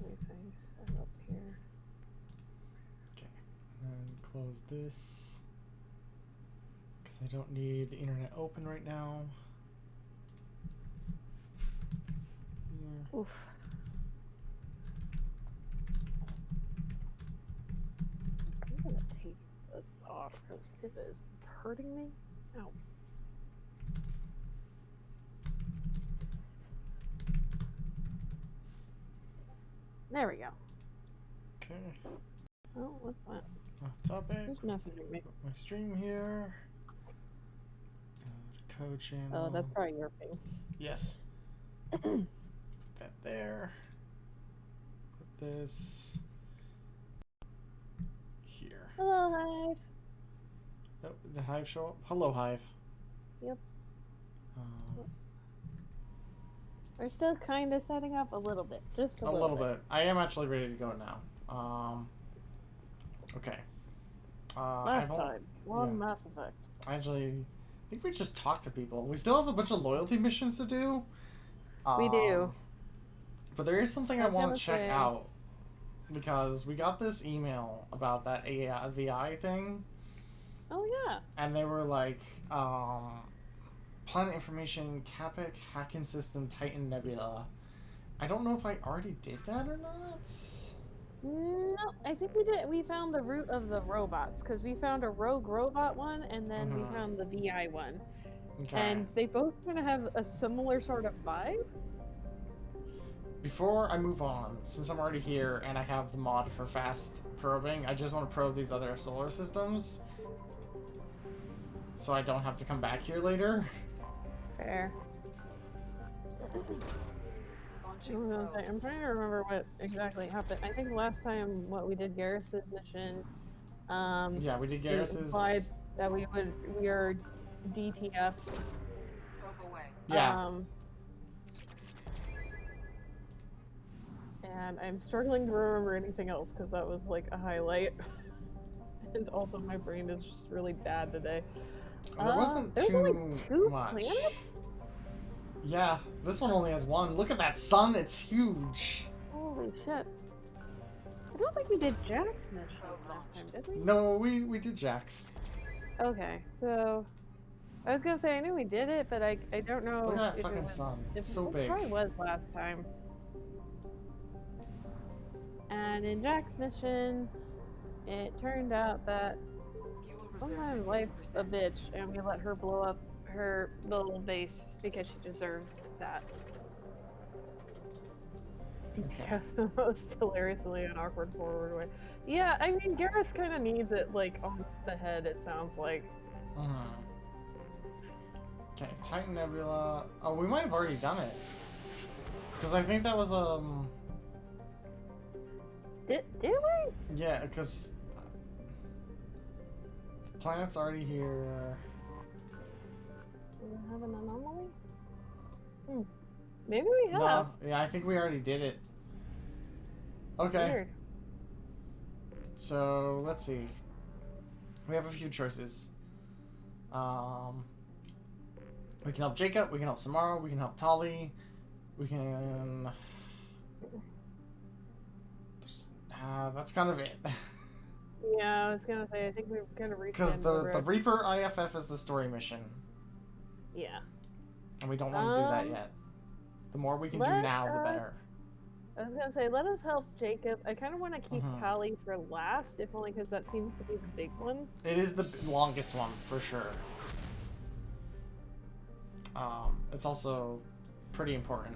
everything set up here. Okay, and then close this because I don't need the internet open right now. Here. Oof. I'm gonna take this off because it is hurting me. Ow. There we go. Okay. Oh, what's that? Topic. Who's messaging me? Put my stream here. Code channel. Oh, that's probably your ping. Yes. That there. Put this here. Hello, Hive. Oh, the Hive show up? Hello, Hive. Yep. We're still kind of setting up a little bit. Just a little bit. I am actually ready to go now. Okay. Last time. Mass Effect. Actually, I think we just talked to people. We still have a bunch of loyalty missions to do. We do. But there is something I want to check out. Because we got this email about that VI thing. Oh, yeah. And they were like, planet information, Capek, Hacking System, Titan Nebula. I don't know if I already did that or not. No, I think we did. We found the root of the robots because we found a rogue robot one and then we found the VI one. Okay. And they both kind of have a similar sort of vibe. Before I move on, since I'm already here and I have the mod for fast probing, I just want to probe these other solar systems so I don't have to come back here later. Fair. I'm trying to remember what exactly happened. I think last time what we did Garrus's mission. Yeah, we did Garrus's. Implied that we are DTF. Yeah. And I'm struggling to remember anything else because that was like a highlight. And also my brain is just really bad today. There wasn't too only two much. Planets? Yeah, this one only has one. Look at that sun, it's huge. Holy shit. I don't think we did Jack's mission last time, did we? No, we did Jack's. Okay, so I was gonna say I knew we did it, but I don't know. Look at that fucking sun. It's so big. It probably was last time. And in Jack's mission, it turned out that sometimes life's a bitch, and we let her blow up her little base because she deserves that. Okay. The most hilariously and awkward forward way. Yeah, I mean, Garrus kind of needs it, like, on the head, it sounds like. Okay, Titan Nebula. Oh, we might have already done it. Because I think that was, Did we? Yeah, because the planet's already here. Do we have an anomaly? Maybe we have. No, yeah, I think we already did it. Okay. Weird. So, let's see. We have a few choices. We can help Jacob, we can help Samara, we can help Tali, we can... that's kind of it. Yeah, I was gonna say, I think we've kind of reached because the Reaper IFF is the story mission. Yeah. And we don't want to do that yet. The more we can do now, the better. I was gonna say, let us help Jacob. I kind of want to keep Tali for last, if only because that seems to be the big one. It is the longest one, for sure. It's also pretty important.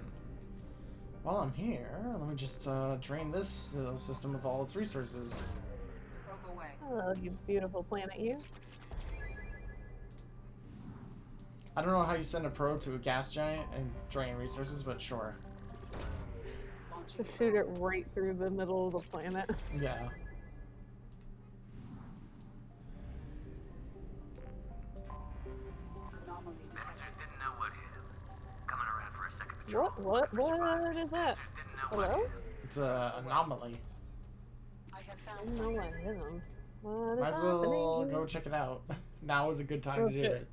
While I'm here, let me just drain this system of all its resources. Hello, you beautiful planet, you. I don't know how you send a probe to a gas giant and drain resources, but sure. To shoot it right through the middle of the planet. Yeah. What is that? Hello? It's an anomaly. I don't know what hit him. What is Might as well go check it out. Now is a good time to do it.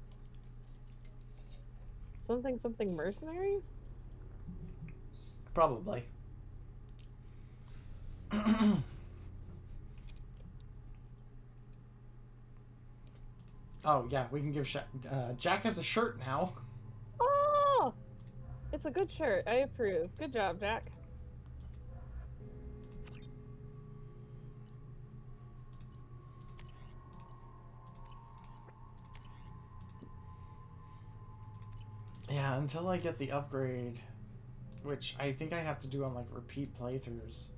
Something mercenaries? Probably. Oh, yeah, we can give Jack has a shirt now. Oh! It's a good shirt. I approve. Good job, Jack. Yeah, until I get the upgrade, which I think I have to do on, like, repeat playthroughs.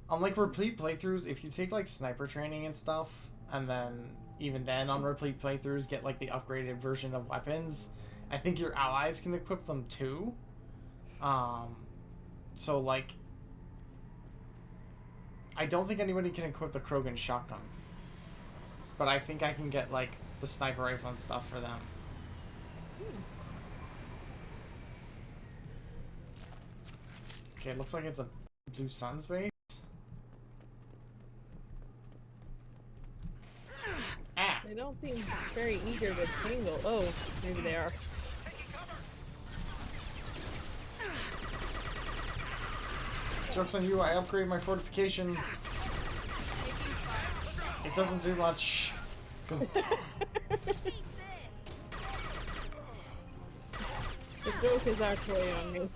On, like, repeat playthroughs, if you take, like, sniper training and stuff, and then, even then, on repeat playthroughs, get, like, the upgraded version of weapons, I think your allies can equip them, too. So, like, I don't think anybody can equip the Krogan shotgun. But I think I can get, like, the sniper rifle and stuff for them. Okay, it looks like it's a Blue Sun's base. Ah! They don't seem very eager to tangle. Oh, maybe they are. Joke's on you, I upgraded my fortification. It doesn't do much. Because The joke is actually on me.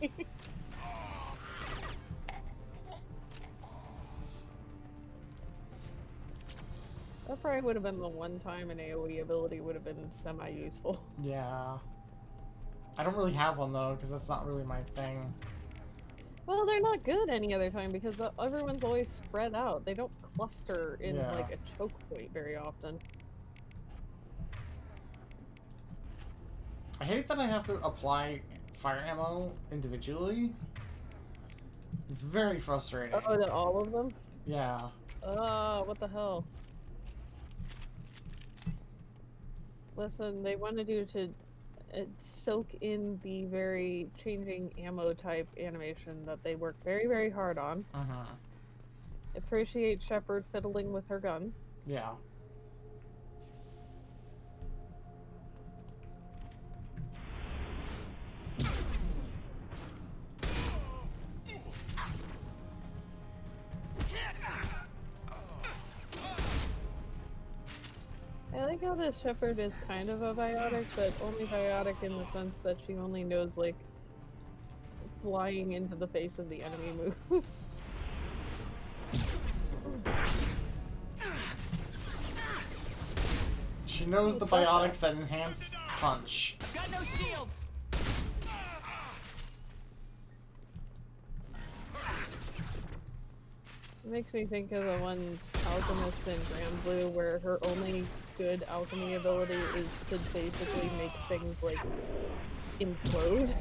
That probably would have been the one time an AoE ability would have been semi-useful. yeah. I don't really have one though, because that's not really my thing. Well, they're not good any other time because everyone's always spread out. They don't cluster in like a choke point very often. I hate that I have to apply fire ammo individually. It's very frustrating. Oh, to all of them? Yeah. What the hell? Listen, they wanted you to soak in the very changing ammo type animation that they work very, very hard on. Appreciate Shepard fiddling with her gun. Yeah. I like how this Shepard is kind of a biotic, but only biotic in the sense that she only knows, like, flying into the face of the enemy moves. She knows the biotics that enhance punch. Got no shields. It makes me think of the one alchemist in Grand Blue where her only good alchemy ability is to basically make things like implode.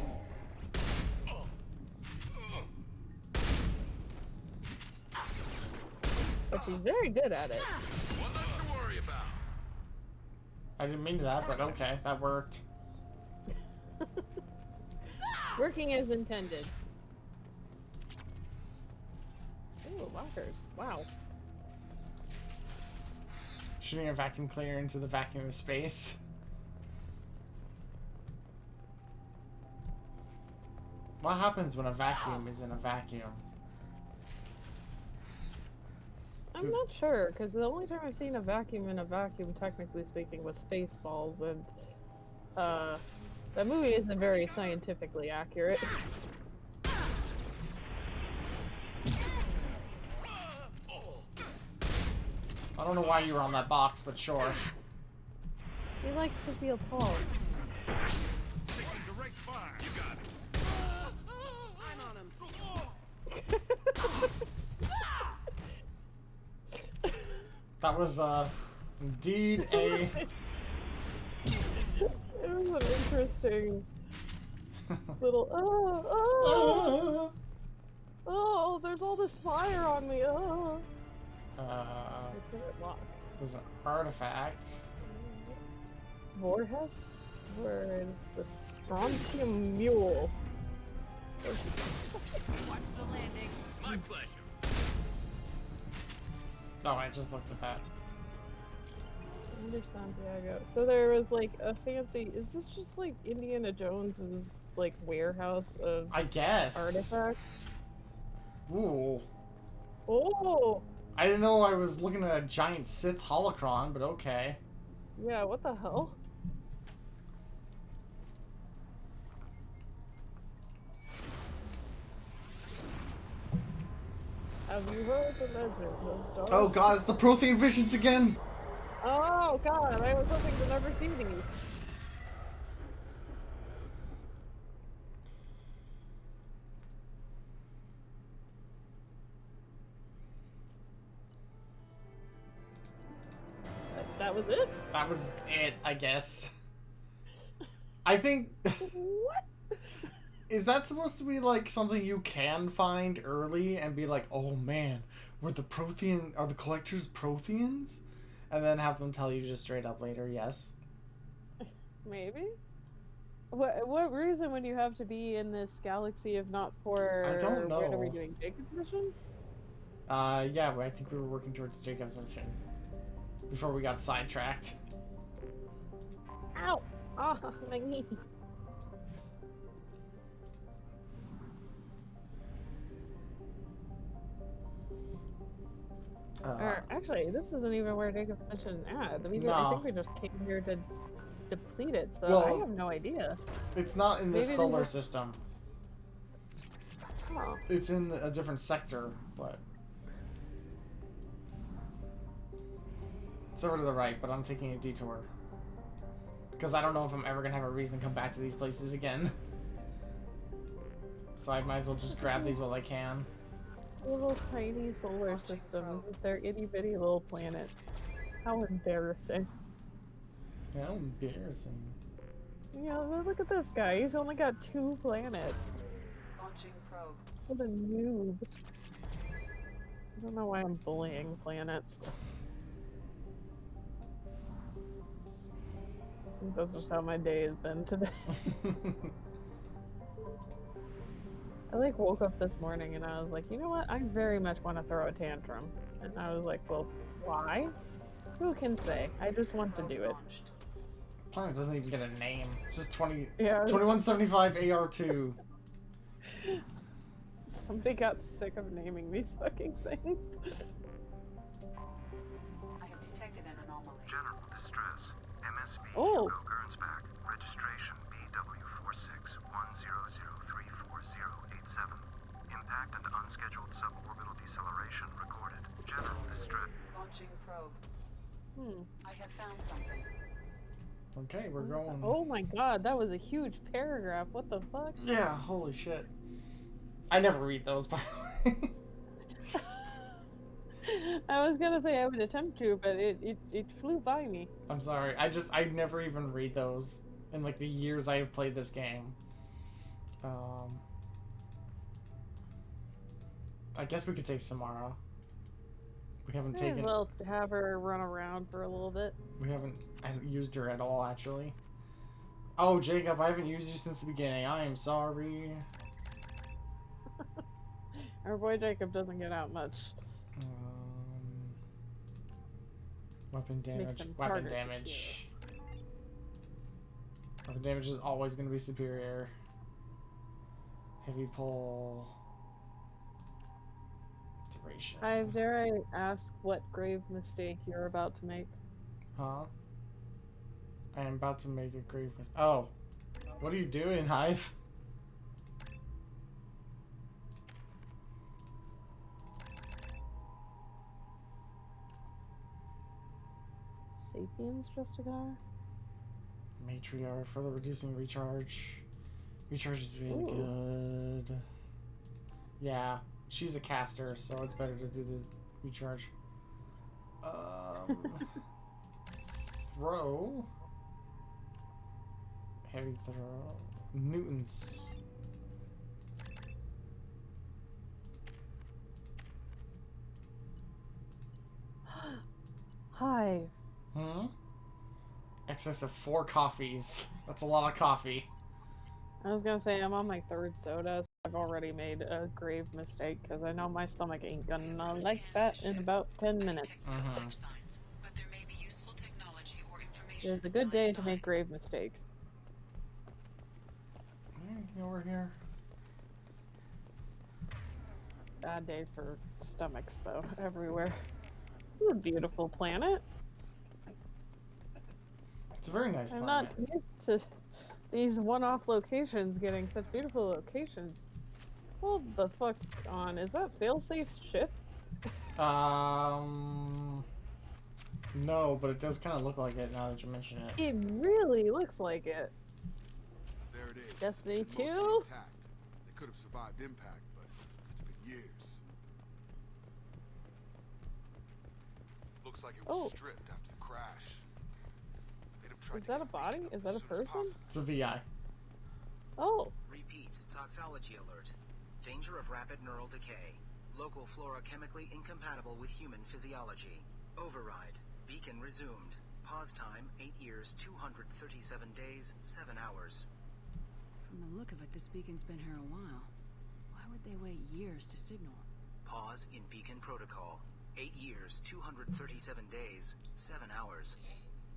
But she's very good at it. One less to worry about. I didn't mean that, but okay, that worked. Working as intended. Ooh, lockers. Wow. Shooting a vacuum cleaner into the vacuum of space. What happens when a vacuum is in a vacuum? I'm not sure, because the only time I've seen a vacuum in a vacuum, technically speaking, was Spaceballs, and that movie isn't very scientifically accurate. I don't know why you were on that box, but sure. He likes to feel tall. Taking direct fire. You got it. I'm on him. That was, indeed a... It was an interesting little, oh, there's all this fire on me, I can't lock. There's an artifact. Vorhes? Where is the strontium mule? Watch the landing. My pleasure. Oh, I just looked at that. Under Santiago. So there was like a fancy. Is this just like Indiana Jones's like warehouse of I guess. artifacts? Ooh. Oh! I didn't know I was looking at a giant Sith holocron, but okay. Yeah, what the hell? Have you heard the legend of Darth? Oh god, it's the Prothean visions again! Oh god, I was hoping to never see these. That was it? That was it, I guess. I think... What? Is that supposed to be like something you can find early and be like, oh man, are the collectors Protheans? And then have them tell you just straight up later, yes? Maybe? What reason would you have to be in this galaxy if not for... I don't know. What are we doing? Jacob's mission? Yeah, I think we were working towards Jacob's mission. Before we got sidetracked. Ow! Ah, my knee. Or, actually, this isn't even where Jacob's mission at. I think we just came here to deplete it, so well, I have no idea. It's not in this Maybe solar system. Huh. It's in a different sector, but... It's over to the right, but I'm taking a detour. Because I don't know if I'm ever going to have a reason to come back to these places again. So I might as well just grab these while I can. Little tiny solar systems with their itty bitty little planets. How embarrassing. How embarrassing. Yeah, look at this guy. He's only got 2 planets. Launching probe. What a noob. I don't know why I'm bullying planets. I think that's just how my day has been today. I like woke up this morning and I was like, you know what? I very much want to throw a tantrum. And I was like, well, why? Who can say? I just want to do it. Planet doesn't even get a name. It's just 2175 AR2. Somebody got sick of naming these fucking things. I have detected an anomaly. General distress. MSV Oh. Hugo Gernsback. Registration BW4610034087. Impact and unscheduled suborbital deceleration recorded. General distress. Launching probe. Hmm. I have found something. Okay, we're going. Oh my god, that was a huge paragraph. What the fuck? Yeah, holy shit. I never read those, by the way. I was gonna say I would attempt to, but it flew by me. I'm sorry. I never even read those in like the years I have played this game. I guess we could take Samara. We haven't taken. Well, have her run around for a little bit. I haven't used her at all, actually. Oh, Jacob, I haven't used you since the beginning. I am sorry. Our boy Jacob doesn't get out much. Weapon damage. Weapon damage. Weapon damage is always going to be superior. Heavy pull. Duration. Dare I ask what grave mistake you're about to make? Huh? I am about to make a grave mistake. Oh. What are you doing, Hive? Sapiens Justicar? Matriarch for the reducing recharge. Recharge is really good. Yeah, she's a caster, so it's better to do the recharge. Throw. Heavy throw. Newtons. Hive. Hmm? Excess of 4 coffees. That's a lot of coffee. I was gonna say I'm on my 3rd soda, so I've already made a grave mistake because I know my stomach ain't gonna like that in about 10 minutes. It's a good day to make grave mistakes. Over here. bad day for stomachs, though, everywhere. It's a beautiful planet. It's a very nice I'm planet. not used to these one-off locations getting such beautiful locations. Hold the fuck on. Is that failsafe's ship? No, but it does kind of look like it now that you mention it. It really looks like it. There it is. Destiny And mostly 2? intact. They could have survived impact, but it's been years. Looks like it was stripped after the crash. They'd have tried Is to that get a body? beacon up Is that a as soon as person? possible. It's a VI. Oh. Repeat, toxology alert. Danger of rapid neural decay. Local flora chemically incompatible with human physiology. Override. Beacon resumed. Pause time 8 years, 237 days, 7 hours. From the look of it, this beacon's been here a while. Why would they wait years to signal? Pause in beacon protocol. 8 years, 237 days, 7 hours.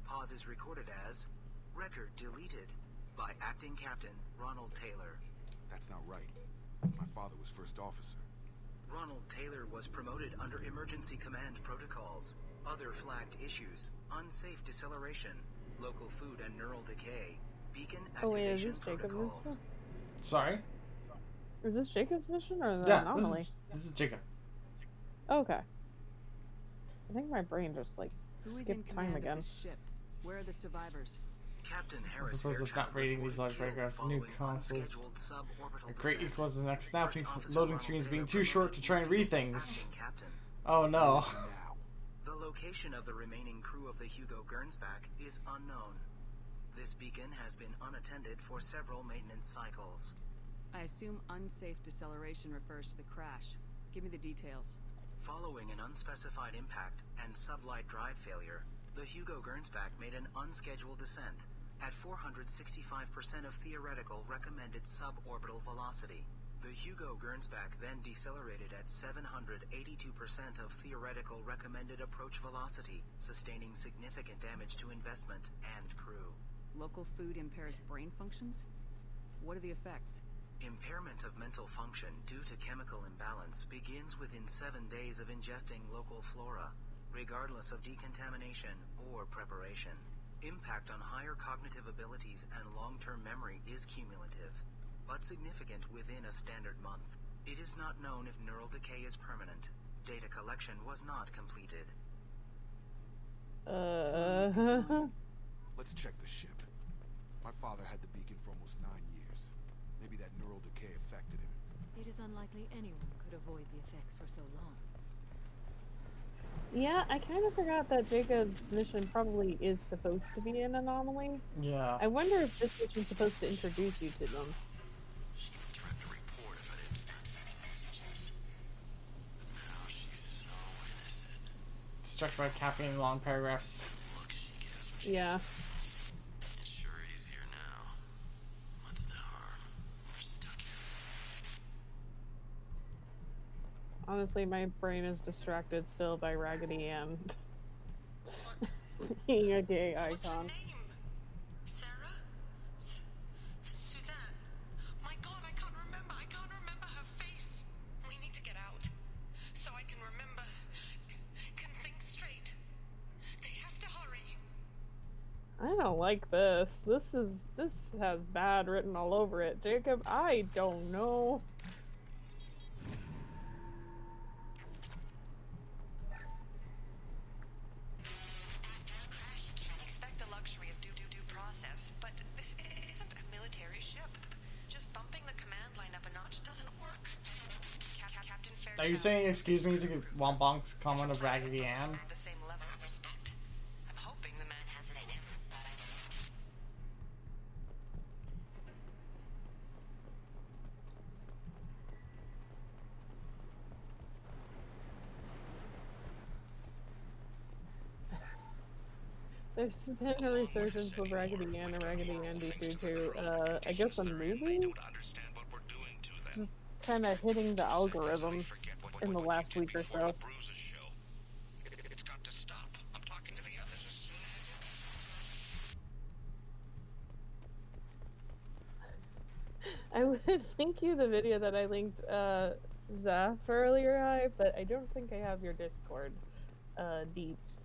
Pause is recorded as record deleted by acting captain Ronald Taylor. That's not right. My father was first officer. Ronald Taylor was promoted under emergency command protocols. Other flagged issues: unsafe deceleration, local food and neural decay, beacon Oh wait, is activation this Jacob's protocols. mission? Sorry? Is this Jacob's mission or the Yeah, anomaly? this is Jacob. Okay. I think my brain just like Who is in skipped time command again. of this ship? Where are the survivors? Captain I Harris propose of not rating these large paragraphs. The new consoles are great equals the next snapping loading screens being too short to try and read things. Oh no. Now. The location of the remaining crew of the Hugo Gernsback is unknown. This beacon has been unattended for several maintenance cycles. I assume unsafe deceleration refers to the crash. Give me the details. Following an unspecified impact and sublight drive failure, the Hugo Gernsback made an unscheduled descent at 465% of theoretical recommended suborbital velocity. The Hugo Gernsback then decelerated at 782% of theoretical recommended approach velocity, sustaining significant damage to investment and crew. Local food impairs brain functions? What are the effects? Impairment of mental function due to chemical imbalance begins within 7 days of ingesting local flora, regardless of decontamination or preparation. Impact on higher cognitive abilities and long-term memory is cumulative, but significant within a standard month. It is not known if neural decay is permanent. Data collection was not completed. Let's check the ship. My father had the beacon for almost 9 years. Maybe that neural decay affected him. It is unlikely anyone could avoid the effects for so long. Yeah, I kind of forgot that Jacob's mission probably is supposed to be an anomaly. Yeah. I wonder if this mission's supposed to introduce you to them. She threatened to report if I didn't stop sending messages. But now she's so innocent. Distracted by caffeine and long paragraphs. Look, she gives me. Yeah. It's sure easier now. What's the harm? We're stuck here. Honestly, my brain is distracted still by Raggedy Ann being a gay What was her icon. name? Sarah? Suzanne? My God, I can't remember. I can't remember her face. We need to get out. So I can remember. Can think straight. They have to hurry. I don't like this. This has bad written all over it. Jacob, I don't know. You can't expect the luxury of due process, but this isn't a military ship. Just bumping the command line up a notch doesn't work. Captain Fairchild. Are you saying excuse me to Wombonk's comment of Raggedy Ann? The same level of respect. I'm hoping the man has it in him. There's been a resurgence of Raggedy Ann and Raggedy Ann D2 I guess a movie? Just kind of hitting the algorithm in the last week or so. It's got to stop. I'm talking to the others as soon as I would link you the video that I linked Zaf earlier, but I don't think I have your Discord deeds.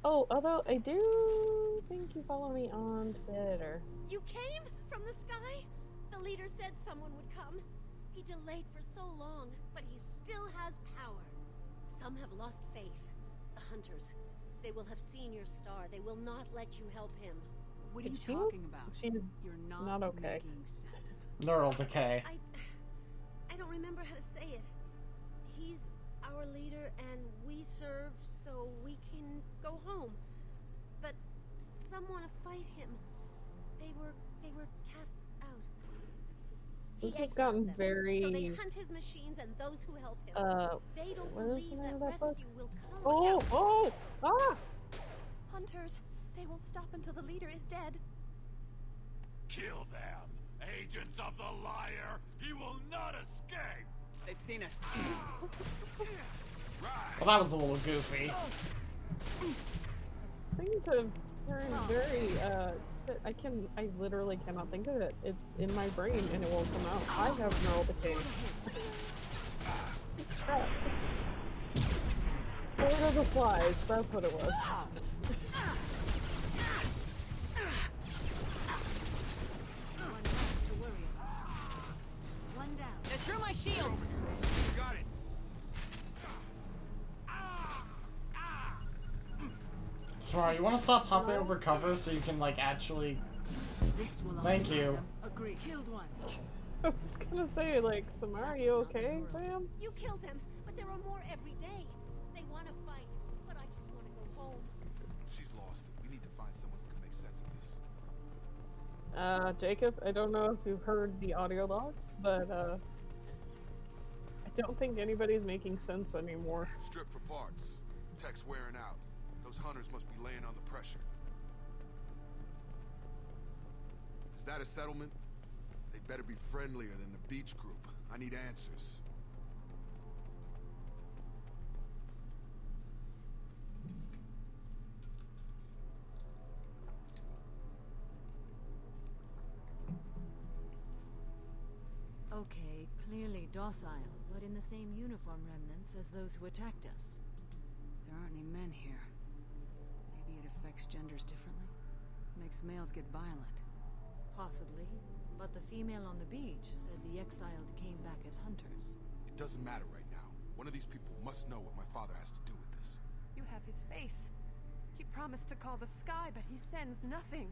Oh, although I do think you follow me on Twitter. You came from the sky? The leader said someone would come. He delayed for so long, but he still has power. Some have lost faith. The hunters. They will have seen your star. They will not let you help him. What are you talking about? She's You're not okay. making sense. Neural decay. I don't remember how to say it. He's our leader and we serve so we can go home. But some want to fight him. They were cast out. This has gotten very... So they hunt his machines and those who help him. They don't what is believe the name that of that book? rescue will come. Oh! Ah! Hunters, they won't stop until the leader is dead. Kill them! Agents of the liar! He will not escape! They've seen us. Well, that was a little goofy. Things have turned very, I literally cannot think of it. It's in my brain and it won't come out. I have neural decay. Crap. Lord of the Flies, that's what it was. One down. They're through my shields. Got it. Sorry, you want to stop hopping over cover so you can, like, actually... This will Thank you. Agree. Killed one. I was gonna say, like, Samara, you okay, fam? You killed them, but there are more every day. They want to fight, but I just want to go home. She's lost it. We need to find someone who can make sense of this. Jacob, I don't know if you've heard the audio logs, but, I don't think anybody's making sense anymore. Strip for parts. Tech's wearing out. Those hunters must be laying under pressure. Is that a settlement? They better be friendlier than the beach group. I need answers. Okay, clearly docile, but in the same uniform remnants as those who attacked us. There aren't any men here. Maybe it affects genders differently. Makes males get violent. Possibly, but the female on the beach said the exiled came back as hunters. It doesn't matter right now. One of these people must know what my father has to do with this. You have his face. He promised to call the sky, but he sends nothing.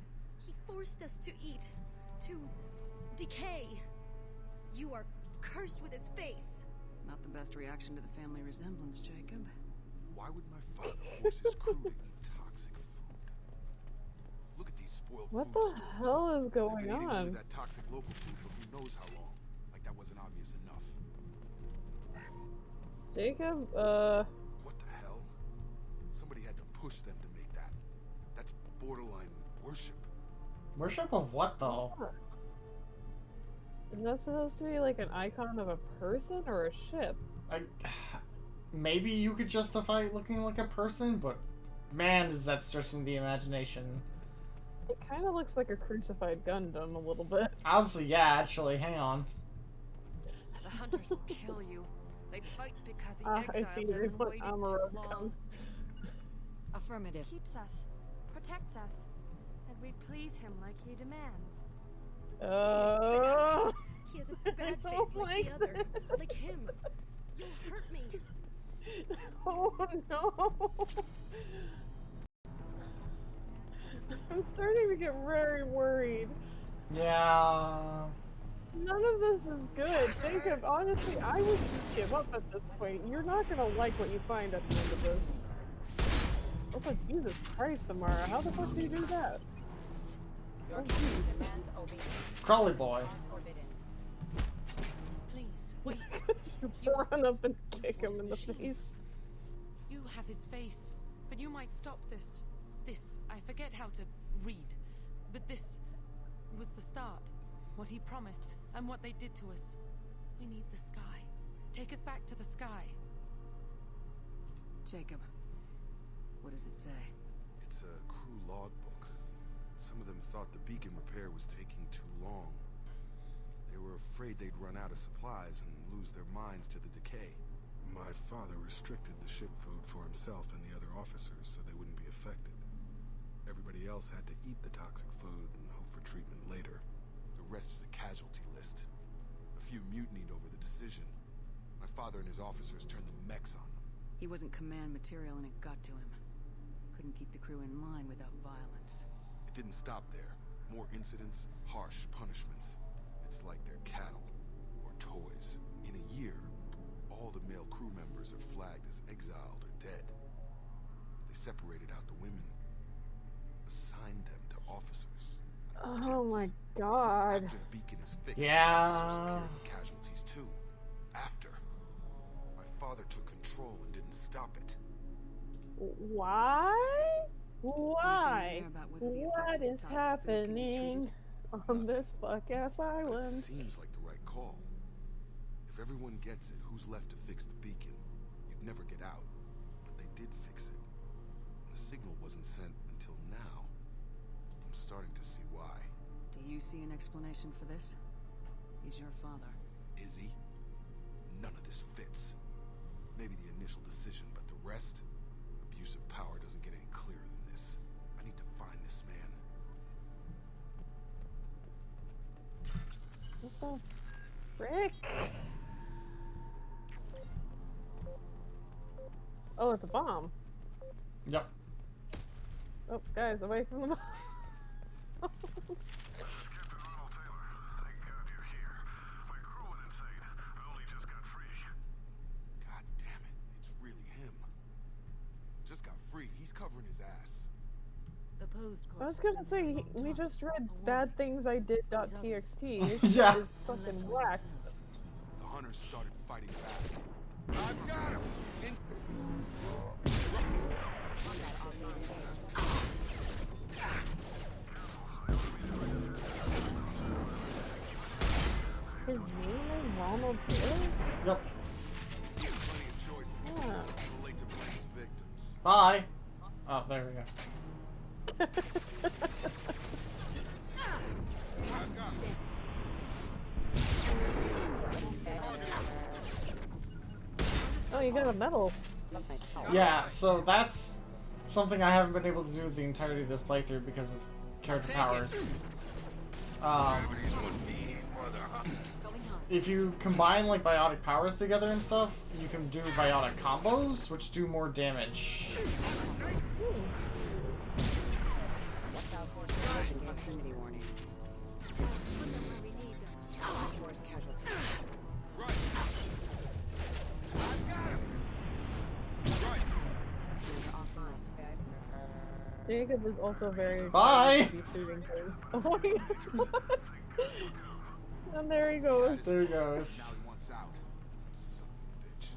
He forced us to eat, to decay. You are cursed with his face. Not the best reaction to the family resemblance, Jacob. Why would my father force his crew to eat toxic food? Look at these spoiled What food the stores. hell is They've going been eating only on? that toxic local food for who knows how long. Like that wasn't obvious enough. Jacob, What the hell? Somebody had to push them to make that. That's borderline worship. Worship of what, though? is that supposed to be like an icon of a person or a ship? Maybe you could justify it looking like a person, but man, is that stretching the imagination. It kind of looks like a crucified Gundam a little bit. Honestly, yeah, actually, hang on. The hunters will kill you. They fight because he I exiled see them they and put waited Amuro too long. come. Affirmative. Keeps us, protects us, and we please him like he demands. He has a bad I face don't like the other. that. Like him. You'll hurt me. Oh no! I'm starting to get very worried. Yeah. None of this is good. Jacob, honestly, I would just give up at this point. You're not gonna like what you find at the end of this. Also, Jesus Christ, Samara, how the fuck do you do that? Oh, jeez. Crawly boy. Please, wait. You run up and kick him in the face. You have his face, but you might stop this. This, I forget how to read, but this was the start. What he promised, and what they did to us. We need the sky. Take us back to the sky. Jacob, what does it say? It's a crew logbook. Some of them thought the beacon repair was taking too long. They were afraid they'd run out of supplies and lose their minds to the decay. My father restricted the ship food for himself and the other officers so they wouldn't be affected. Everybody else had to eat the toxic food and hope for treatment later. The rest is a casualty list. A few mutinied over the decision. My father and his officers turned the mechs on them. He wasn't command material and it got to him. Couldn't keep the crew in line without violence. It didn't stop there. More incidents, harsh punishments. It's like they're cattle or toys. In a year, all the male crew members are flagged as exiled or dead. They separated out the women, assigned them to officers. Like Oh pets. my god. After the beacon is fixed, Yeah. officers carry the casualties too. After, my father took control and didn't stop it. Why? Why? Anything there about whether the effects What of the is toxic food can be happening treated? on this fuck-ass But it island? seems like the right call. If everyone gets it, who's left to fix the beacon? You'd never get out. But they did fix it. And the signal wasn't sent until now. I'm starting to see why. Do you see an explanation for this? He's your father. Is he? None of this fits. Maybe the initial decision, but the rest? Abuse of power doesn't get any clearer than this. I need to find this man. What the frick? Oh, it's a bomb. Yep. Oh, guys, away from the bomb. God damn it. It's really him. Just got free. He's covering his ass. The posed I was corpse gonna has been say, there a long we time. just read A bad warning. things I did.txt. This Yeah. shit is fucking whack. The hunters started fighting back. I've got him! His name is Ronald Taylor? Yep. He had plenty of choices. Yeah. Too late to blame his victims. Bye. Oh, there we go. I've got him. Oh, you got a medal. Yeah, so that's something I haven't been able to do the entirety of this playthrough because of character powers. If you combine like biotic powers together and stuff, you can do biotic combos, which do more damage. Proximity warning. Force casualty. Right. I've got him. Right. Jacob is also very Bye. excited to be shooting things. Oh my god. And there he goes. There he goes. Now he wants out. Son of a bitch.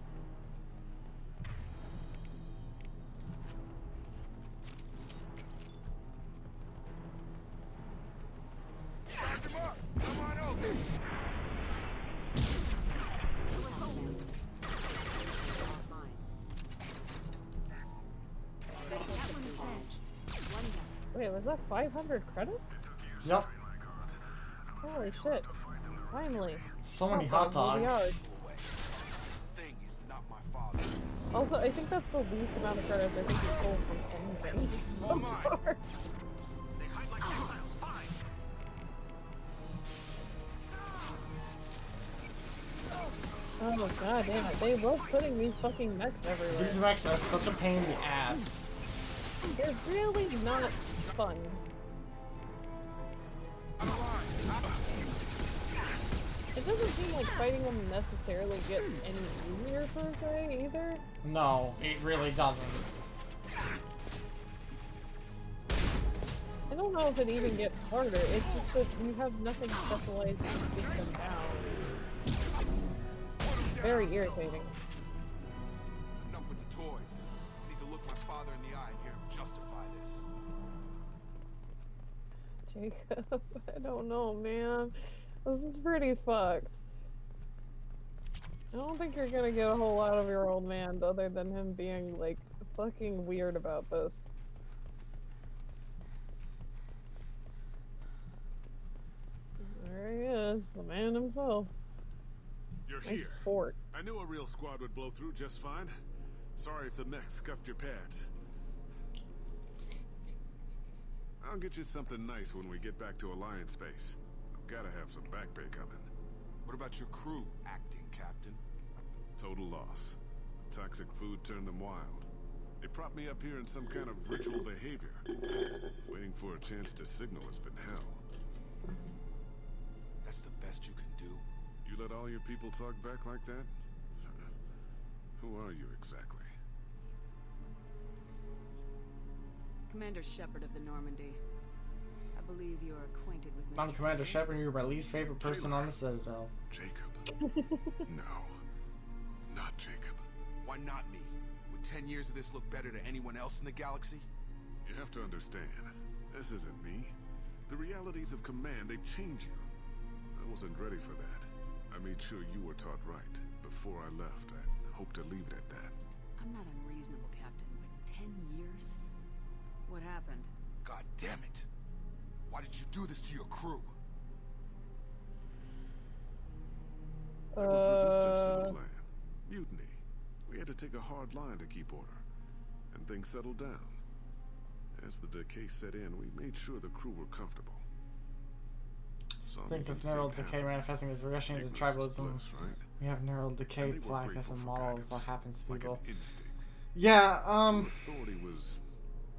Start him up. Come on over. Wait, was that 500 credits? Yep. Holy shit. Finally. So many Hot hot dog, movie dogs. Thing is not my father. Also, I think that's the least amount of credits I think you pulled from anything. All mine. They hide like missiles. Fine. Oh god damn it. They love putting these fucking mechs everywhere. These mechs are such a pain in the ass. They're really not fun. It doesn't seem like fighting them necessarily gets any easier per se either. No, it really doesn't. I don't know if it even gets harder. It's just that you have nothing specialized to keep them down. Very irritating. Enough with the toys. I need to look my father in the eye and hear him justify this. Jacob, I don't know, man. This is pretty fucked. I don't think you're gonna get a whole lot of your old man other than him being, like, fucking weird about this. There he is, the man himself. You're Nice here. fort. I knew a real squad would blow through just fine. Sorry if the mech scuffed your pads. I'll get you something nice when we get back to Alliance space. I've gotta have some back pay coming. What about your crew, acting captain? Total loss. Toxic food turned them wild. They propped me up here in some kind of ritual behavior. Waiting for a chance to signal has been hell. That's the best you can do? You let all your people talk back like that? Who are you exactly? Commander Shepard of the Normandy. I believe you are acquainted with Mr. I'm Commander Taylor. Shepard, you're my least favorite person on the Citadel. Jacob. No. Not Jacob. Why not me? Would 10 years of this look better to anyone else in the galaxy? You have to understand, this isn't me. The realities of command, they change you. I wasn't ready for that. I made sure you were taught right. Before I left, I hoped to leave it at that. I'm not unreasonable, Captain, but 10 years? What happened? God damn it! Why did you do this to your crew? There was resistance to the plan. Mutiny. We had to take a hard line to keep order. And things settled down. As the decay set in, we made sure the crew were comfortable. Think of neural decay manifesting as regression into tribalism. Bliss, right? We have neural decay And they were plaque as a grateful for model of guidance, what happens to like people. an instinct. Yeah, Authority was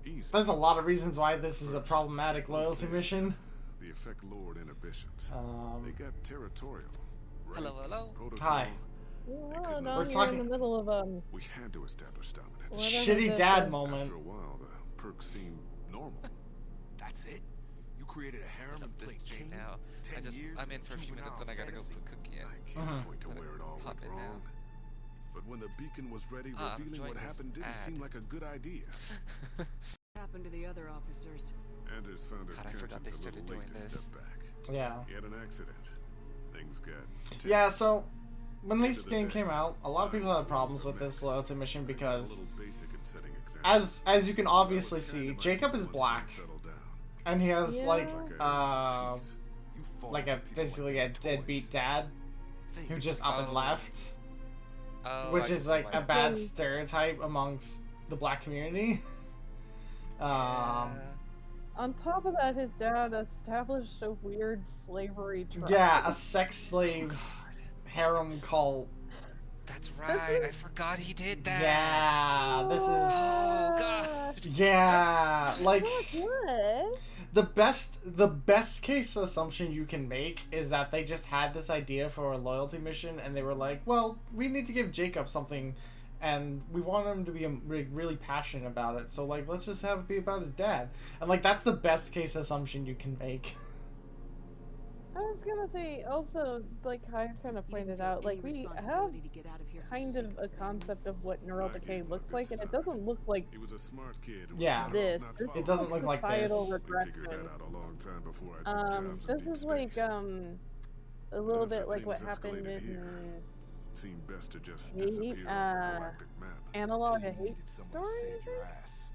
easy. there's a lot of reasons why this is a problematic loyalty mission. The effect lord inhibitions. They got territorial. Right? Hello, hello. Protocol. Hi. Well, no, We're you're talking- in the middle of We had to establish dominance. Whatever Shitty this dad is. moment. After a while, the perks seemed normal. That's it? You created a harem and This played stream king? now. 10 years I'm in for a few you minutes went and I out gotta go fantasy? put cookie in. I can't point to where it all Pop went in now. wrong. But when the beacon was ready, I'm revealing what enjoying this happened didn't ad. seem like a good idea. What happened to the other officers? Anders found his God, I forgot they conscience a started little late doing to this. step back. Yeah. He had an accident. Things got Yeah, so when this game came out, a lot of people had problems with this loyalty mission because, as you can obviously see, Jacob is black, and he has like basically a deadbeat dad who just up and left, which is like a bad stereotype amongst the black community. On top of that, his dad established a weird slavery tribe. Yeah, a sex slave harem cult. That's right. I forgot he did that. Yeah, this is. Oh god. Yeah, like What? the best case assumption you can make is that they just had this idea for a loyalty mission, and they were like, "Well, we need to give Jacob something, and we want him to be really passionate about it. So like, let's just have it be about his dad." And like, that's the best case assumption you can make. I was gonna say also, like I kind of pointed out, like we have kind of a concept of what neural decay looks like, and it doesn't look like He was a smart kid. Yeah, this. it doesn't look like this. Societal I figured regression. that out a long time before I took jobs in This deep is like space. a little If the bit like what things happened escalated in here, seemed best to just Hate, disappear off the galactic map. Analog a You Hate needed someone to Story. save your ass.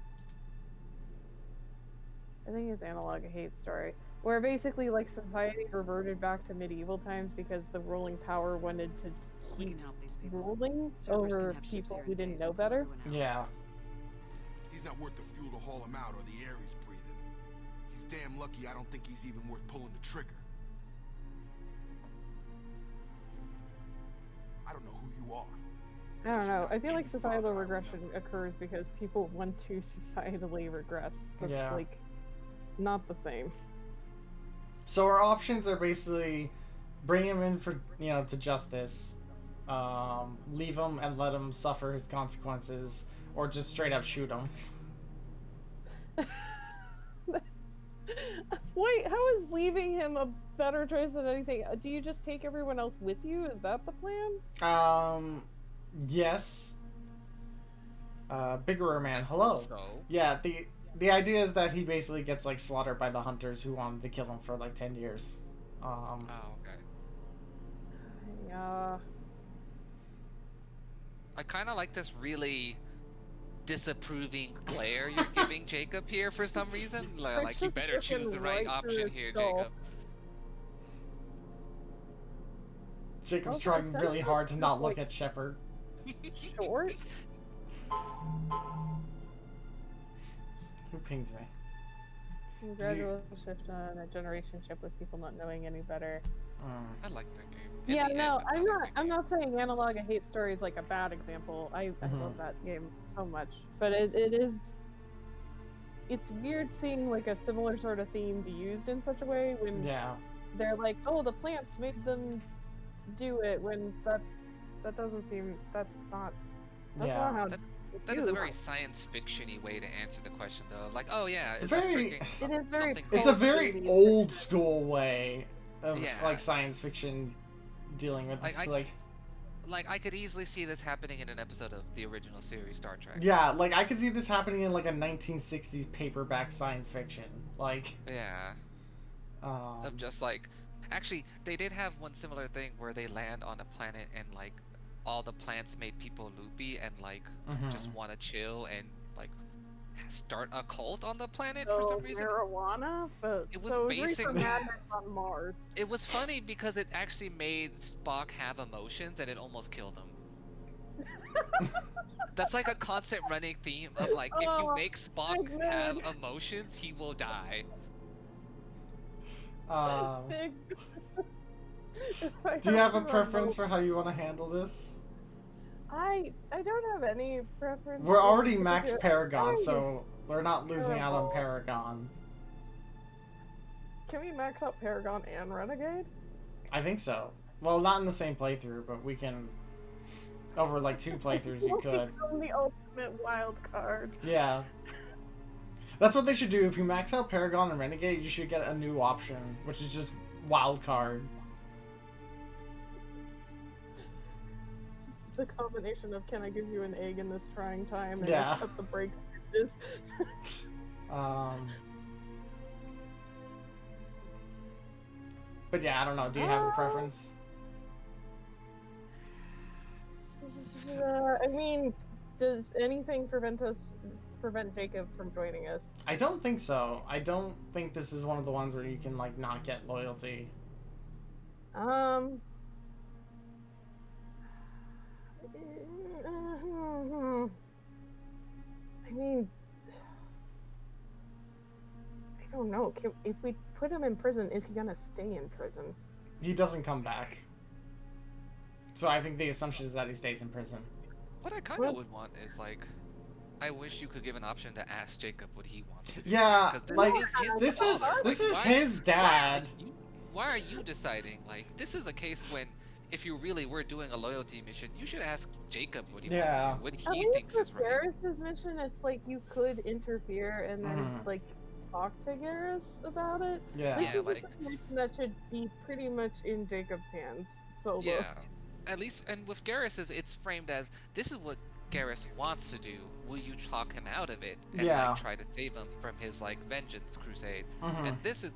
I think it's Analog a Hate Story, where basically like society reverted back to medieval times because the ruling power wanted to We keep can help these people. ruling Servers can over have ships people here who in didn't days know and pull better. everyone out. Yeah. He's not worth the fuel to haul him out or the air he's breathing. He's damn lucky I don't think he's even worth pulling the trigger. I don't know who you are. I don't know. I feel like societal regression occurs because people want to societally regress. That's Yeah. like not the same. So our options are basically bring him in for to justice, leave him and let him suffer his consequences, or just straight up shoot him. Wait, how is leaving him a better choice than anything? Do you just take everyone else with you? Is that the plan? Yes. Bigger man, hello. So? Yeah, the idea is that he basically gets like slaughtered by the hunters who wanted to kill him for like 10 years. Oh, okay. Yeah. I kind of like this really disapproving glare you're giving Jacob here for some reason. Like you better choose the right option here, Jacob. Jacob's Also, trying it's really kinda hard to not look like at Shepard. short. Who pinged me? Gradual shift on a generation ship with people not knowing any better. I like that game. Yeah, no, I'm not saying Analog I Hate Story is like a bad example. I love that game so much. But it's weird seeing like a similar sort of theme be used in such a way when they're like, oh, the plants made them do it, when that's not how that is a very science fiction-y way to answer the question, though. Like, oh yeah, it's very it's a very old school way of Yeah. like science fiction dealing with this, like I could easily see this happening in an episode of the original series Star Trek. yeah, like I could see this happening in like a 1960s paperback science fiction, like yeah, of just like, actually they did have one similar thing where they land on a planet and like all the plants made people loopy and like just want to chill and like start a cult on the planet for some reason. Marijuana, but it was basically madness on Mars. It was funny because it actually made Spock have emotions and it almost killed him. That's like a constant running theme of like, if you make Spock have emotions, he will die. Do you have a preference for how you want to handle this? I don't have any preference. We're already max Paragon, so we're not losing out on Paragon. Can we max out Paragon and Renegade? I think so. Well, not in the same playthrough, but we can. Over like 2 playthroughs, you could. The ultimate wild card. Yeah. That's what they should do. If you max out Paragon and Renegade, you should get a new option, which is just wild card. The combination of can I give you an egg in this trying time and cut the break is But yeah, I don't know. Do you have a preference? I mean, does anything prevent Jacob from joining us? I don't think so. I don't think this is one of the ones where you can like not get loyalty. I mean, I don't know. If we put him in prison, is he gonna stay in prison? He doesn't come back. So I think the assumption is that he stays in prison. What I kind of would want is like, I wish you could give an option to ask Jacob what he wants to do. Yeah, like this is his dad. Why are you deciding? Like, this is a case when, if you really were doing a loyalty mission, you should ask Jacob what he wants to do, what he thinks is right. Garrus's mission, it's like you could interfere and then like talk to Garrus about it. Yeah. This is a situation that should be pretty much in Jacob's hands. So yeah, at least, and with Garrus's, it's framed as this is what Garrus wants to do. Will you talk him out of it and like try to save him from his like vengeance crusade? And this is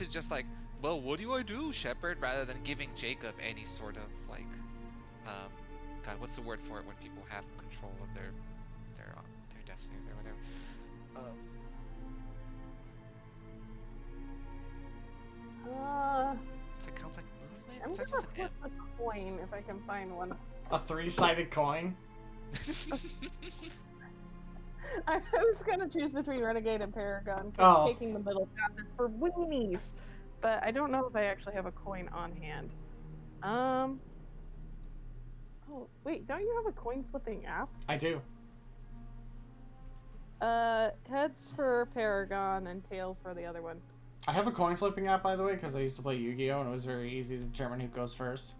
just like, well, what do I do, Shepard? Rather than giving Jacob any sort of like, God, what's the word for it when people have control of their destinies or whatever? It counts like movement. I'm gonna flip a coin if I can find one. A 3-sided coin. I was gonna choose between Renegade and Paragon. Taking the middle path is for weenies. But I don't know if I actually have a coin on hand. Oh, wait, don't you have a coin flipping app? I do. Heads for Paragon and tails for the other one. I have a coin flipping app, by the way, because I used to play Yu-Gi-Oh! And it was very easy to determine who goes first.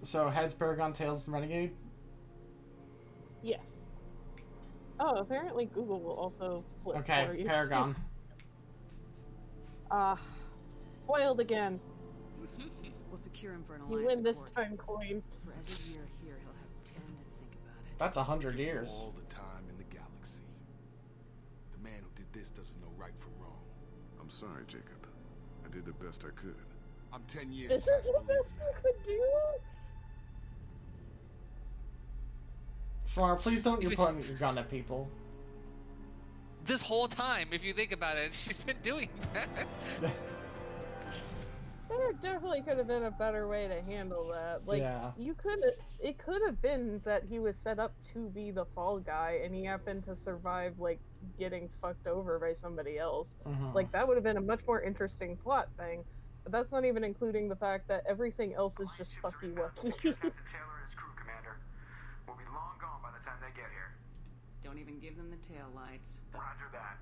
So heads, Paragon, tails, Renegade? Yes. Oh, apparently Google will also flip for you. Paragon. Foiled again. We'll secure him for an You alliance win this court. time, coin. For every year here, he'll have 10 to think about it. That's 100 years. All the time in the galaxy. The man who did this doesn't know right from wrong. I'm sorry, Jacob. I did the best I could. I'm 10 years This is past the best you could do? Smart, please don't you point your gun at people. This whole time, if you think about it, she's been doing that. There definitely could have been a better way to handle that. Like, Yeah. it could have been that he was set up to be the fall guy, and he happened to survive, like, getting fucked over by somebody else. Like, that would have been a much more interesting plot thing. But that's not even including the fact that everything else is just fucky-wucky. Taylor and his crew, Commander. We'll be long gone by the time they get here. Don't even give them the tail lights. Roger that.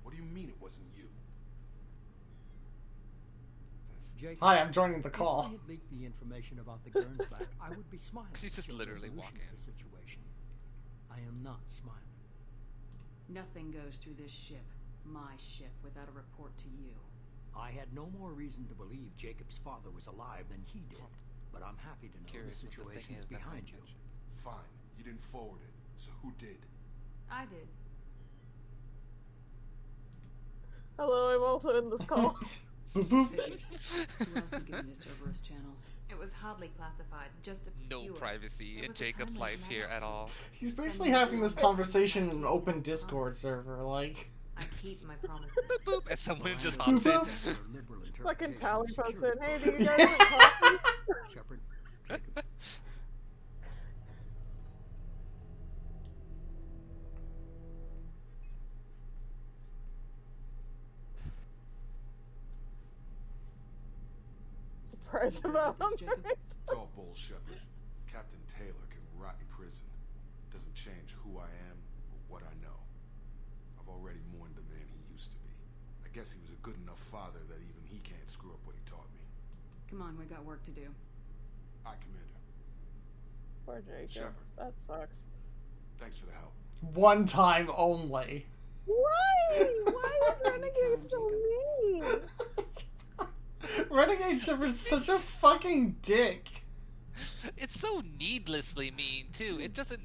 What do you mean it wasn't you? Jake, Hi, I'm joining the call. If I had leaked the information about the Gernsback, I would be smiling. You just literally walk in. The situation. I am not smiling. Nothing goes through this ship, my ship, without a report to you. I had no more reason to believe Jacob's father was alive than he did, but I'm happy to know the situation is behind you. Fine, you didn't forward it, so who did? I did. Hello, I'm also in this call. Boop boop. Who else was given his Cerberus channels? It was hardly classified, just obscure. No privacy in Jacob's life here at all. He's basically having this conversation in an open Discord server, like. I keep my promises. Boop boop, and someone just hops in. Fucking Tally pokes in. Hey, do you guys want coffee? Shepard. Surprise about It's all bull, Shepard. Captain Taylor can rot in prison. Doesn't change who I am or what I know. I've already mourned the man he used to be. I guess he was a good enough father that even he can't screw up what he taught me. Come on, we got work to do. Aye, Commander. Poor Jacob. Shepard. That sucks. Thanks for the help. One time only. Why? Why is Renegade so mean? Renegade Shepard's such a fucking dick. It's so needlessly mean, too. It doesn't...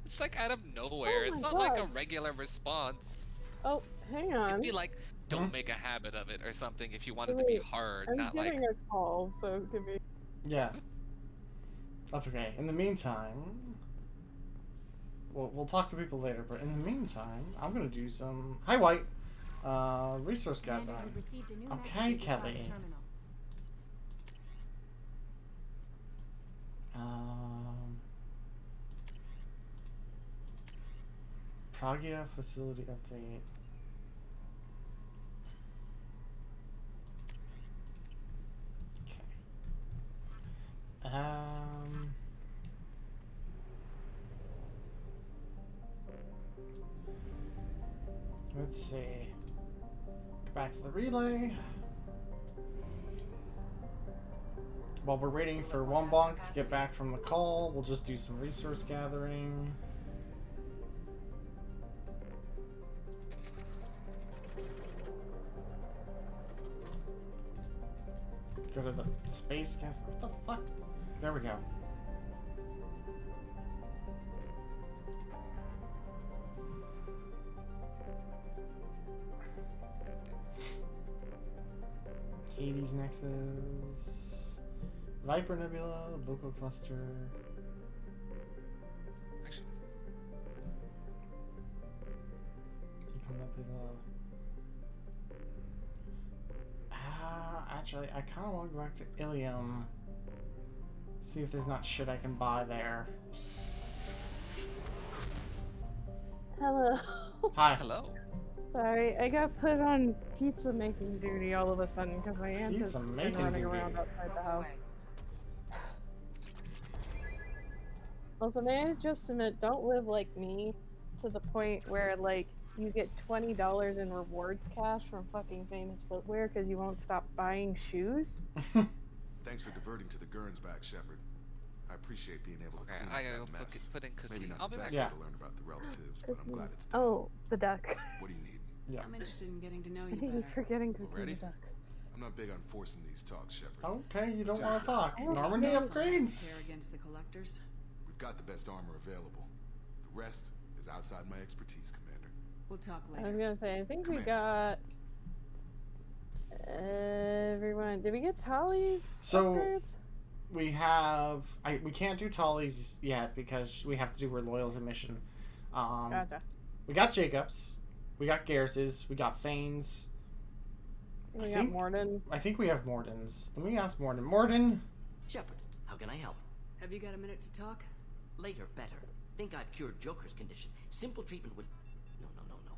It's like out of nowhere. Oh it's not God. like a regular response. Oh, hang on. It'd be like, don't make a habit of it or something if you want it to be hard, I'm not like... getting a call, so give me... Yeah. That's okay. In the meantime... We'll talk to people later, but in the meantime, I'm gonna do some... Hi, White! Resource gathering. Okay, Kelly. Pragia facility update. Okay. Let's see. Go back to the relay. While we're waiting for Wombonk to get back from the call, we'll just do some resource gathering. Go to the space gas. What the fuck? There we go. Hades Nexus, Viper Nebula, Local Cluster. Econ Nebula. Actually, I kind of want to go back to Ilium. See if there's not shit I can buy there. Hello. Hi. Hello. Sorry, I got put on pizza making duty all of a sudden because my aunt has been running around outside the house. Also, may I just submit, don't live like me to the point where, like, you get $20 in rewards cash from fucking Famous Footwear because you won't stop buying shoes. Thanks for diverting to the Gernsback, Shepard. I appreciate being able to clean I up gotta that mess. put in cookie. Maybe not I'll the be best back. way to learn about the relatives, but I'm glad it's done. Oh, the duck. What do you need? Yeah. I'm interested in getting to know you Thank you better. for getting Cookie Already? the duck. I'm not big on forcing these talks, Shepard. Okay, you don't want to talk. Oh, Normandy no. upgrades. Against the collectors. We've got the best armor available. The rest is outside my expertise, Commander. We'll talk I later. was gonna say, I think we got everyone. Did we get Tolly's So upgrades? we have. We can't do Tolly's yet because we have to do her loyalty mission. Gotcha. We got Jacob's. We got Garrus's. We got Thane's. We got Morden. I think we have Mordens. Let me ask Morden. Morden! Shepard, how can I help? Have you got a minute to talk? Later, better. Think I've cured Joker's condition. Simple treatment would... No.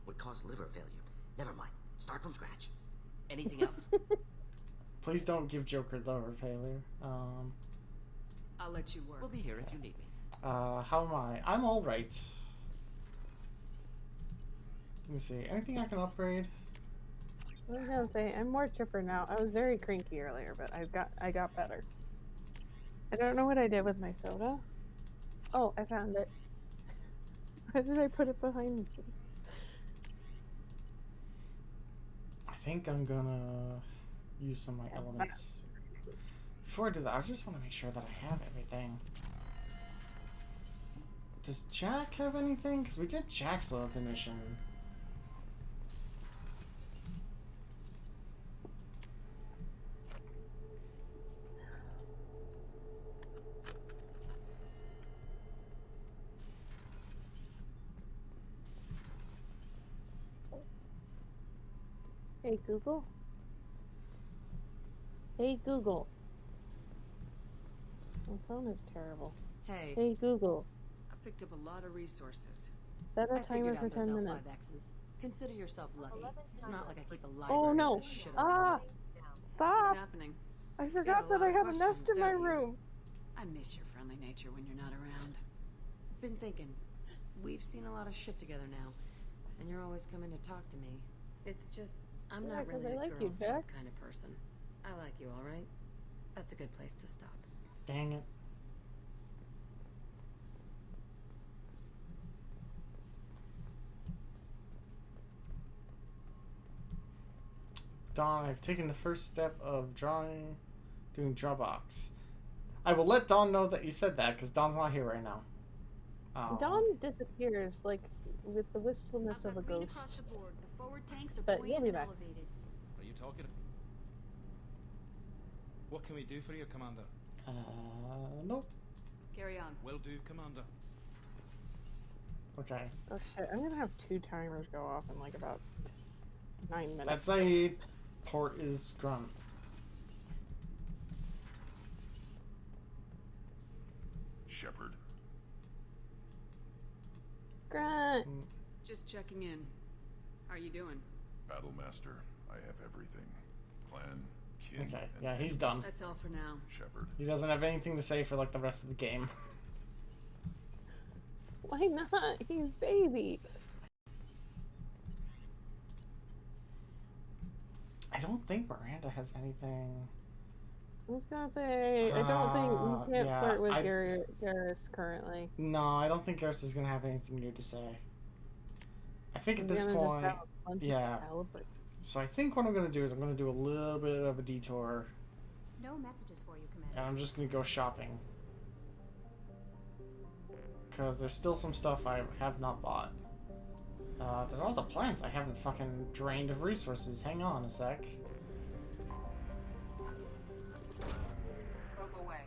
Would cause liver failure. Never mind. Start from scratch. Anything else? Please don't give Joker liver failure. I'll let you work. We'll be here if you need me. How am I? I'm alright. Let me see. Anything I can upgrade? I was gonna say, I'm more chipper now. I was very cranky earlier, but I got better. I don't know what I did with my soda. Oh, I found it. Why did I put it behind me? I think I'm gonna use some of my elements. Before I do that, I just want to make sure that I have everything. Does Jack have anything? Because we did Jack's loyalty mission. Hey Google. Hey Google. My phone is terrible. Hey. Hey Google. I picked up a lot of resources. Set a timer for 10 minutes. Consider yourself lucky. It's not like I keep a library. Oh no! Of this shit Ah! Stop! What's happening? I forgot that I had a nest in my room. I miss your friendly nature when you're not around. Been thinking. We've seen a lot of shit together now, and you're always coming to talk to me. It's just I'm not really a girls' club kind of person. I like you, all right? That's a good place to stop. Dang it. Dawn, I've taken the first step of doing Drawbox. I will let Dawn know that you said that, because Dawn's not here right now. Dawn disappears, like, with the wistfulness of a ghost. But he'll be back. Are you talking? What can we do for you, Commander? Nope. Carry on. Will do, Commander. Okay. Oh shit, I'm gonna have 2 timers go off in like about 9 minutes. That's a port is grunt. Shepard. Grunt. Just checking in. How are you doing? Battlemaster, I have everything. Clan, kin. Okay, yeah, he's done. That's all for now. Shepard. He doesn't have anything to say for like the rest of the game. Why not? He's baby. I don't think Miranda has anything. I was gonna say, I don't think we can't flirt with Garrus currently. No, I don't think Garrus is gonna have anything new to say. I think at this point, yeah. So I think what I'm gonna do is I'm gonna do a little bit of a detour. No messages for you, Commander. And I'm just gonna go shopping. Because there's still some stuff I have not bought. There's also plants I haven't fucking drained of resources. Hang on a sec. Probe away.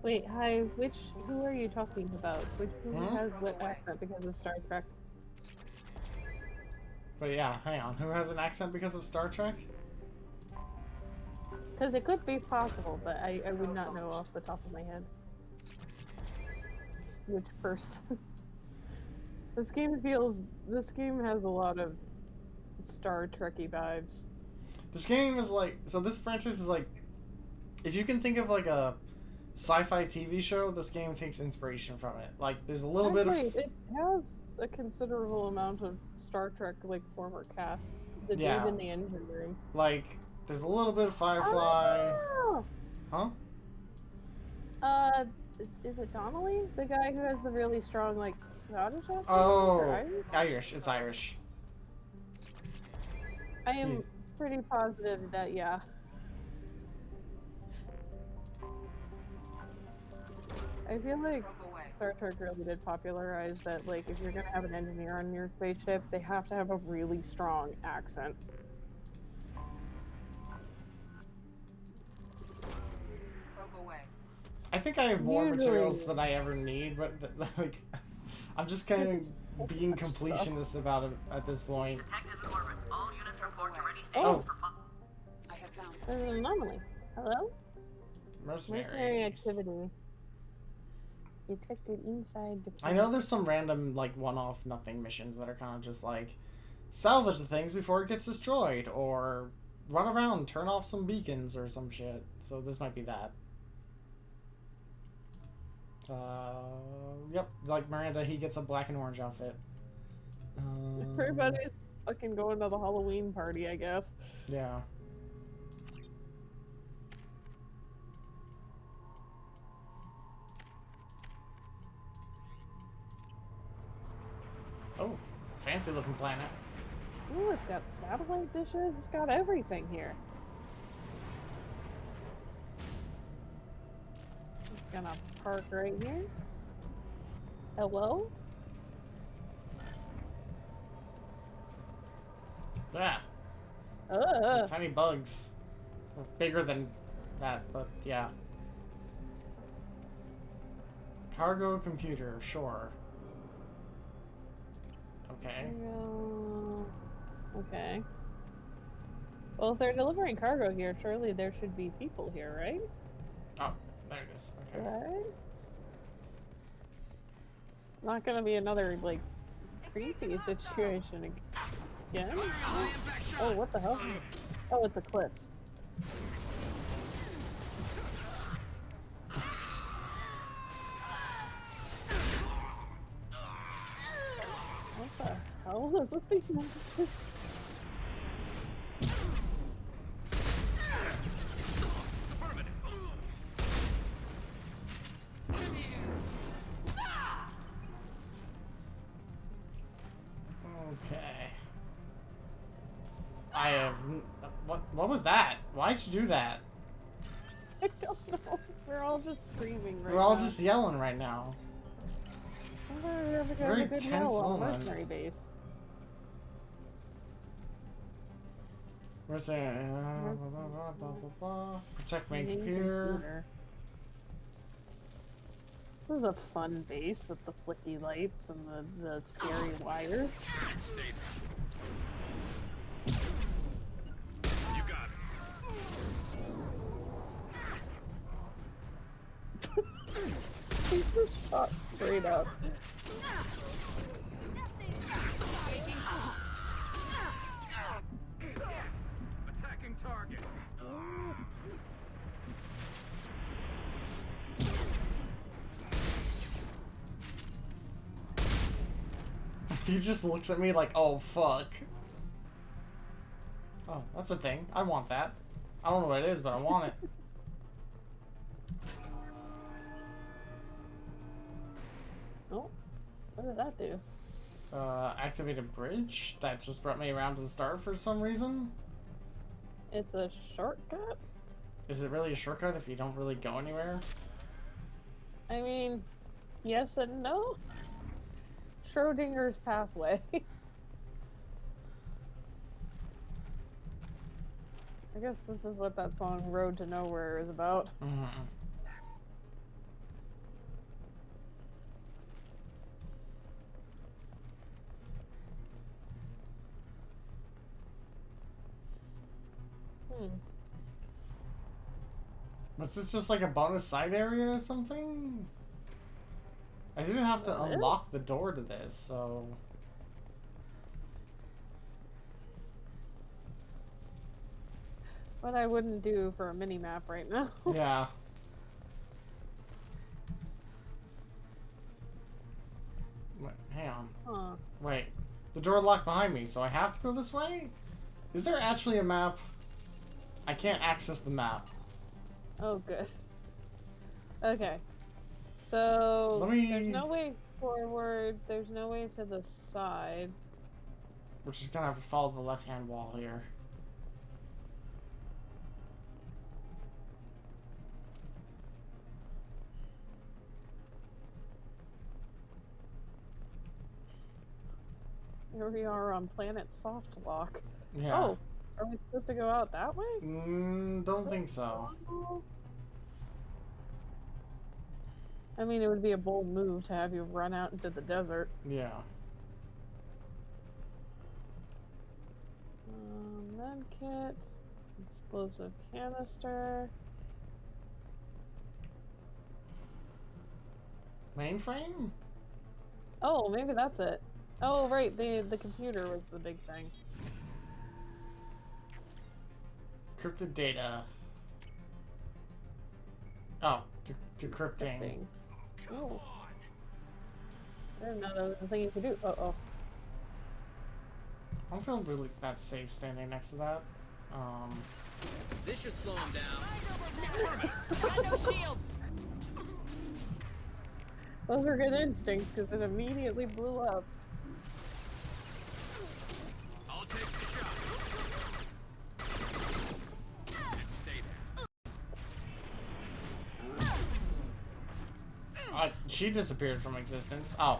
Wait, hi, who are you talking about? Who has what accent because of Star Trek? But yeah, hang on. Who has an accent because of Star Trek? Because it could be possible, but I would not know off the top of my head. Which person? This game has a lot of Star Trek-y vibes. This game is like, so this franchise is like, if you can think of like a sci-fi TV show, this game takes inspiration from it. Like, there's a little bit of... It has a considerable amount of Star Trek, like, former cast. The dude in the engine room. Like, there's a little bit of Firefly. Oh. Huh? Is it Donnelly? The guy who has the really strong, like, Scottish accent? Oh, Irish. It's Irish. I am pretty positive that, yeah. I feel like Star Trek really did popularize that, like, if you're gonna have an engineer on your spaceship, they have to have a really strong accent. I think I have more materials than I ever need, but like, I'm just kind of being completionist about it at this point. All units report to ready station for I have found there's an anomaly. Hello? Mercenary activity. Detected inside the... I know there's some random, like, one-off nothing missions that are kind of just like, salvage the things before it gets destroyed, or run around, turn off some beacons or some shit. So this might be that. Yep, like Miranda, he gets a black and orange outfit. Everybody's fucking going to the Halloween party, I guess. Yeah. Oh, fancy looking planet. Ooh, it's got satellite dishes. It's got everything here. Just gonna park right here. Hello? Yeah. Tiny bugs. Bigger than that, but yeah. Cargo computer, sure. Okay. Okay. Well, if they're delivering cargo here, surely there should be people here, right? Oh, there it is. Okay. Right? Not gonna be another, like, creepy situation again? Oh, what the hell? Oh, it's Eclipse. What the hell is with these monsters? Okay. I have... What was that? Why'd you do that? I don't know. We're all just screaming right now. We're all just yelling right now. It's a very tense moment. Mercenary base. We're saying, blah, blah, blah. Protect main computer. This is a fun base with the flicky lights and the scary wires. You got it. He just shot straight up. Attacking target. He just looks at me like, oh fuck. Oh, that's a thing. I want that. I don't know what it is, but I want it. Oh, what did that do? Activate a bridge? That just brought me around to the start for some reason? It's a shortcut? Is it really a shortcut if you don't really go anywhere? I mean, yes and no. Schrodinger's pathway. I guess this is what that song Road to Nowhere is about. Was this just like a bonus side area or something? I didn't have to unlock the door to this, so... What I wouldn't do for a mini-map right now. Yeah. Wait, hang on. Huh. Wait. The door locked behind me, so I have to go this way? Is there actually a map? I can't access the map. Oh, good. Okay. So, there's no way forward, there's no way to the side. We're just gonna have to follow the left-hand wall here. Here we are on planet Softlock. Yeah. Oh, are we supposed to go out that way? Don't think so. I mean, it would be a bold move to have you run out into the desert. Yeah. Medkit, explosive canister. Mainframe? Oh, maybe that's it. Oh, right, the computer was the big thing. Encrypted data. Oh, decrypting. Oh. I didn't know that was a thing you could do. Uh-oh. I don't feel really that safe standing next to that. This should slow him down. Got no shields. Those were good instincts because it immediately blew up. I'll take the shot. And stay there. She disappeared from existence. Oh.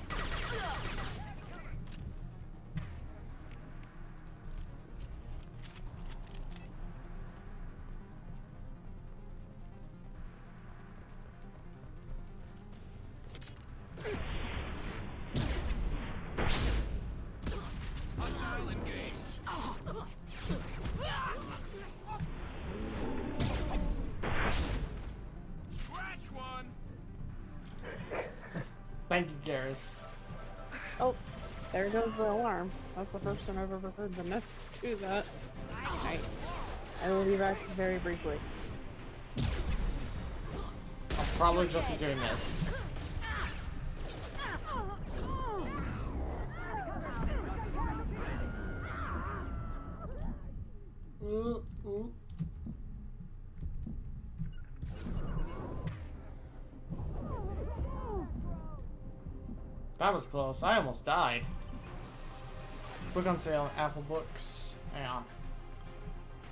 Thank you, Garrus. Oh, there goes the alarm. That's the first time I've ever heard the Nest do that. Alright. I will be back very briefly. I'll probably just be doing this. That was close. I almost died. Book on sale, Apple Books. Hang on.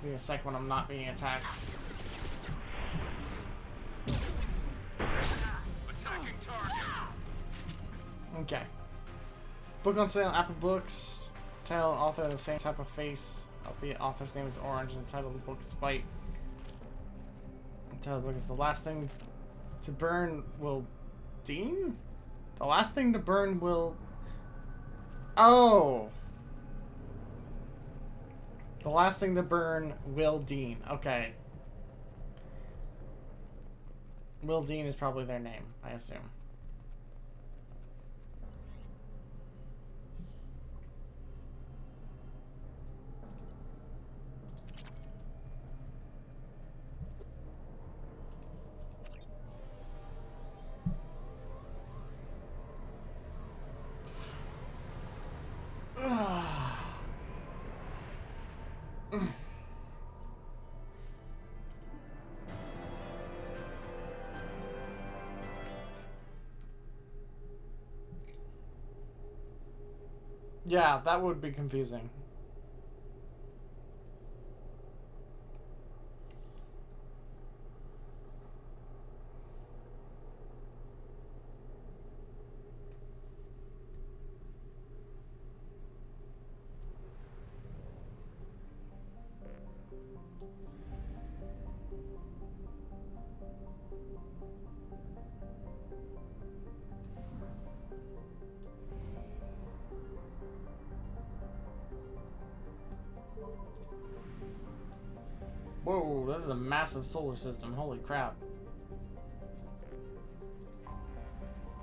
Give me a sec when I'm not being attacked. Attacking target. Okay. Book on sale, Apple Books. Title and author the same type of face. Albeit author's name is orange and the title of the book is white. The title of the book is The Last Thing to Burn Will Dean? The last thing to burn will... Oh! The last thing to burn, Will Dean. Okay. Will Dean is probably their name, I assume. Yeah, that would be confusing. Whoa, this is a massive solar system. Holy crap.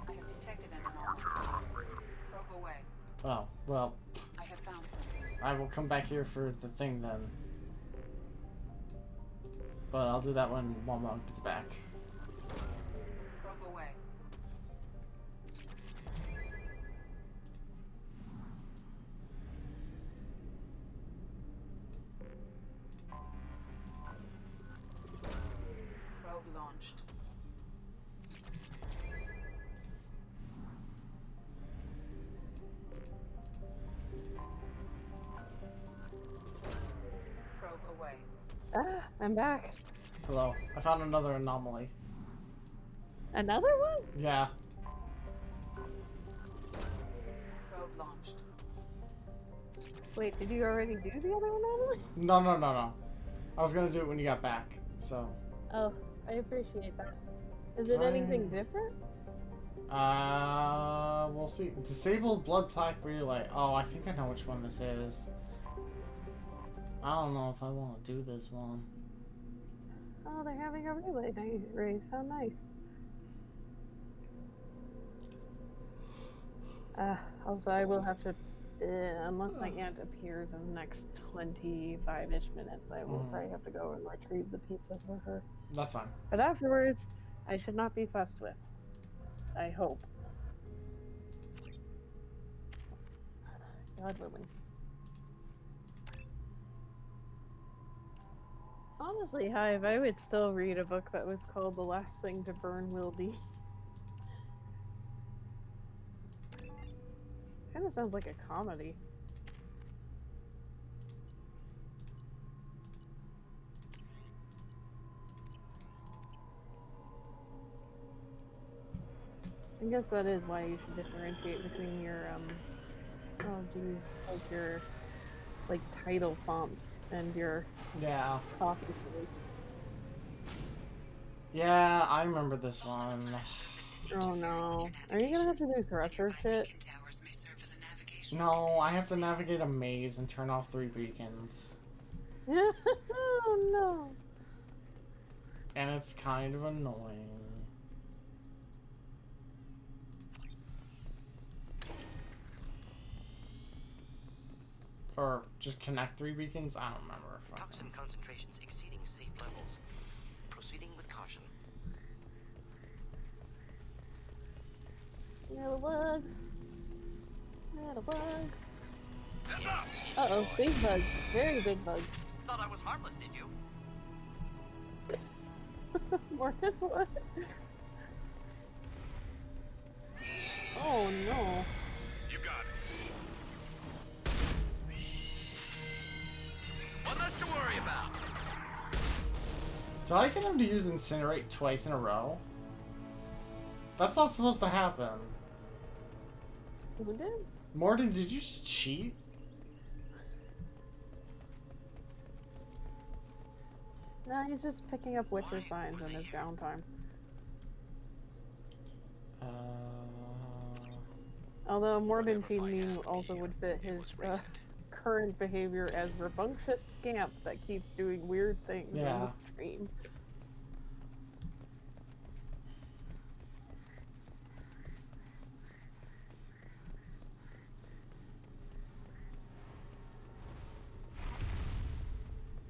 I have detected an anomaly. Probe away. Oh, well. I have found something. I will come back here for the thing then. But I'll do that when Walmart gets back. Probe away. Probe launched. Probe away. Ah, I'm back. Hello. I found another anomaly. Another one? Yeah. Probe launched. Wait, did you already do the other anomaly? No. I was gonna do it when you got back, so. Oh, I appreciate that. Is it anything different? We'll see. Disabled blood plaque relay. Oh, I think I know which one this is. I don't know if I want to do this one. Oh, they're having a relay race. How nice. Also, I will have to, unless my aunt appears in the next 25-ish minutes, I will probably have to go and retrieve the pizza for her. That's fine. But afterwards, I should not be fussed with. I hope. God willing. Honestly, Hive, I would still read a book that was called The Last Thing to Burn Will Be. Kind of sounds like a comedy. I guess that is why you should differentiate between your, oh geez, like your, like, title fonts and your coffee fonts. Yeah, I remember this one. Oh no. Are you gonna have to do thresher shit? No, I have to navigate a maze and turn off 3 beacons. Oh no. And it's kind of annoying. Or just connect 3 beacons? I don't remember. Toxin concentrations exceeding safe levels. Proceeding with caution. Little bugs. Little bugs. Uh-oh, big bug. Very big bug. Thought I was harmless, did you? Morgan, what? Oh no. You got it. One less to worry about. Did I get him to use Incinerate twice in a row? That's not supposed to happen. Who did? Morden, did you just cheat? No, he's just picking up Witcher signs in his downtime. Although Morden teaming also would fit his current behavior as rambunctious scamp that keeps doing weird things in the stream.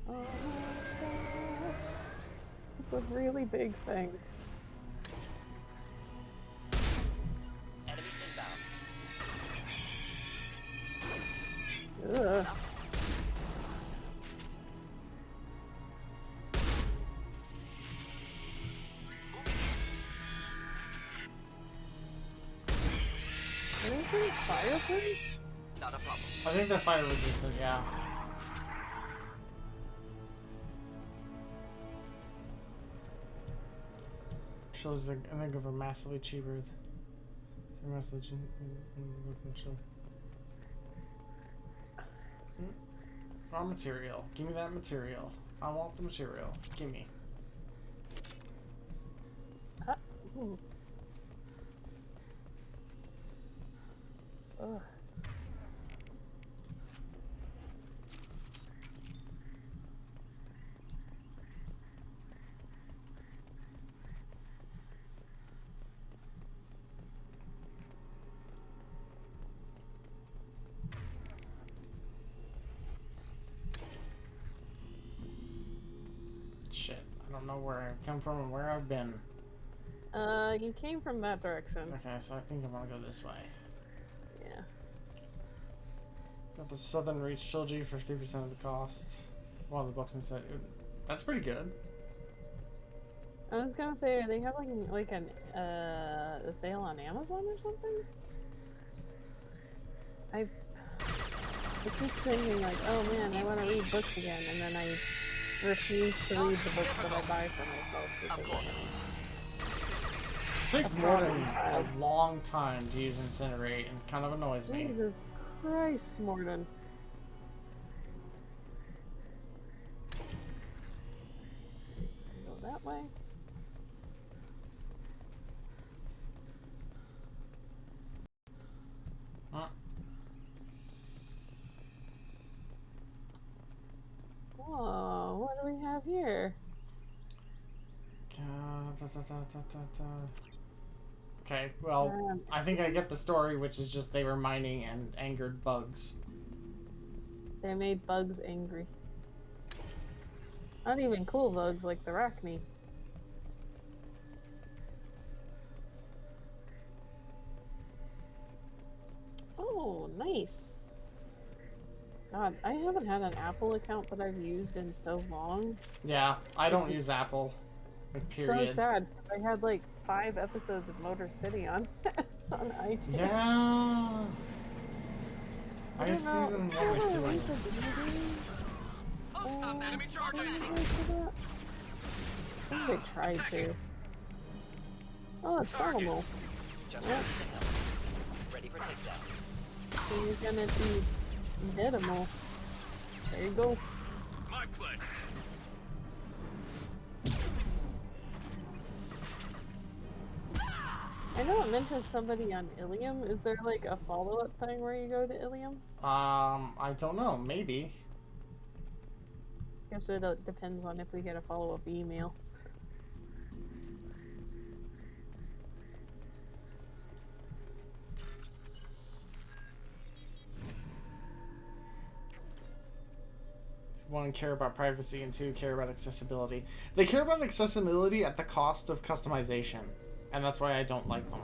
Oh my God. It's a really big thing. Enemies inbound. Ugh. Anything fireproof? Not a problem. I think they're fire resistant, yeah. Shows I think of a massively cheaper. Raw material. Give me that material. I want the material. Give me. Ooh. Ugh. Shit. I don't know where I come from and where I've been. You came from that direction. Okay, so I think I'm gonna go this way. Yeah. Got the Southern Reach Trilogy for 50% of the cost. One of the books inside. That's pretty good. I was gonna say, they have like a sale on Amazon or something? I keep thinking like, oh man, I want to read books again, and then I refuse to read the books that I buy for myself because It takes more than a long time to use Incinerate and kind of annoys me. Jesus Christ, Morden. Go that way. Okay, well, I think I get the story, which is just they were mining and angered bugs. They made bugs angry. Not even cool bugs like the arachne. Oh, nice. God, I haven't had an Apple account that I've used in so long. Yeah, I don't use Apple. Period. So sad. I had like 5 episodes of Motor City on on iTunes. Yeah. I had season 1 or 2. Enemy charging! I think I tried to. Oh, it's Animal. Just ready for takedown. So you're gonna be Animal. There you go. My pleasure. I know it mentions somebody on Ilium. Is there like a follow-up thing where you go to Ilium? I don't know. Maybe. Guess it depends on if we get a follow-up email. One, care about privacy, and 2, care about accessibility. They care about accessibility at the cost of customization, and that's why I don't like them.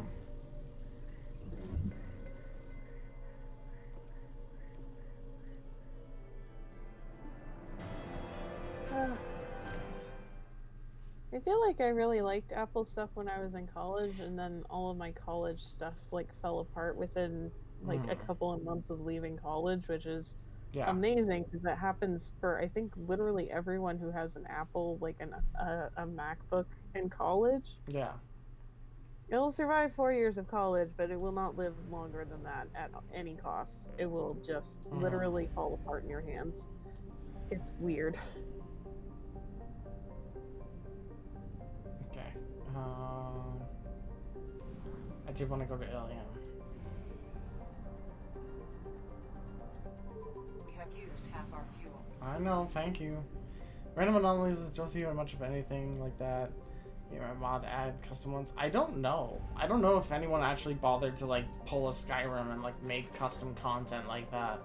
I feel like I really liked Apple stuff when I was in college, and then all of my college stuff like fell apart within like a couple of months of leaving college, which is amazing because that happens for I think literally everyone who has an Apple, like a MacBook in college. Yeah. It'll survive 4 years of college, but it will not live longer than that at any cost. It will just literally fall apart in your hands. It's weird. Okay. I did want to go to Ilium. We have used half our fuel. I know, thank you. Random anomalies don't see much of anything like that. You know, mod add custom ones. I don't know. I don't know if anyone actually bothered to like pull a Skyrim and like make custom content like that.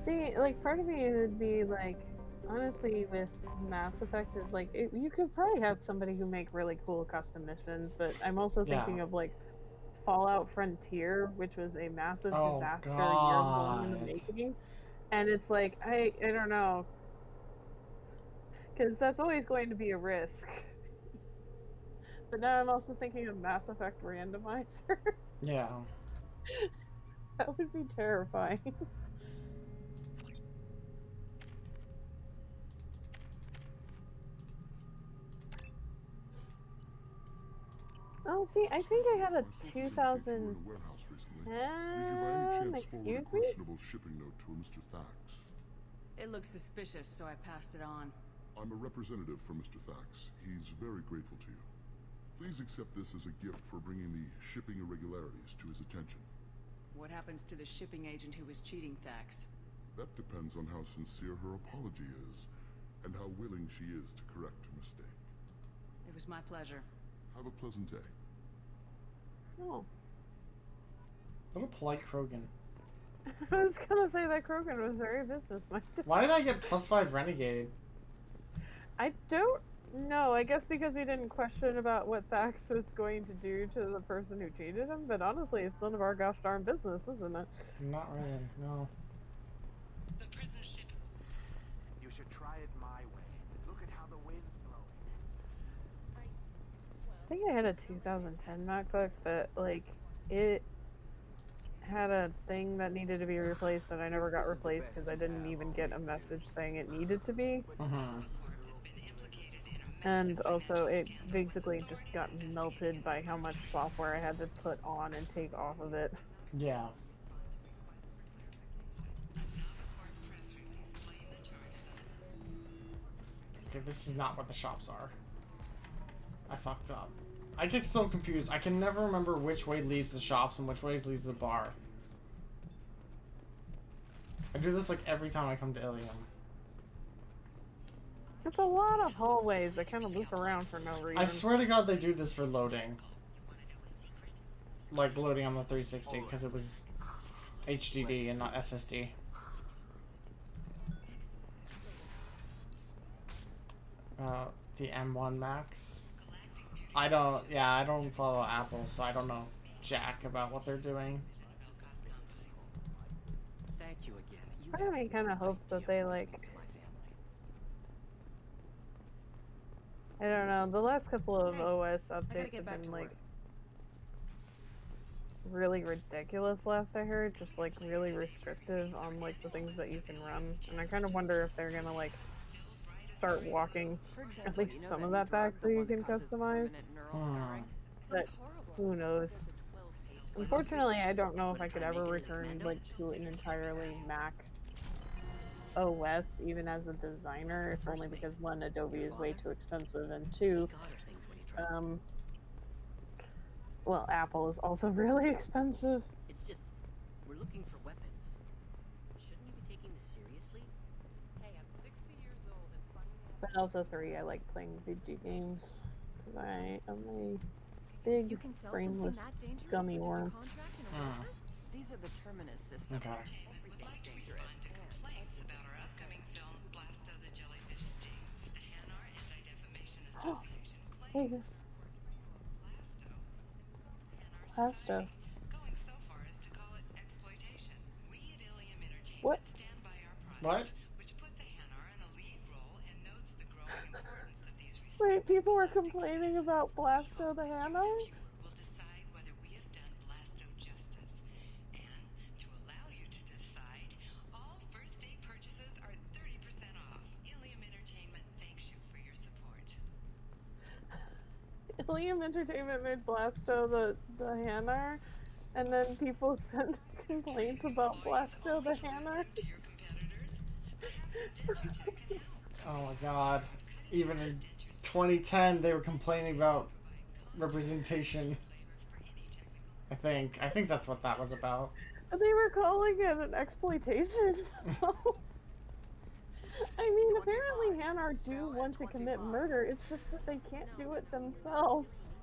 See, like part of me would be like, honestly, with Mass Effect is like you could probably have somebody who make really cool custom missions, but I'm also thinking of like Fallout Frontier, which was a massive disaster years long in the making, and it's like I don't know. Because that's always going to be a risk. But now I'm also thinking of Mass Effect Randomizer. Yeah. That would be terrifying. Oh, see, I think I had a 2000... excuse me? Shipping note to Mr. Thax. It looks suspicious, so I passed it on. I'm a representative for Mr. Thax. He's very grateful to you. Please accept this as a gift for bringing the shipping irregularities to his attention. What happens to the shipping agent who was cheating Thax? That depends on how sincere her apology is, and how willing she is to correct her mistake. It was my pleasure. Have a pleasant day. Oh. What a polite Krogan. I was gonna say that Krogan was very business-minded. Why did I get +5 Renegade? I don't know. I guess because we didn't question about what Thax was going to do to the person who cheated him, but honestly, it's none of our gosh darn business, isn't it? Not really, no. The prison ship. You should try it my way. Look at how the wind's blowing. I think I had a 2010 MacBook that, like, it had a thing that needed to be replaced that I never got replaced because I didn't even get a message saying it needed to be. And also, it basically just got melted by how much software I had to put on and take off of it. Yeah. Okay, this is not what the shops are. I fucked up. I get so confused. I can never remember which way leads the shops and which way leads the bar. I do this like every time I come to Ilium. It's a lot of hallways that kind of loop around for no reason. I swear to God they do this for loading. Like loading on the 360 because it was HDD and not SSD. The M1 Max. I don't follow Apple, so I don't know jack about what they're doing. Thank you again. Part of me kind of hopes that they like. I don't know. The last couple of OS updates have been like really ridiculous. Last I heard, just like really restrictive on like the things that you can run, and I kind of wonder if they're gonna like start walking at least some of that back so you can customize. But who knows? Unfortunately, I don't know if I could ever return like to an entirely Mac OS, even as a designer, if only because one, Adobe is way too expensive, and two, well, Apple is also really expensive. It's just, we're looking for weapons. Shouldn't you be taking this seriously? Hey, I'm 60 years old and finally... But also three, I like playing video games because I am a big brainless gummy worm. These are the terminus systems. Okay. Everything's dangerous. Complaints about our upcoming film, Blasto the Jellyfish Stings. The Hanar Anti-Defamation Association claims Blasto. going so far as to call it exploitation. We at Ilium Entertainment What? stand by our What? project, which puts a Hanar in a lead role and notes the growing importance of these Wait, people were complaining about Blasto the Hanar? will decide whether we have done Blasto justice. And to allow you to decide, all first day purchases are 30% off. Ilium Entertainment thanks you for your support. Ilium Entertainment made Blasto the Hanar, and then people sent complaints about Blasto the Hanar. Oh my God. Even in 2010 they were complaining about representation. I think that's what that was about. They were calling it an exploitation. I mean, apparently Hanar do want to commit murder, it's just that they can't do it themselves.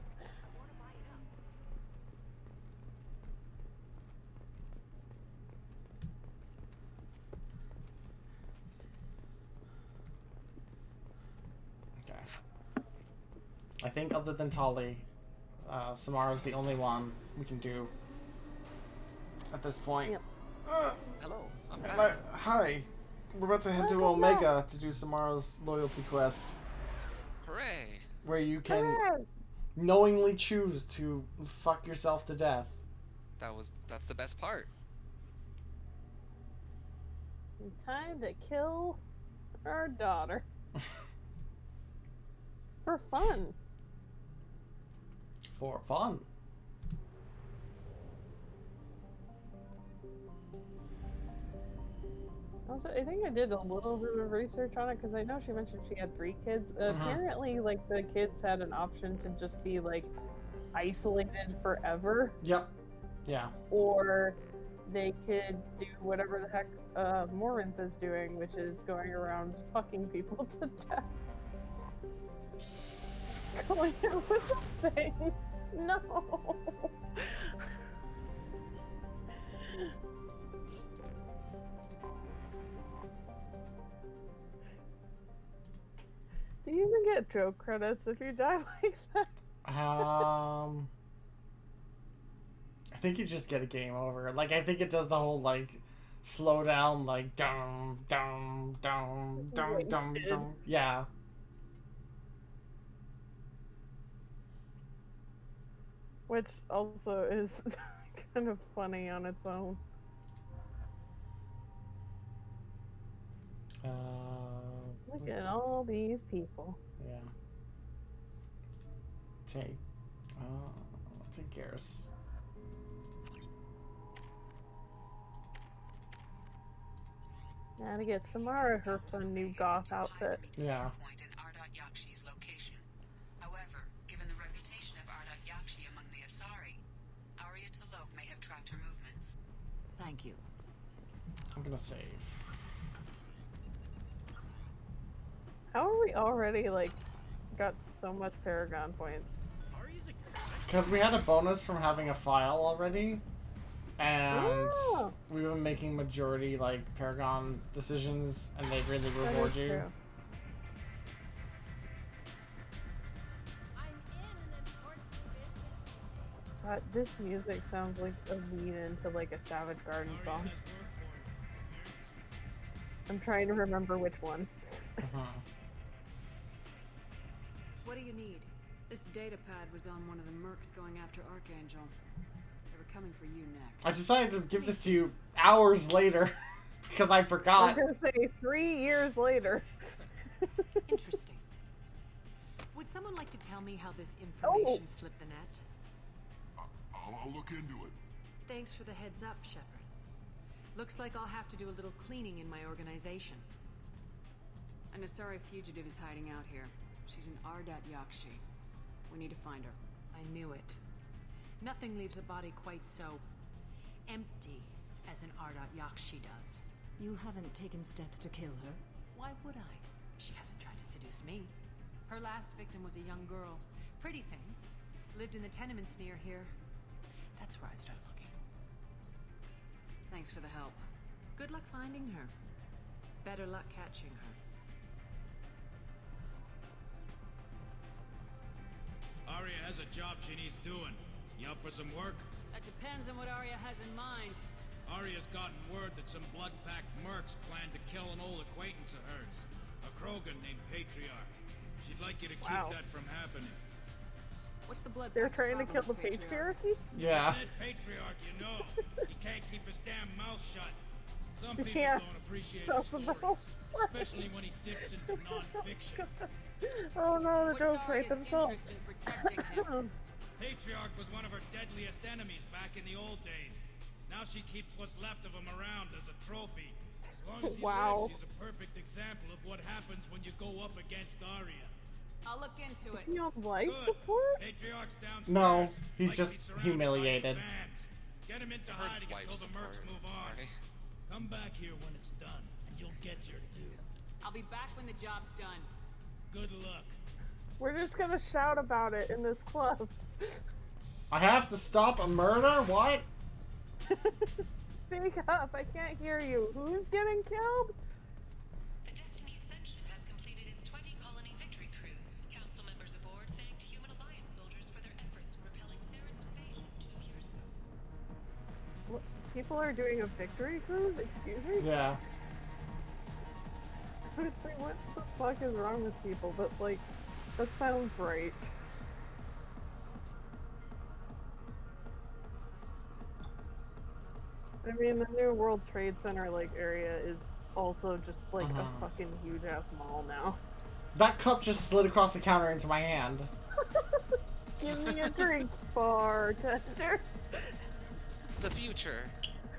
Okay. I think other than Tali, Samara's the only one we can do at this point. Yep. Hello, I'm back. Hi. We're about to head to Omega to do Samara's loyalty quest. Hooray! Where you can knowingly choose to fuck yourself to death. That's the best part. Time to kill our daughter. For fun. For fun. Also, I think I did a little bit of research on it because I know she mentioned she had 3 kids. Apparently, like, the kids had an option to just be, like, isolated forever. Yep. Yeah. Or they could do whatever the heck Morinth is doing, which is going around fucking people to death. Going out with a thing. No. Do you even get joke credits if you die like that? I think you just get a game over. Like, I think it does the whole, like, slow down, like, dum, dum, dum, dum, dum, dum. Yeah. Which also is kind of funny on its own. Look at all these people. Yeah. Take Garrus. Now to get Samara her fun new goth outfit. Yeah. However, given the reputation of Ardat Yakshi among the Asari, Arya T'Loak may have tracked her movements. Thank you. I'm gonna save. How are we already, like, got so much Paragon points? Because we had a bonus from having a file already. And we've been making majority, like, Paragon decisions, and they really reward you. True. This music sounds like a lead into, like, a Savage Garden song. I'm trying to remember which one. What do you need? This data pad was on one of the mercs going after Archangel. They were coming for you next. I decided to give this to you hours later because I forgot. I was gonna say 3 years later. Interesting. Would someone like to tell me how this information slipped the net? I'll look into it. Thanks for the heads up, Shepard. Looks like I'll have to do a little cleaning in my organization. An Asari fugitive is hiding out here. She's an Ardat Yakshi. We need to find her. I knew it. Nothing leaves a body quite so empty as an Ardat Yakshi does. You haven't taken steps to kill her? Why would I? She hasn't tried to seduce me. Her last victim was a young girl. Pretty thing. Lived in the tenements near here. That's where I'd start looking. Thanks for the help. Good luck finding her. Better luck catching her. Arya has a job she needs doing. You up for some work? That depends on what Arya has in mind. Arya's gotten word that some blood-packed mercs plan to kill an old acquaintance of hers. A Krogan named Patriarch. She'd like you to keep that from happening. What's the blood? They're trying to kill the patriarchy? Yeah. That patriarch, you know. He can't keep his damn mouth shut. Some people don't appreciate his stories, especially when he dips into non-fiction. Oh no, the girls hate themselves. Patriarch was one of her deadliest enemies back in the old days. Now she keeps what's left of him around as a trophy. As long as he lives, she's a perfect example of what happens when you go up against Arya. I'll look into it. Is he on life support? Patriarch's downstairs. No, he's just humiliated. Get him into hiding until the mercs move on. Come back here when it's done, and you'll get your due. I'll be back when the job's done. Good luck. We're just gonna shout about it in this club. I have to stop a murder? What? Speak up, I can't hear you. Who's getting killed? The Destiny Ascension has completed its 20-colony victory cruise. Council members aboard thanked Human Alliance soldiers for their efforts in repelling Saren's invasion 2 years ago. What, people are doing a victory cruise? Excuse me? Yeah. I would say, what the fuck is wrong with people? But, like, that sounds right. I mean, the new World Trade Center, like, area is also just, like, a fucking huge-ass mall now. That cup just slid across the counter into my hand. Give me a drink, bartender. The future.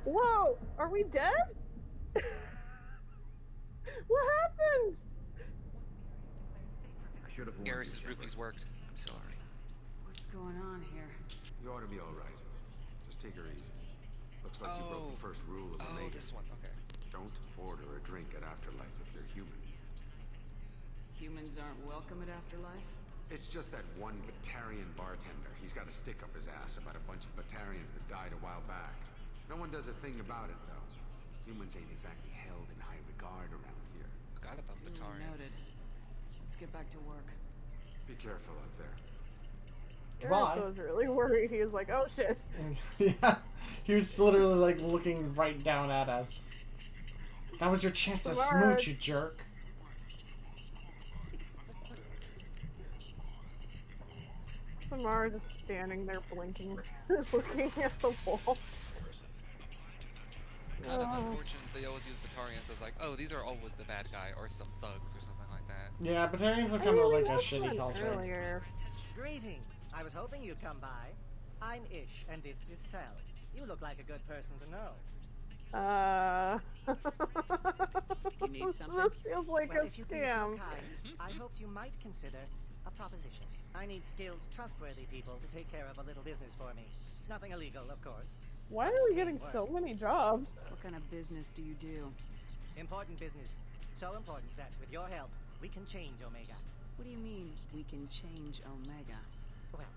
Whoa! Are we dead? What happened? I should have warned Garrus's you, roofies worked. I'm sorry. What's going on here? You ought to be alright. Just take her easy. Looks like you broke the first rule of the Maiden. This one, okay. Don't order a drink at Afterlife if you're human. Humans aren't welcome at Afterlife? It's just that one Batarian bartender. He's got a stick up his ass about a bunch of Batarians that died a while back. No one does a thing about it, though. Humans ain't exactly held in high regard around here. Forgot about Batarians. Noted. Let's get back to work. Be careful out there. Garrus was really worried. He was like, oh shit. Yeah. He was literally, like, looking right down at us. That was your chance to smooch, you jerk. Samara just standing there blinking, just looking at the wall. Kind of unfortunate they always use Batarians as like, oh, these are always the bad guy, or some thugs, or something like that. Yeah, Batarians are kind of like a shitty culture. Earlier. Greetings. I was hoping you'd come by. I'm Ish, and this is Sel. You look like a good person to know. You need something? This feels like well, a if you'd be so scam. kind, I hoped you might consider a proposition. I need skilled, trustworthy people to take care of a little business for me. Nothing illegal, of course. Why are we getting so many jobs? What kind of business do you do? Important business. So important that, with your help, we can change Omega. What do you mean, we can change Omega? Well,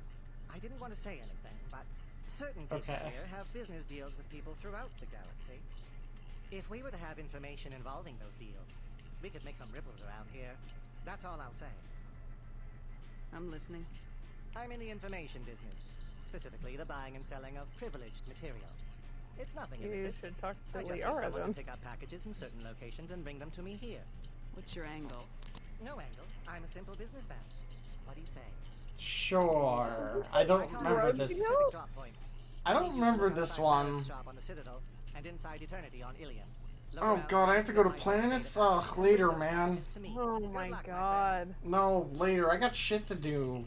I didn't want to say anything, but certain people here have business deals with people throughout the galaxy. If we were to have information involving those deals, we could make some ripples around here. That's all I'll say. I'm listening. I'm in the information business, specifically the buying and selling of privileged material. It's nothing illicit. You should talk to I just need Liara someone then. to pick up packages in certain locations and bring them to me here. What's your angle? No angle. I'm a simple businessman. What do you say? Sure. I don't remember this. I don't remember this one. Oh god, I have to go to planets? Ugh, later, man. Oh my god. No, later. I got shit to do.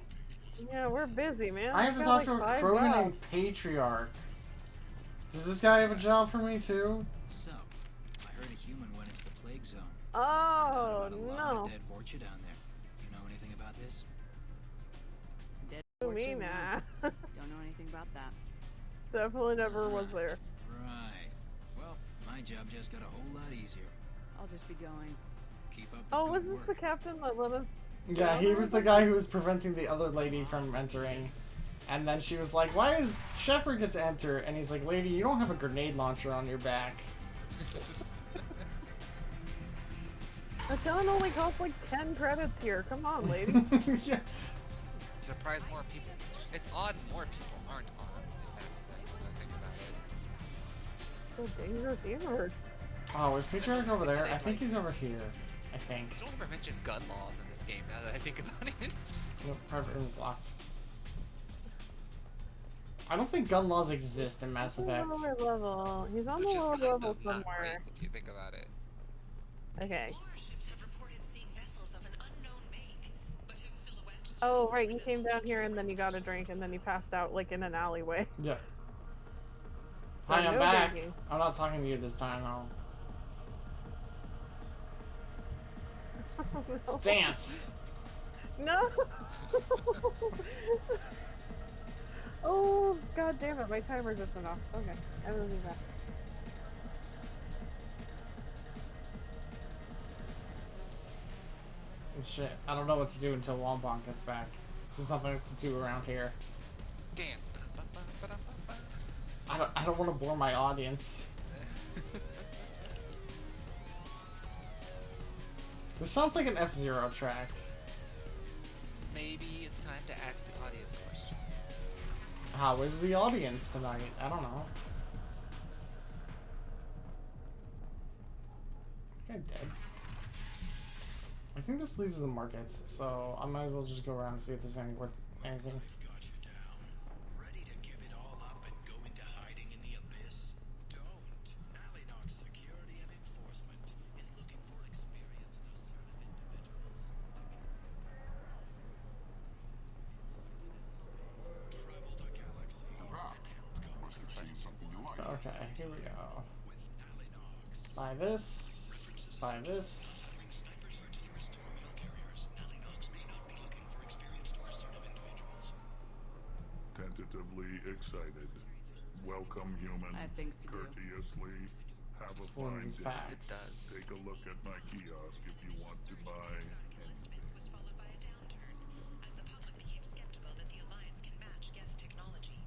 Yeah, we're busy, man. I have to talk to a Krogan named Patriarch. Does this guy have a job for me, too? So, I heard a human went into the plague zone. Oh, no. Dead Vorcha down there. You know anything about this? Dead Me, nah. Don't know anything about that. Definitely never was there. Right. Well, my job just got a whole lot easier. I'll just be going. Keep up the Oh, good was this work. the captain that let us... Yeah, he was the guy who was preventing the other lady from entering. And then she was like, why does Shepard get to enter? And he's like, lady, you don't have a grenade launcher on your back. The gun only costs like 10 credits here. Come on, lady. Yeah. Surprise more people. It's odd more people aren't armed in Mass Effect when I think about it. So dangerous universe. Oh, is Patriarch over there? I think he's over here. I think. Don't ever mention gun laws in this game now that I think about it. Nope, private room's locked. I don't think gun laws exist in Mass Effect. Lower level. He's on the Which is lower kind level of not great somewhere. if you think about it. Okay. Warships have reported seeing vessels of an unknown make, but whose silhouette Oh, right. You came down here and then you got a drink and then you passed out like in an alleyway. Yeah. So Hi, I'm no back. drinking. I'm not talking to you this time, though. No. Dance! No! Oh, god damn it, my timer just went off. Okay, I will be back. Shit, I don't know what to do until Wombong gets back. There's nothing to do around here. Dance. I don't want to bore my audience. This sounds like an F-Zero track. Maybe it's time to ask the audience questions. How is the audience tonight? I don't know. I think I'm dead. I think this leads to the markets, so I might as well just go around and see if there's any worth anything. Okay, here we go. Buy this. Buy this. Tentatively excited. Welcome, human. I have things to do. Courteously. Have a fine day. It does. Take a look at my kiosk if you want to buy. was followed by a downturn, as the public became skeptical that the Alliance can match Geth technology.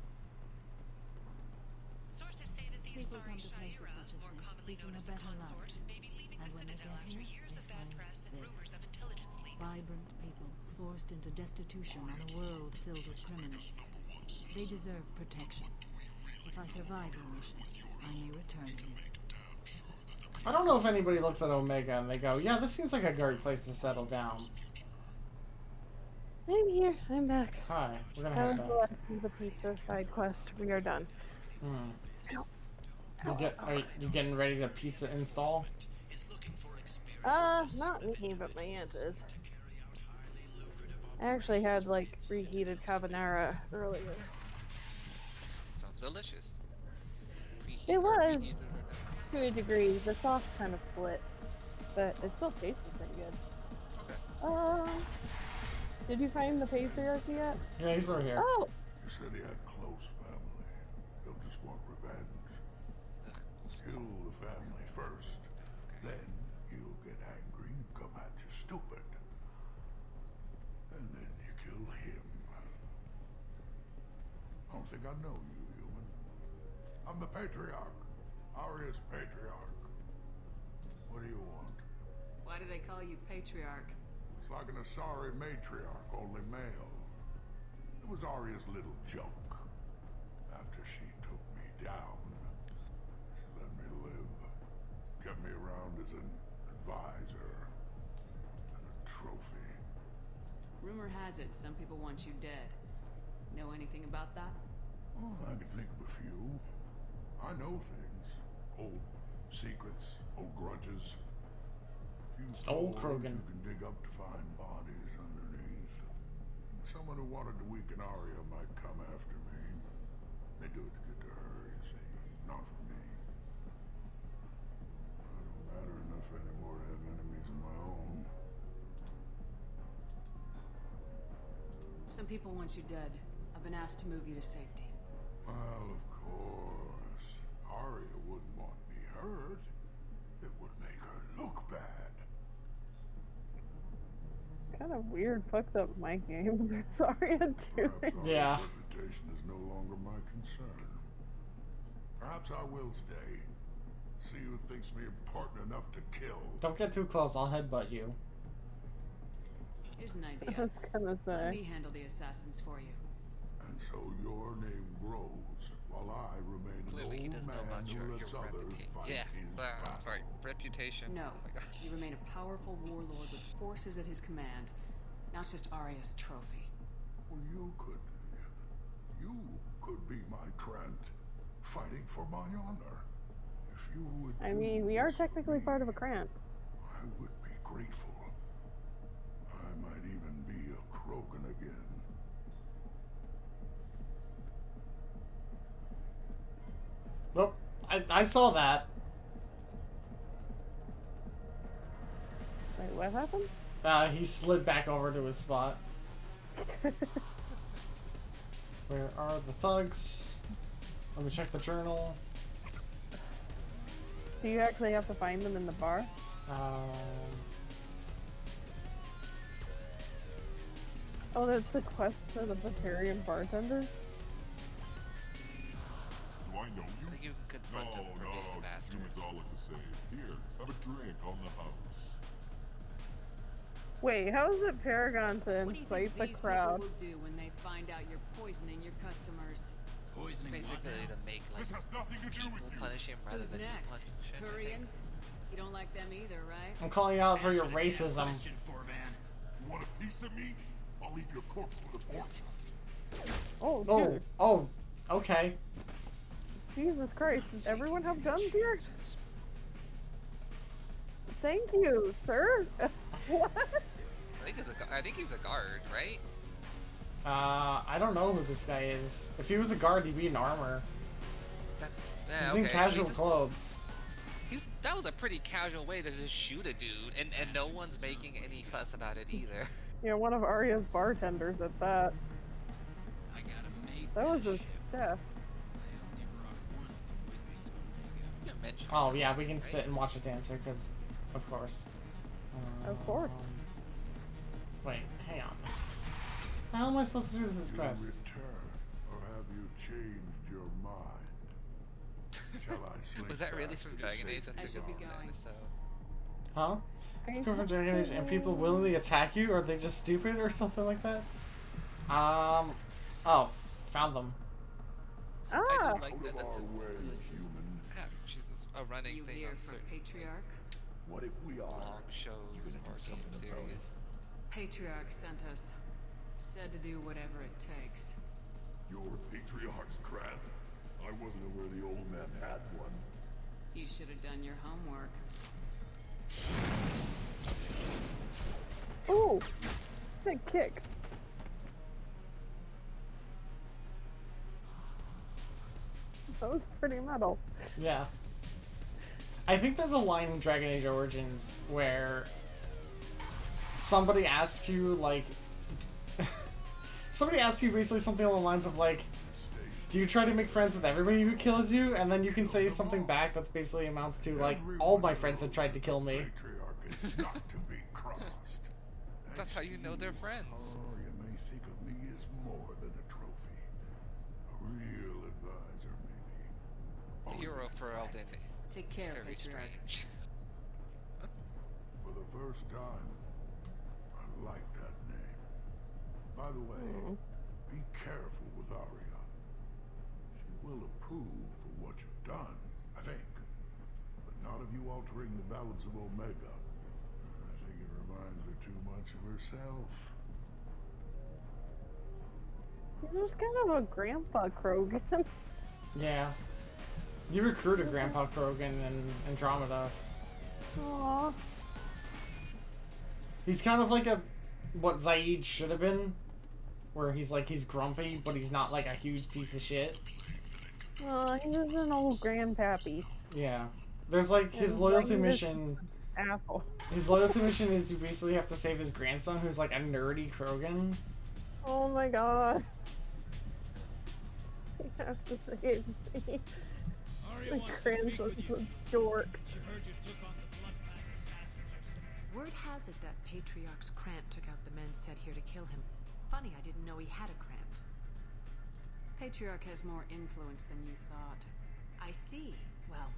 Sources say that the People come Asari to places Shaira, such as more this, commonly seeking known a as the better Consort, life. may be leaving And the when they Citadel get after here, years of they bad find press and rumors of intelligence leaks. Vibrant people forced into destitution on a world filled with criminals. They deserve protection. If I survive your mission, I may return here. I don't know if anybody looks at Omega and they go, yeah, this seems like a great place to settle down. I'm here. I'm back. Hi, we're gonna head back. The pizza side quest. We are done. You getting ready to pizza install? Not me, but my aunt is. I actually had like reheated carbonara earlier. Sounds delicious. It was, to a degree. The sauce kind of split, but it still tasted pretty good. Okay. Did you find the patriarch yet? Yeah, he's over here. Oh! You said he had close family. They'll just want revenge. Kill the family first. Then you'll get angry and come at you stupid. think I know you, human. I'm the Patriarch. Aria's Patriarch. What do you want? Why do they call you Patriarch? It's like an Asari matriarch, only male. It was Aria's little joke. After she took me down, she let me live. Kept me around as an advisor and a trophy. Rumor has it some people want you dead. Know anything about that? Oh, I can think of a few. I know things. Old secrets, old grudges. It's old Krogan. You can dig up to find bodies underneath. Someone who wanted to weaken Aria might come after me. They do it to get to her, you see, not for me. I don't matter enough anymore to have enemies of my own. Some people want you dead. I've been asked to move you to safety. Well, of course. Aria wouldn't want me hurt. It would make her look bad. Kind of weird, fucked up mic games. Sorry, I'm doing. Yeah. Reputation is no longer my concern. Perhaps I will stay. See who thinks me important enough to kill. Don't get too close. I'll headbutt you. Here's an idea. I was gonna say. Let me handle the assassins for you. And so your name grows while I remain Clearly, he an doesn't old know man about who your lets others reputation. fight Yeah, his sorry, reputation. No, Oh my God. you remain a powerful warlord with forces at his command, not just Aria's trophy. Well, you could be my Krant, fighting for my honor. If you would. I mean, we are technically part of a Krant. I would be grateful. I might even be a Krogan again. Well, I saw that. Wait, what happened? He slid back over to his spot. Where are the thugs? Let me check the journal. Do you actually have to find them in the bar? Oh, that's a quest for the Batarian bartender? Do I know you? I think you can confront him for being a bastard. Humans all look the same. Here, have a drink on the house. Wait, how is it Paragon to incite the crowd? What do you think these people will do when they find out you're poisoning your customers? Poisoning basically to make like people punish him rather Who's than you next? punish him. Turians? You don't like them either, right? I'm calling you out for your racism. You want a piece of me? I'll leave your corpse for the fortune. Oh, Oh, dude. oh, okay. Jesus Christ, does everyone have guns here? Thank you, sir. What? I think he's a guard, right? I don't know who this guy is. If he was a guard, he'd be in armor. That's He's in casual clothes. That was a pretty casual way to just shoot a dude, and no one's making any fuss about it either. Yeah, one of Arya's bartenders at that. That was his death. Oh yeah, we can sit and watch a dancer, because, of course. Of course. Wait, hang on. How am I supposed to do this quest? Return, or have you changed your mind? Shall I slink Was that really back from to the Dragon Age? safe That's a good zone? one, if so. Huh? It's good for Dragon Age, and people willingly attack you, or are they just stupid, or something like that? Oh, found them. I Ah! do like that. That's a running You thing here on for certain Patriarch? What if we are? long shows or game series. Patriarch sent us. Said to do whatever it takes. You're Patriarch's Krant. I wasn't aware the old man had one. You should have done your homework. Ooh! Sick kicks. That was pretty metal. Yeah. I think there's a line in Dragon Age Origins where somebody asks you, like... somebody asks you basically something along the lines of, like, do you try to make friends with everybody who kills you? And then you can say something back that's basically amounts to, like, all my friends have tried to kill me. That's how you know they're friends. Or you may think of me as more than a trophy. A furled in Take care, very Patriarch. strange. For the first time, I like that name. By the way, be careful with Arya. She will approve of what you've done, I think. But not of you altering the balance of Omega. I think it reminds her too much of herself. You're just kind of a Grandpa Krogan. Yeah. You recruited Grandpa Krogan in Andromeda. Aww. He's kind of like what Zaid should have been. Where he's grumpy, but he's not like a huge piece of shit. Aw, he's just an old grandpappy. Yeah. There's like his loyalty mission. Asshole. His loyalty mission is you basically have to save his grandson, who's like a nerdy Krogan. Oh my god. You have to save me. My grandson's a dork. Word has it that Patriarch's Krant took out the men sent here to kill him. Funny, I didn't know he had a Krant. Patriarch has more influence than you thought. I see. Well,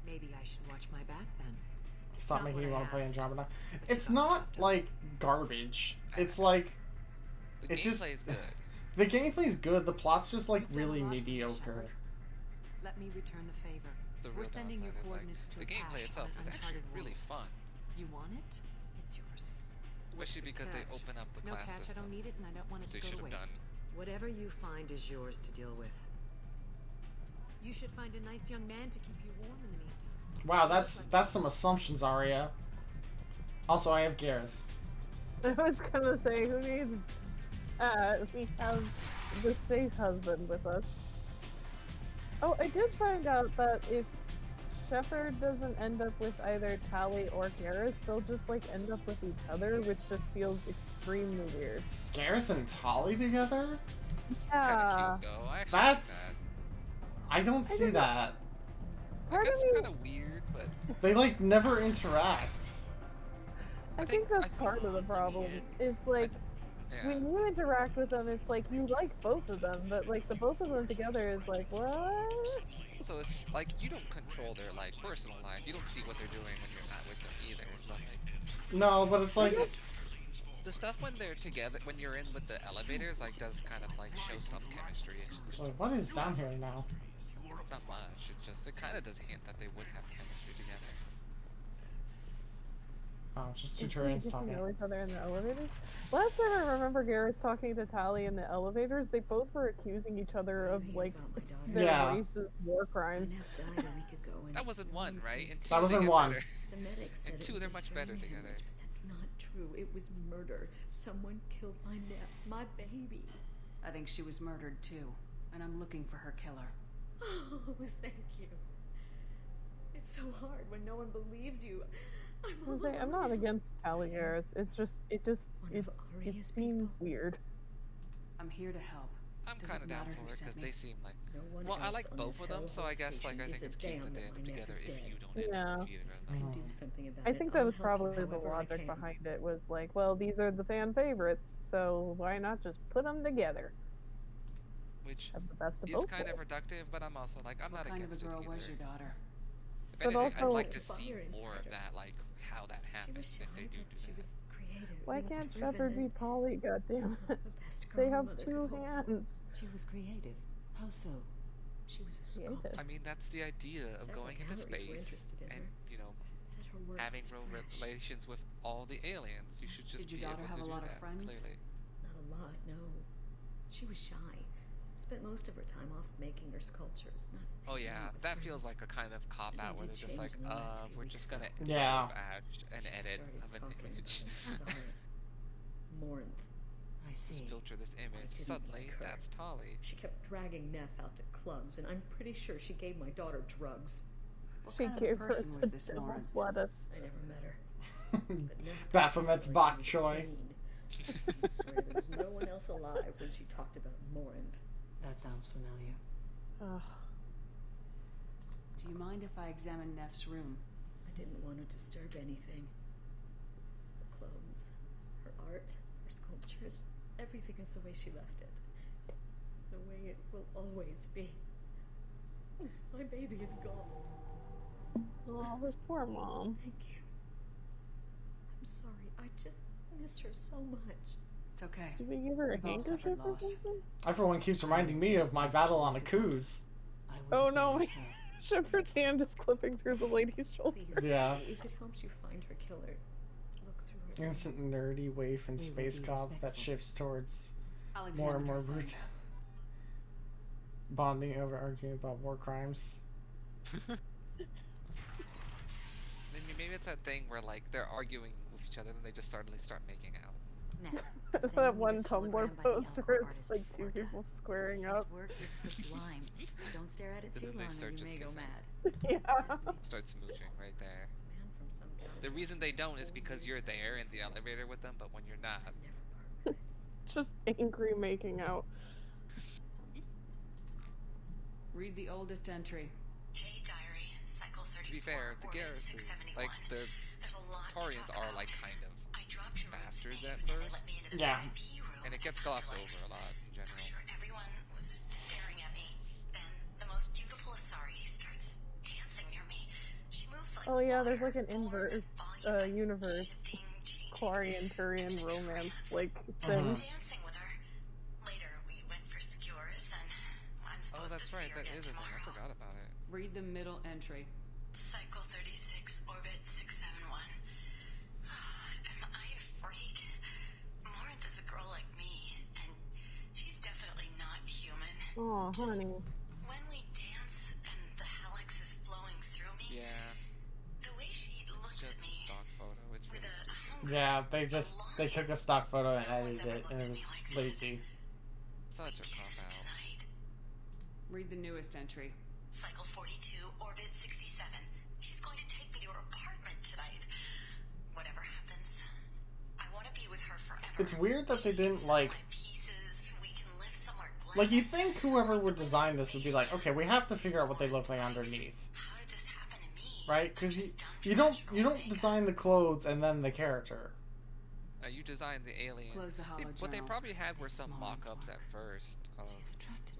maybe I should watch my back then. Stop making you want to play Andromeda. It's not like garbage. It's like it's just the gameplay's good. The plot's just like really mediocre. Let me return the favor. We're sending your coordinates to the gameplay itself is actually really fun. You want it? It's yours. Especially because they open up the class system. No catch, I don't need it, and I don't want it to go to waste. Whatever you find is yours to deal with. You should find a nice young man to keep you warm in the meantime. Wow, that's some assumptions, Arya. Also, I have Garrus. I was gonna say, who needs... we have the space husband with us. Oh, I did find out that if Shepard doesn't end up with either Tali or Garrus, they'll just like end up with each other, which just feels extremely weird. Garrus and Tali together? Yeah. Kinda cute, though. I That's... I don't see that. Like, that's kind of weird, but... They like never interact. I think that's part of the problem. Is like... When you interact with them, it's like you like both of them, but like the both of them together is like, what? So it's like you don't control their like personal life. You don't see what they're doing when you're not with them either. So like, no, but it's like the stuff when they're together, when you're in with the elevators, like does kind of like show some chemistry. It's just, like, what is down here now? Not much. It kind of does hint that they would have chemistry together. Oh, just two Turians talking. Know each other in the elevators. Last time I remember Garrus talking to Tali in the elevators, they both were accusing each other of like their racist war crimes. That was in one, right? In two, that was in one. The medic said in two, they're much better together. But that's not true. It was murder. Someone killed my my baby. I think she was murdered too, and I'm looking for her killer. Oh, thank you. It's so hard when no one believes you. I'm not against Tali Garrus. It seems weird. I'm here to help. I'm kind of down for it because they seem like. Well, I like both of them, so I guess like I think it's cute that they end up together if you don't end up with either of them. Do something about I think that was probably the logic behind it. Was like, well, these are the fan favorites, so why not just put them together? Which have the best of is both kind worlds. of reductive, but I'm also like I'm not against it either. What kind of a girl was your daughter? If anything, I'd like to see more of that, like how that happens if they do that. Why can't Shepard be Polly, goddammit? They have two hands. She was creative. How so? She was a sculptor. I mean, that's the idea of going into space and, you know, having relations with all the aliens. You should just be able to do that, clearly. Not a lot, no. She was shy. Spent most of her time off making her sculptures. Oh yeah, that feels like a kind of cop-out where they're just like, we're just gonna add an edit of an image. Morinth. I see. Just filter this image. Suddenly, that's Tali. She kept dragging Neff out to clubs, and I'm pretty sure she gave my daughter drugs. What kind of person was this Morinth? Lettuce. I never met her. Baphomet's bok choy. I swear there was no one else alive when she talked about Morinth. That sounds familiar. Do you mind if I examine Neff's room? I didn't want to disturb anything. Her clothes, her art, her sculptures, everything is the way she left it. The way it will always be. My baby is gone. Oh, his poor mom. Thank you. I'm sorry. I just miss her so much. It's okay. Did we give her a handkerchief or something? Everyone keeps reminding me of my battle on the Coos. Oh no, Shepard's hand is clipping through the lady's shoulder. Yeah. If it helps you find her killer, look through her. Instant nerdy waif and space cop that shifts towards more and more brute bonding over arguing about war crimes. Maybe it's that thing where like they're arguing with each other, then they just suddenly start making out. That one Tumblr post where it's like two people squaring up. His work is sublime. Don't stare at it too long or you may go mad. Yeah. Start smooching right there. The reason they don't is because you're there in the elevator with them, but when you're not. Just angry making out. Read the oldest entry. Hey, diary. Cycle 34. To be fair, the Garrus, like the Tarians are like kind of bastards at first. Yeah. And it gets glossed over a lot in general. I'm sure everyone was staring at me. Then the most beautiful Asari starts dancing near me. She moves like Oh yeah, there's like an inverse universe Quarian-Turian romance like thing. Dancing with her. Later we went for skewers and I'm supposed that's to right, see her that again is a thing. tomorrow. I forgot about it. Read the middle entry. Cycle 36, orbit 671. Am I a freak? Morinth is a girl like me, and she's definitely not human. Oh, honey. When we dance and the helix is flowing through me, the way she looks at me stock photo. It's really stupid. Yeah, they took a stock photo and edited it, and it was lazy. Such a cop out. Read the newest entry. Cycle 42, orbit 67. She's going to take me to her apartment tonight. Whatever happens, I want to be with her forever. It's weird that they didn't like. We can live somewhere Like you'd think whoever would design this would be like, okay, we have to figure out what they look like underneath. How did this happen to me? Right? Because you don't design the clothes and then the character. You designed the alien. Close the What they probably had were some mock-ups at first of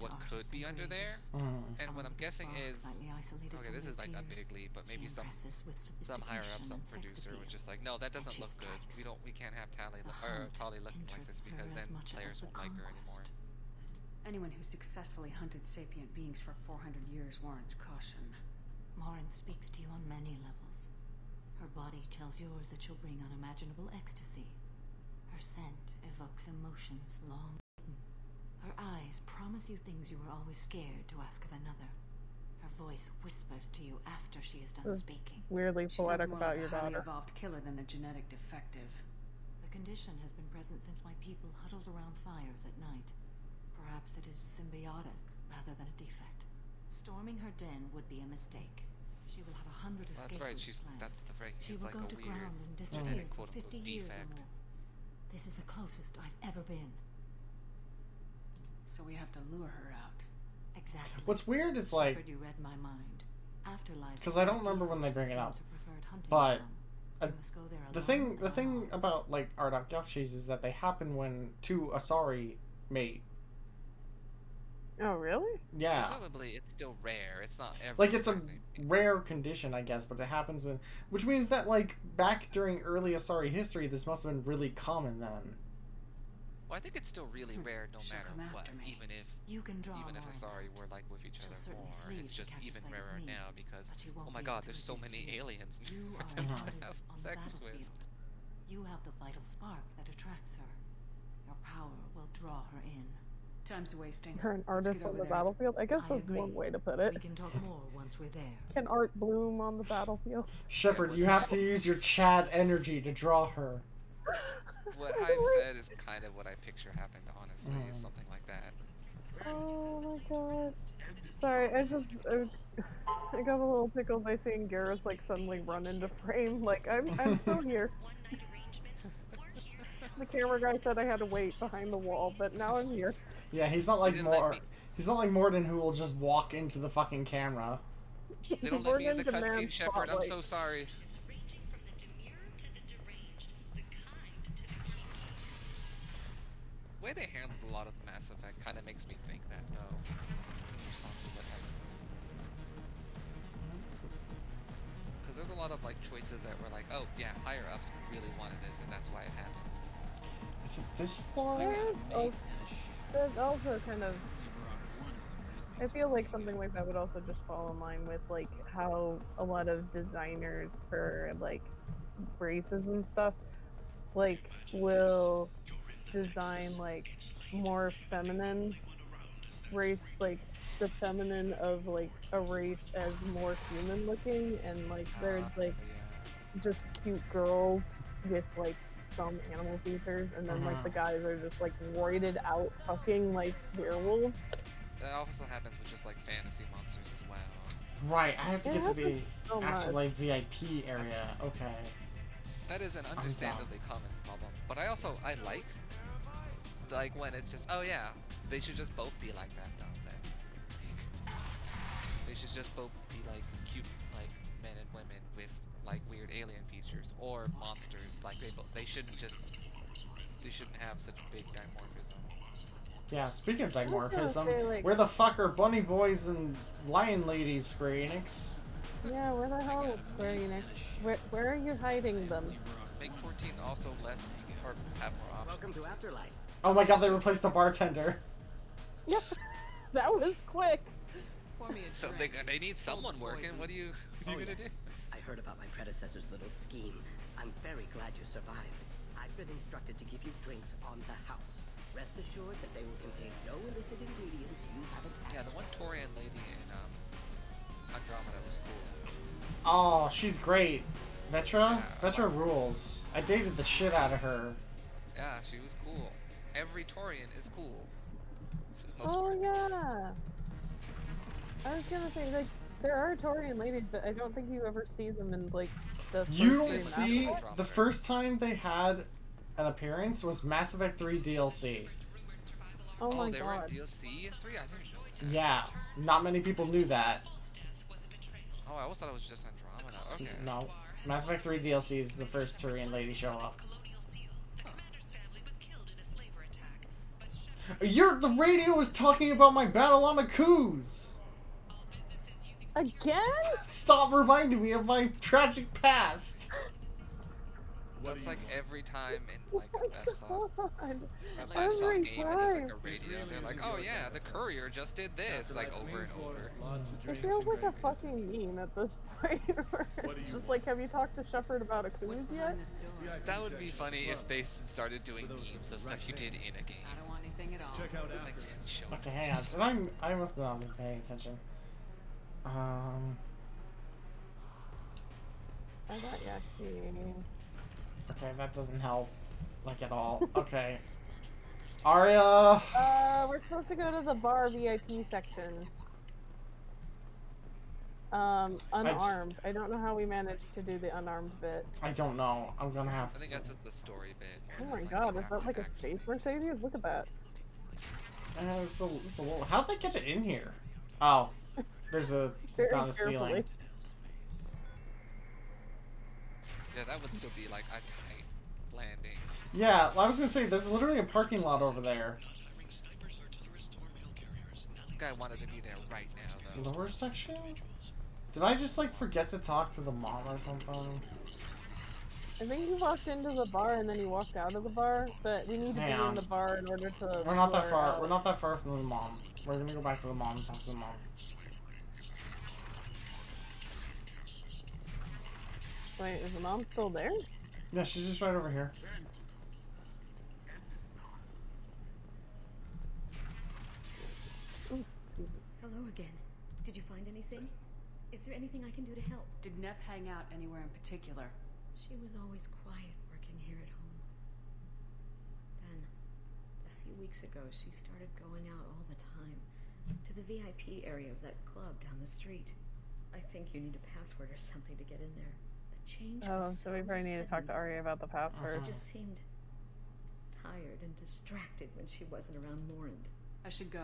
what could be under there. And what I'm guessing is, okay, this is like a big leap, but maybe some higher up, some producer was just like, no, that doesn't look good. We can't have Tali looking like this because then players won't like her anymore. Anyone who successfully hunted sapient beings for 400 years warrants caution. Morinth speaks to you on many levels. Her body tells yours that she'll bring unimaginable ecstasy. Her scent evokes emotions long hidden. Her eyes promise you things you were always scared to ask of another. Her voice whispers to you after she is done speaking. Weirdly poetic about your daughter. A evolved killer than a genetic defective. The condition has been present since my people huddled around fires at night. Perhaps it is symbiotic rather than a defect. Storming her den would be a mistake. She will have 100 escape routes planned. That's the phrase. She will like go to ground and disappear for 50 years or more. This is the closest I've ever been. So we have to lure her out. Exactly. What's weird is like, you read my mind. because I don't remember when they bring it up, but the thing about like Ardok Yakshis is that they happen when two Asari mate. Oh really? Yeah. Presumably, it's still rare. It's not every. Like it's a rare condition, I guess, but it happens when, which means that like back during early Asari history, this must have been really common then. Well, I think it's still really rare, no matter what. Even if Asari were like with each other more, it's just even rarer now because oh my God, there's so many aliens for them to have sex with. You have the vital spark that attracts her. Your power will draw her in. Time's wasting. Her an artist on the battlefield? I guess that's one way to put it. We can talk more once we're there. Can art bloom on the battlefield? Shepard, you have to use your Chad energy to draw her. What Hive said is kind of what I picture happened, honestly, is something like that. Oh my God. Sorry, I got a little tickled by seeing Garrus like suddenly run into frame. Like, I'm still here. The camera guy said I had to wait behind the wall, but now I'm here. Yeah, he's not like he's not like Morden who will just walk into the fucking camera. They don't let me in the cutscene, Shepard. I'm so sorry. The way they handled a lot of Mass Effect kind of makes me think that, though. lot of like choices that were like, oh yeah, higher ups really wanted this, and that's why it happened. Is it this far? There's also kind of. I feel like something like that would also just fall in line with like how a lot of designers for like races and stuff like will design like more feminine race, like the feminine of like a race as more human looking, and like there's like just cute girls with like some animal features, and then like the guys are just like roided out fucking like werewolves. That also happens with just like fantasy monsters as well. Right, I have to get to the actual like VIP area. Okay. That is an understandably common problem, but I like when it's just, oh yeah, they should just both be like that though. Then they should just both be like cute like men and women with like weird alien features or monsters. Like they shouldn't have such big dimorphism. Yeah, speaking of dimorphism, where the fuck are bunny boys and lion ladies, Square Enix? Yeah, where the hell is Square Enix? Where are you hiding them? Make 14 also less or have more options. Welcome to Afterlife. Oh my god, they replaced the bartender. Yep, that was quick. So they need someone working. What are you gonna do? I heard about my predecessor's little scheme. I'm very glad you survived. I've been instructed to give you drinks on the house. Rest assured that they will contain no illicit ingredients you haven't asked. Yeah, the one Torian lady in Andromeda was cool. Oh, she's great. Vetra rules. I dated the shit out of her. Yeah, she was cool. Every Torian is cool. For the most part. Yeah. I was gonna say, like, there are Torian ladies, but I don't think you ever see them in, like, the You don't see... The first time they had an appearance was Mass Effect 3 DLC. Oh my god. They were in DLC in 3? I didn't know that. Yeah. Not many people knew that. Oh, I always thought it was just Andromeda. Okay. No. Mass Effect 3 DLC is the first Turian lady show up. The radio was talking about my battle on the Coos! Again? Stop reminding me of my tragic past! That's like every time in like a Lifesoft game and there's like a radio, they're like, oh yeah, the courier just did this, like over and over. It feels like a fucking meme at this point. It's just like, have you talked to Shepard about a Coos yet? That would be funny if they started doing memes of stuff you did in a game. I don't want anything at all. Check out Okay, hang on. I must not be paying attention. I got Yashi. Okay, that doesn't help, like, at all. Okay. Arya! We're supposed to go to the bar VIP section. Unarmed. I don't know how we managed to do the unarmed bit. I don't know. I'm gonna have to. I think that's just the story bit. Oh my god, is that like a space Mercedes? Look at that. It's a little... How'd they get it in here? Oh. There's a... It's not a ceiling. Yeah, that would still be like a tight landing. Yeah, I was gonna say, there's literally a parking lot over there. This guy wanted to be there right now, though. Lower section? Did I just, like, forget to talk to the mom or something? I think you walked into the bar and then you walked out of the bar, but we need to be in the bar in order to... We're not that far. We're not that far from the mom. We're gonna go back to the mom and talk to the mom. Wait, is the mom still there? Yeah, she's just right over here. Ooh, hello again. Did you find anything? Is there anything I can do to help? Did Neff hang out anywhere in particular? She was always quiet working here at home. Then, a few weeks ago, she started going out all the time to the VIP area of that club down the street. I think you need a password or something to get in there. So we probably need to talk to Arya about the password. She just seemed tired and distracted when she wasn't around Morinth. I should go.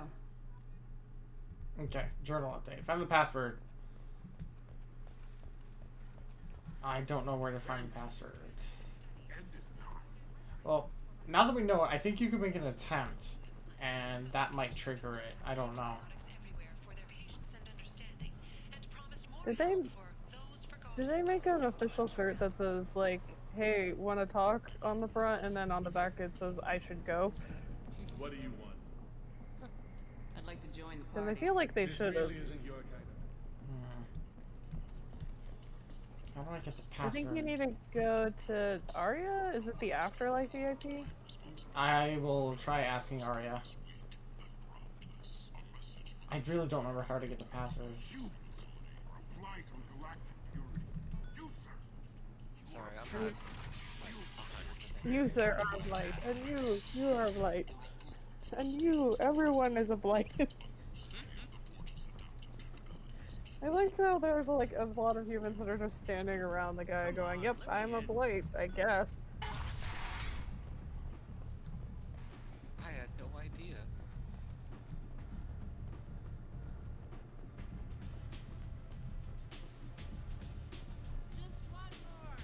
Okay, journal update. Find the password. I don't know where to find the password. Well, now that we know it, I think you could make an attempt, and that might trigger it. I don't know. Did they Did they make an official shirt that says, like, hey, wanna talk on the front, and then on the back it says, I should go? What do you want? I'd like to join the Because party. I feel like they This should have. really isn't your kind of... How do I get the I password? think you need to go to Arya? Is it the Afterlife VIP? I will try asking Arya. I really don't remember how to get the password. Sorry, I'm not. You, sir, are of light. And you are of light. And you, everyone is a blight. I like how there's like a lot of humans that are just standing around the guy going, yep, I'm a blight, I guess. I had no idea. Just one more.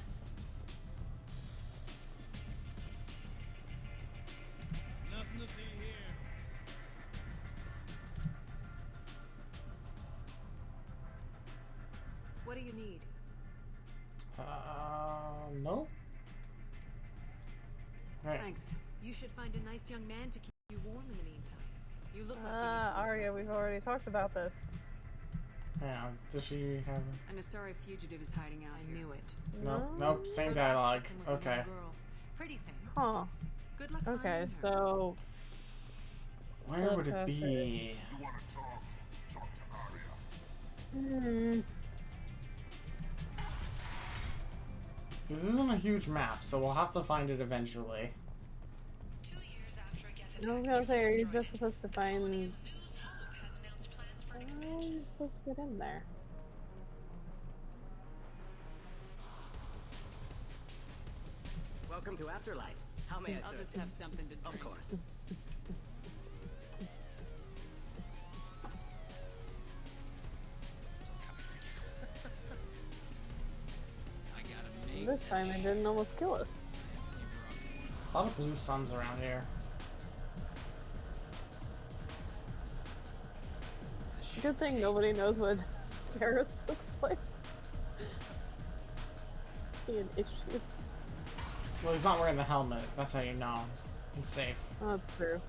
Nothing to see here. What do you need? No. Right. Thanks. You should find a nice young man to keep you warm in the meantime. You look like Arya, we've already talked about this. Yeah, does she have... An Asari fugitive is hiding out here. I knew it. No, nope, same dialogue. Okay. Pretty thing. Huh. Good luck Okay, so... Where would it be? You want to talk to Arya. Hmm. This isn't a huge map, so we'll have to find it eventually. I was gonna say, are you just supposed to find... How are you supposed to get in there? Welcome to Afterlife. How may I I'll serve just you? have something to drink. Of course. This time it didn't almost kill us. A lot of blue suns around here. Good thing nobody knows what Garrus looks like. Be an issue. Well, he's not wearing the helmet. That's how you know. He's safe. Oh, that's true.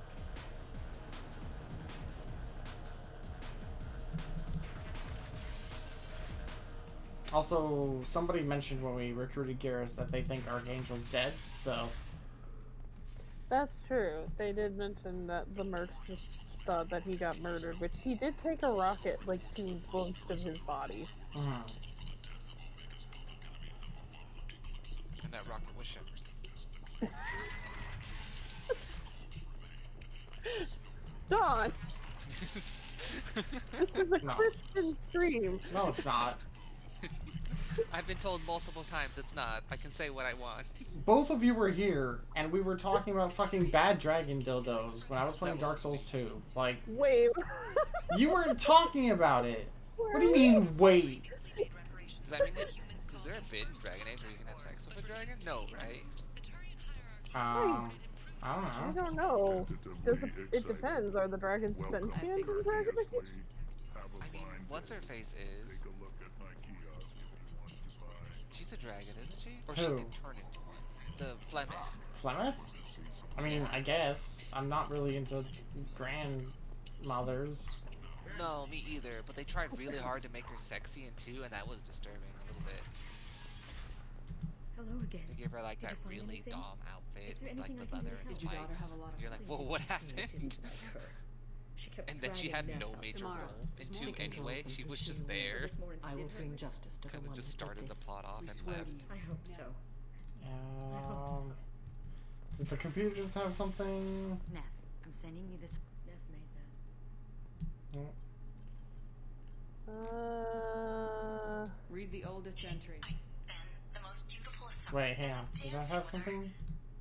Also, somebody mentioned when we recruited Garrus that they think Archangel's dead, so... That's true. They did mention that the mercs just thought that he got murdered, which he did take a rocket, like, to most of his body. Mm-hmm. And that rocket was Shepard. Dawn! This is a Christian stream. No, it's not. I've been told multiple times it's not. I can say what I want. Both of you were here, and we were talking about fucking bad dragon dildos when I was playing Dark Souls 2. Like, wait. You weren't talking about it. What do you mean, wait? Does that mean that, is there a bit in Dragon Age where you can have sex with a dragon? No, right? I don't know. I don't know. It depends. Are the dragons sentient in Dragon Age? I mean, what's her face is? She's a dragon, isn't she? Or she Who? can turn into one. The Flemeth. Flemeth? I mean, I guess. I'm not really into grandmothers. No, me either. But they tried really hard to make her sexy in 2, and that was disturbing a little bit. Hello again. They gave her like Did that you find really anything? dom outfit Is there with like anything the I can do leather to and help? spikes. Did your daughter have a lot of You're like, stuff well, that what you didn't happened? like her? She kept And that she had dragging no Neff major out. role in 2 Taking anyway. calls She and was pushing just rules. there. This morning I will bring justice to the Kind of one just who did started the this. plot off We and swear left. to you. I hope so. I hope so. Did the computer just have something? Neff, I'm sending you this. Neff made that. Read the oldest entry. The most beautiful summer. Wait, hang on. Did that have something?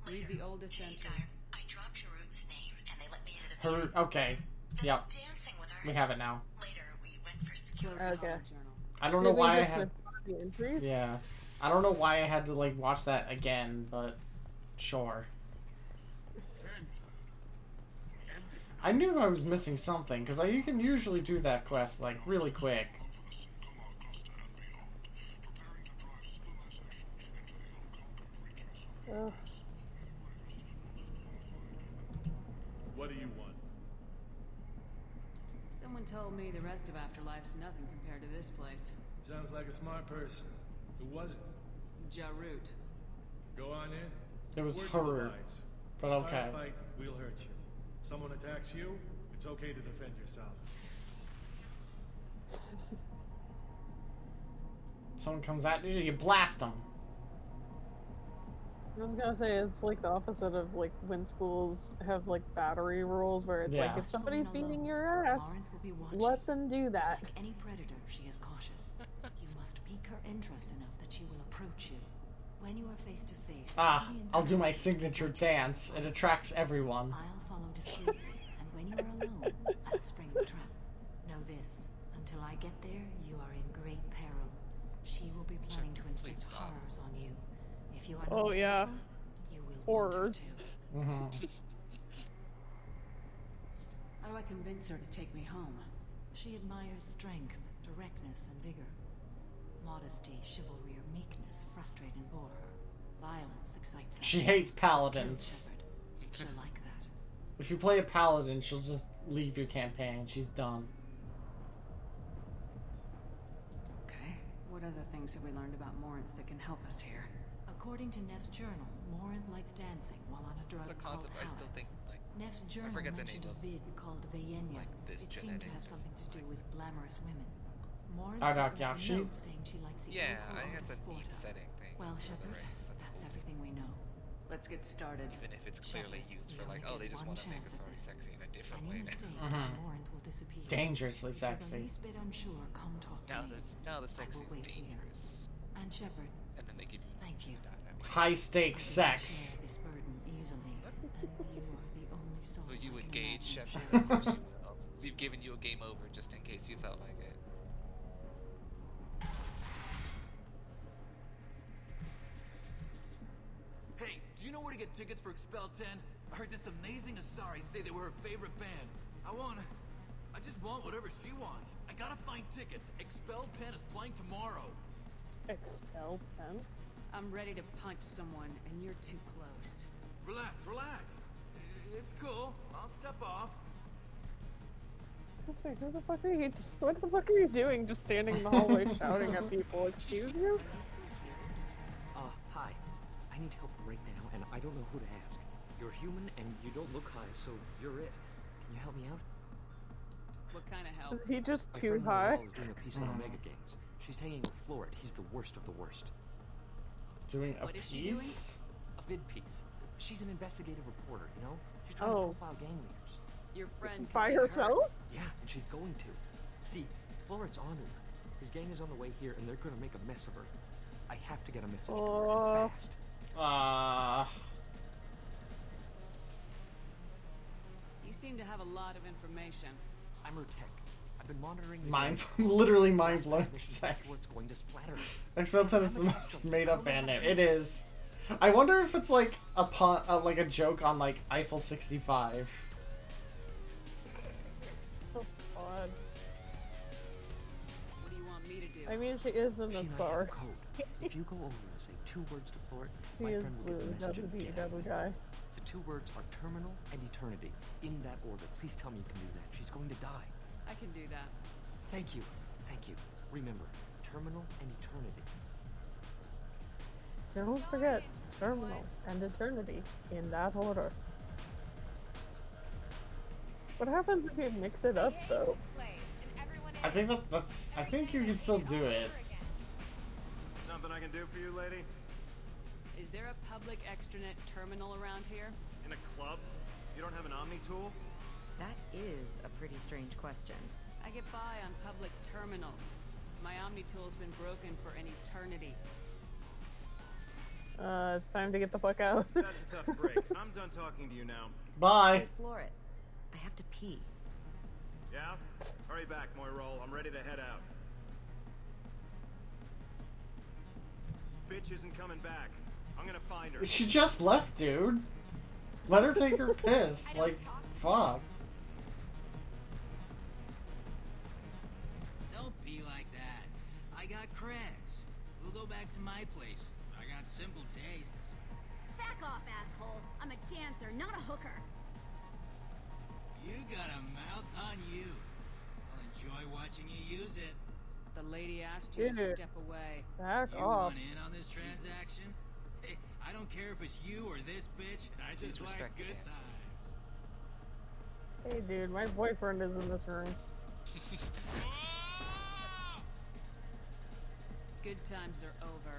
Read the oldest entry. I dropped Harut's name and they let me into the Her. Okay. Yep. dancing with her. We have it now. Later we went for security. Okay. I don't know why I had. miss the entries? Yeah. I don't know why I had to like watch that again, but sure. I knew I was missing something because you can usually do that quest like really quick. What do you want? Someone told me the rest of Afterlife's nothing compared to this place. Sounds like a smart person. Who was it? Jarut. Go on in. It was Word Harut. But Start okay. a fight, we'll hurt you. Someone attacks you, it's okay to defend yourself. Someone comes at you, you blast them. I was gonna say, it's like the opposite of like when schools have like battery rules where it's like if somebody's beating your ass, let them do that. Like any predator, she is cautious. You must pique her interest enough that she will approach you. When you are face to face, I'll do my signature dance. It attracts everyone. I'll follow discreetly, and when you are alone, I'll spring the trap. Know this: until I get there, you are in great peril. She will be planning to inflict horrors on you. If you are not careful, you will horrors. How do I convince her to take me home? She admires strength, directness, and vigor. Modesty, chivalry, or meekness frustrate and bore her. Violence excites her. She hates paladins. She'll like that. If you play a paladin, she'll just leave your campaign. She's done. Okay. What other things have we learned about Morinth that can help us here? According to Neff's journal, Morinth likes dancing while on a drug It's a concept called I still think, like, Neff's journal I forget the mentioned name a vid called Vayenya. like this It seemed to genetic, have something to do with glamorous women. Morinth Ardak sent Neff a Yakshi? note saying she likes the Yeah, Iroquois I think that's a artist neat Forta. setting thing. Well, for the Shepard, race. that's everything we know. Let's get started. Even if it's clearly Shepard, used we for like, only oh, they get just one want to make chance us at already this. sexy in a different Any way. mistake, Morinth will disappear. Dangerously If you're the sexy. least bit unsure, come talk to me. Now the I sex will is wait here. dangerous. And Shepard, And then they give you thank you. High stakes sex. This burden easily, and you are the only soul Will you I can engage, imagine Shepard? sharing Of course this. you will. We've given you a game over just in case you felt like it. Hey, do you know where to get tickets for Expel 10? I heard this amazing Asari say they were her favorite band. I just want whatever she wants. I gotta find tickets. Expel 10 is playing tomorrow. Expel 10? I'm ready to punch someone, and you're too close. Relax. It's cool. I'll step off. Who the fuck are you? What the fuck are you doing? Just standing in the hallway shouting at people? Excuse you? Hi. I need help right now, and I don't know who to ask. You're human, and you don't look high, so you're it. Can you help me out? What kind of help? Is he just My too friend high? Noelle is doing a piece on Omega Games. She's hanging with Florid. He's the worst of the worst. Doing a What is she doing? piece? A vid piece. She's an investigative reporter, you know? She's trying to profile gang leaders. Your friend By could get herself? hurt. Yeah, and she's going to. See, Florid's on her. His gang is on the way here, and they're gonna make a mess of her. I have to get a message to her, and fast. You seem to have a lot of information. I'm her tech. I've been monitoring the Literally mind-blowing sex. What's going to splatter her. Expel 10 is the most made-up band name. It is. I wonder if it's like a pun, like a joke on like Eiffel 65. Oh god. What do you want me to do? I mean, she is in the She and I star. have a code. If you go over and say 2 words to Florid, He my is friend will blue. get the message again. Double guy. The 2 words are terminal and eternity. In that order. Please tell me you can do that. She's going to die. I can do that. Thank you. Thank you. Remember, terminal and eternity. Don't forget, terminal and eternity in that order. What happens if you mix it up, though? I think that's. I think you can still do it. Something I can do for you, lady? Is there a public extranet terminal around here? In a club? You don't have an Omni tool? That is a pretty strange question. I get by on public terminals. My Omni tool's been broken for an eternity. It's time to get the fuck out. That's a tough break. I'm done talking to you now. Bye. Hey, Florid. I have to pee. Yeah? Hurry back, Moirol. I'm ready to head out. Bitch isn't coming back. I'm gonna find her. She just left, dude. Let her take her piss. Like, fuck. Don't be like that. I got creds. We'll go back to my place. I got simple tastes. Back off, asshole. I'm a dancer, not a hooker. You got a mouth on you. I'll enjoy watching you use it. The lady asked you to step away. Back You off. want in on this transaction? Hey, I don't care if it's you or this bitch. I just like good times. Hey, dude, my boyfriend is in this room. Good times are over.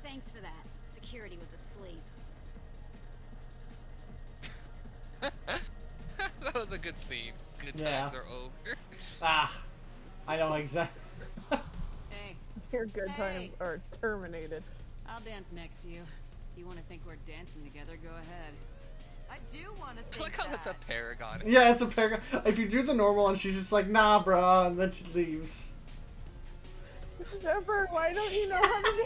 Thanks for that. Security was asleep. That was a good scene. Good times are over. I know exactly. Hey. Your good times are terminated. I'll dance next to you. If you want to think we're dancing together, go ahead. I do want to think Look how that's a paragon. Yeah, it's a paragon. If you do the normal one, she's just like, nah, bro, and then she leaves. Shepard, why don't you know how to do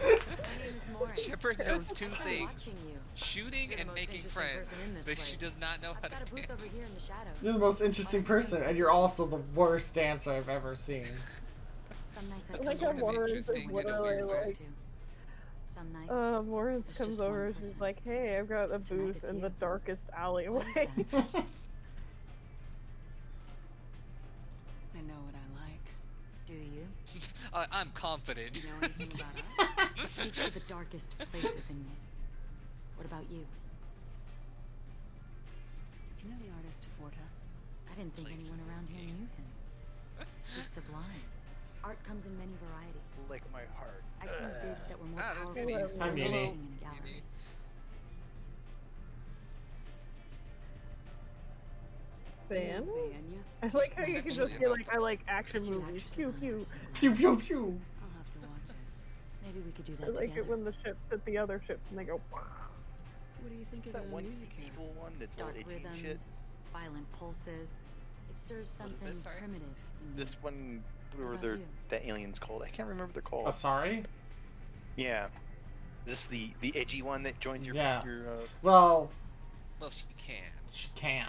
that? Shepard knows two things: shooting and making friends. But she does not know how to dance. You're the most interesting person, and you're also the worst dancer I've ever seen. Some nights I like how Lawrence is literally like. Some nights. Lawrence comes over and she's like, hey, I've got a booth in the darkest alleyway. I know what I like. Do you? I'm confident. You know anything about us? It speaks to the darkest places in me. What about you? Do you know the artist Forta? I didn't think anyone around here knew him. He's sublime. Art comes in many varieties. Like my heart. I've seen bids that were more powerful Mini. than Hi, exposing Mini. in a gallery. Fan? I like how you can just be like, I like action movies. Pew pew. Pew pew pew. I'll have to watch it. Maybe we could do I that like together. it when the ships hit the other ships and they go. What do you think Is of that the one music here? evil one that's all Dark itchy and rhythms, shit? violent pulses. It stirs something primitive in me. This one, What whatever about you? that alien's called. I can't remember what they're called. Sorry? Yeah. Is this the edgy one that joins your Yeah. Well, she can. She can.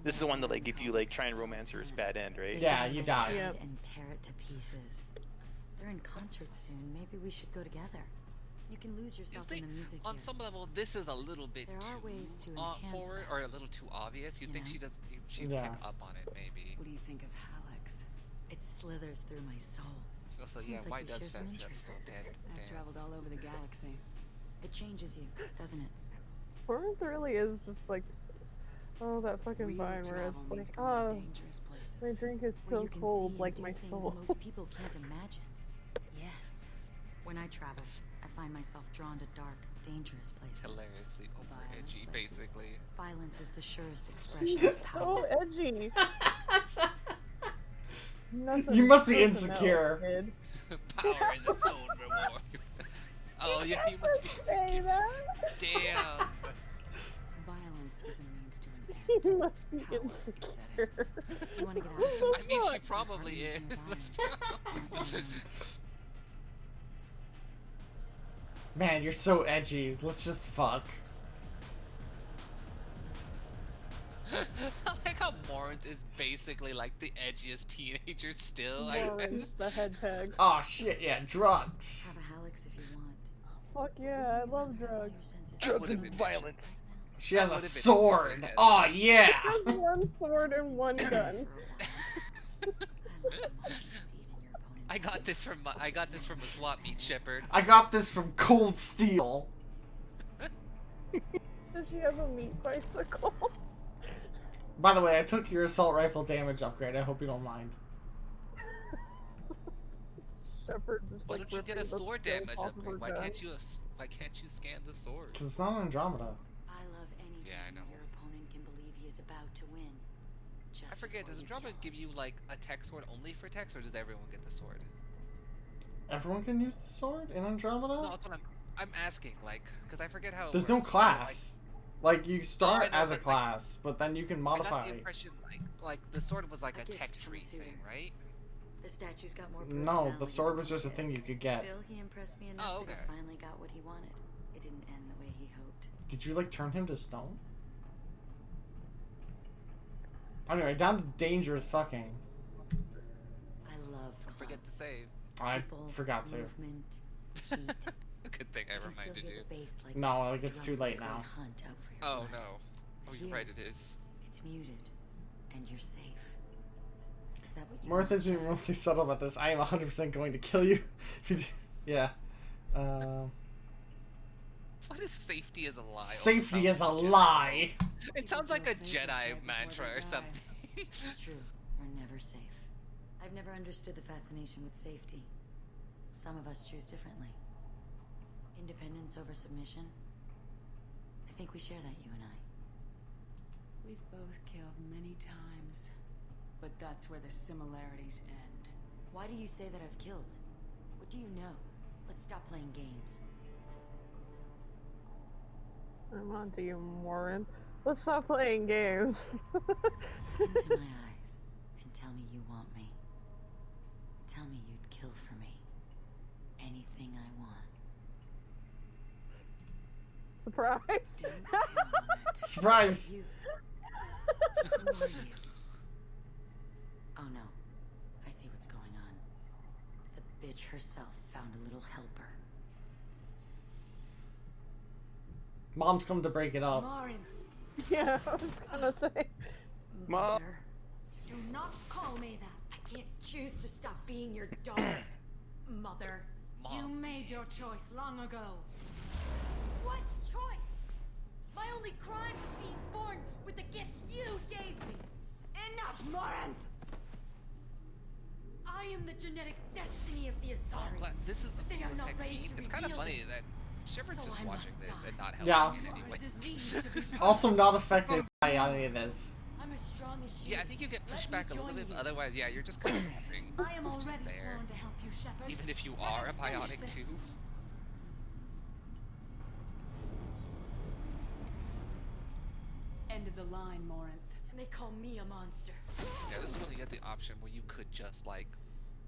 This is the one that like if you like try and romance her, it's bad end, right? Yeah, you die. And tear it to pieces. They're in concert soon. Maybe we should go together. You can lose You yourself think in the music on here. some level this is a little bit There are too ways to enhance forward that, or a little too obvious? You think know? she does? She'd Yeah. pick up on it maybe. What do you think of Hallex? It slithers through my soul. Also, Seems yeah, like why we does share some Fem interests. still I've traveled dance? all over the galaxy. It changes you, doesn't it? Lawrence really is just like, oh, that fucking Real vine where travel it's means like, going to oh, dangerous places. my drink is Where so you can cold, see and like do my things soul. most people can't imagine. Yes. When I travel, I find myself drawn to dark, dangerous places. Hilariously over Violent edgy, places. basically. Violence is the surest expression She's of power. so edgy. Nothing You must be personal, insecure. kid. Power is its own reward. Oh yeah, you must be Say insecure. that. Damn. Violence is a means to an end. You must be insecure. You want to get out of here? I mean, she probably is. Let's be honest. Man, you're so edgy. Let's just fuck. I like how Morinth is basically like the edgiest teenager still. I Lawrence, guess. the head tag. Oh shit, yeah, drugs. Have a Hallex if you want. Fuck yeah, I love drugs. Drugs and violence. She has a would've been sword. innocent. Oh yeah. Just one sword and one gun. I got this from a swap meet, Shepard. I got this from Cold Steel. Does she have a meat bicycle? By the way, I took your assault rifle damage upgrade. I hope you don't mind. Shepard just Why like don't you get a ripping the sword skin damage off of her upgrade? Why gun. can't you scan the sword? Cause it's not Andromeda. I love anything Yeah, I know. your opponent can believe he is about to win. Just I forget. before Does you Andromeda kill give you like a tech sword only for techs, or does everyone get the sword? Everyone can use the sword in Andromeda? No, that's what I'm asking. Like, because I forget how. It There's no works. class. Like you start I know, as a but, like, class, but then you can I modify. got the impression like the sword was like A a gift tech from tree a suitor. thing, right? The statue's got more No, personality the sword than was just a did. thing you could get. Still, he impressed me enough Oh, that okay. he finally got what he wanted. It didn't end the way he hoped. Did you like turn him to stone? Anyway, down to dangerous fucking. I love Don't forget to save. I People, forgot to. movement, heat, Good thing I reminded you. Like no, like it's too late now. Oh no. Oh, you're right, it is. It's muted, and you're safe. Is that what you Martha's being mostly subtle about this. I am 100% going to kill you. If you do. Yeah. What is safety is a lie? Safety is a lie. It sounds like a Jedi mantra or something. It's true. We're never safe. I've never understood the fascination with safety. Some of us choose differently. Independence over submission. I think we share that, you and I. We've both killed many times, but that's where the similarities end. Why do you say that I've killed? What do you know? Let's stop playing games. I'm on to you, Morin. Let's stop playing games. Look into my eyes and tell me you want me. Tell me you'd kill for me. Anything I want. Surprise! Surprise! Who are you? Oh no. I see what's going on. The bitch herself found a little helper. Mom's come to break it up. Morin. Yeah, I was gonna say. Mom. Do not call me that. I can't choose to stop being your daughter. Mother. Mom. You made your choice long ago. What choice? My only crime was being born with the gifts you gave me. Enough, Morin! I am the genetic destiny of the Asari. This is They the are coolest not next ready scene. to It's kind of reveal funny this. that Shepard's just I watching must this die. and not helping Yeah. in any way. Also not affected by any of this. I'm as strong as she Yeah, I is. think you get pushed Let me back a little join bit, but you. otherwise, yeah, you're just kind of wondering. I am just already there. sworn to help you, Shepard. Even if you Let are us a finish bionic this. too. End of the line, Morinth. And they call me a monster. Yeah, this is when you get the option where you could just like.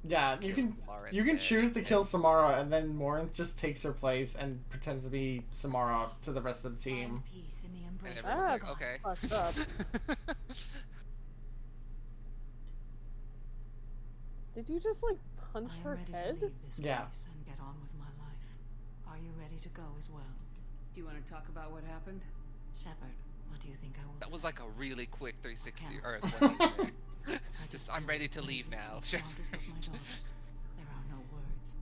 Yeah, you can Samara you can instead, choose to and- kill Samara, and then Morinth just takes her place and pretends to be Samara to the rest of the team. Peace in the embrace And of everyone's the like, okay. Fucked up. Did you just like punch I am her ready head? to leave this Yeah. place and get on with my life. Are you ready to go as well? Do you want to talk about what happened? Shepard, what do you think I will That was say? like a really quick 360 or Cannot. 180 there. Just, I'm ready to leave now. The strongest of my daughters. There are no words.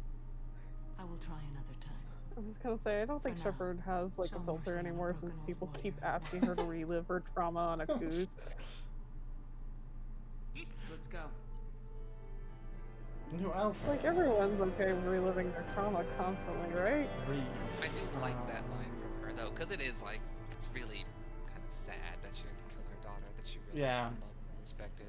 I will try another time. I was gonna say, I don't think For now, Shepard has like show a filter mercy on a anymore broken since old people warrior. keep asking her to relive her trauma on a cruise. Let's go. New outfit. Like everyone's okay with reliving their trauma constantly, right? I do like that line from her though, because it is like, it's really kind of sad that she had to kill her daughter that she really Yeah. loved and respected.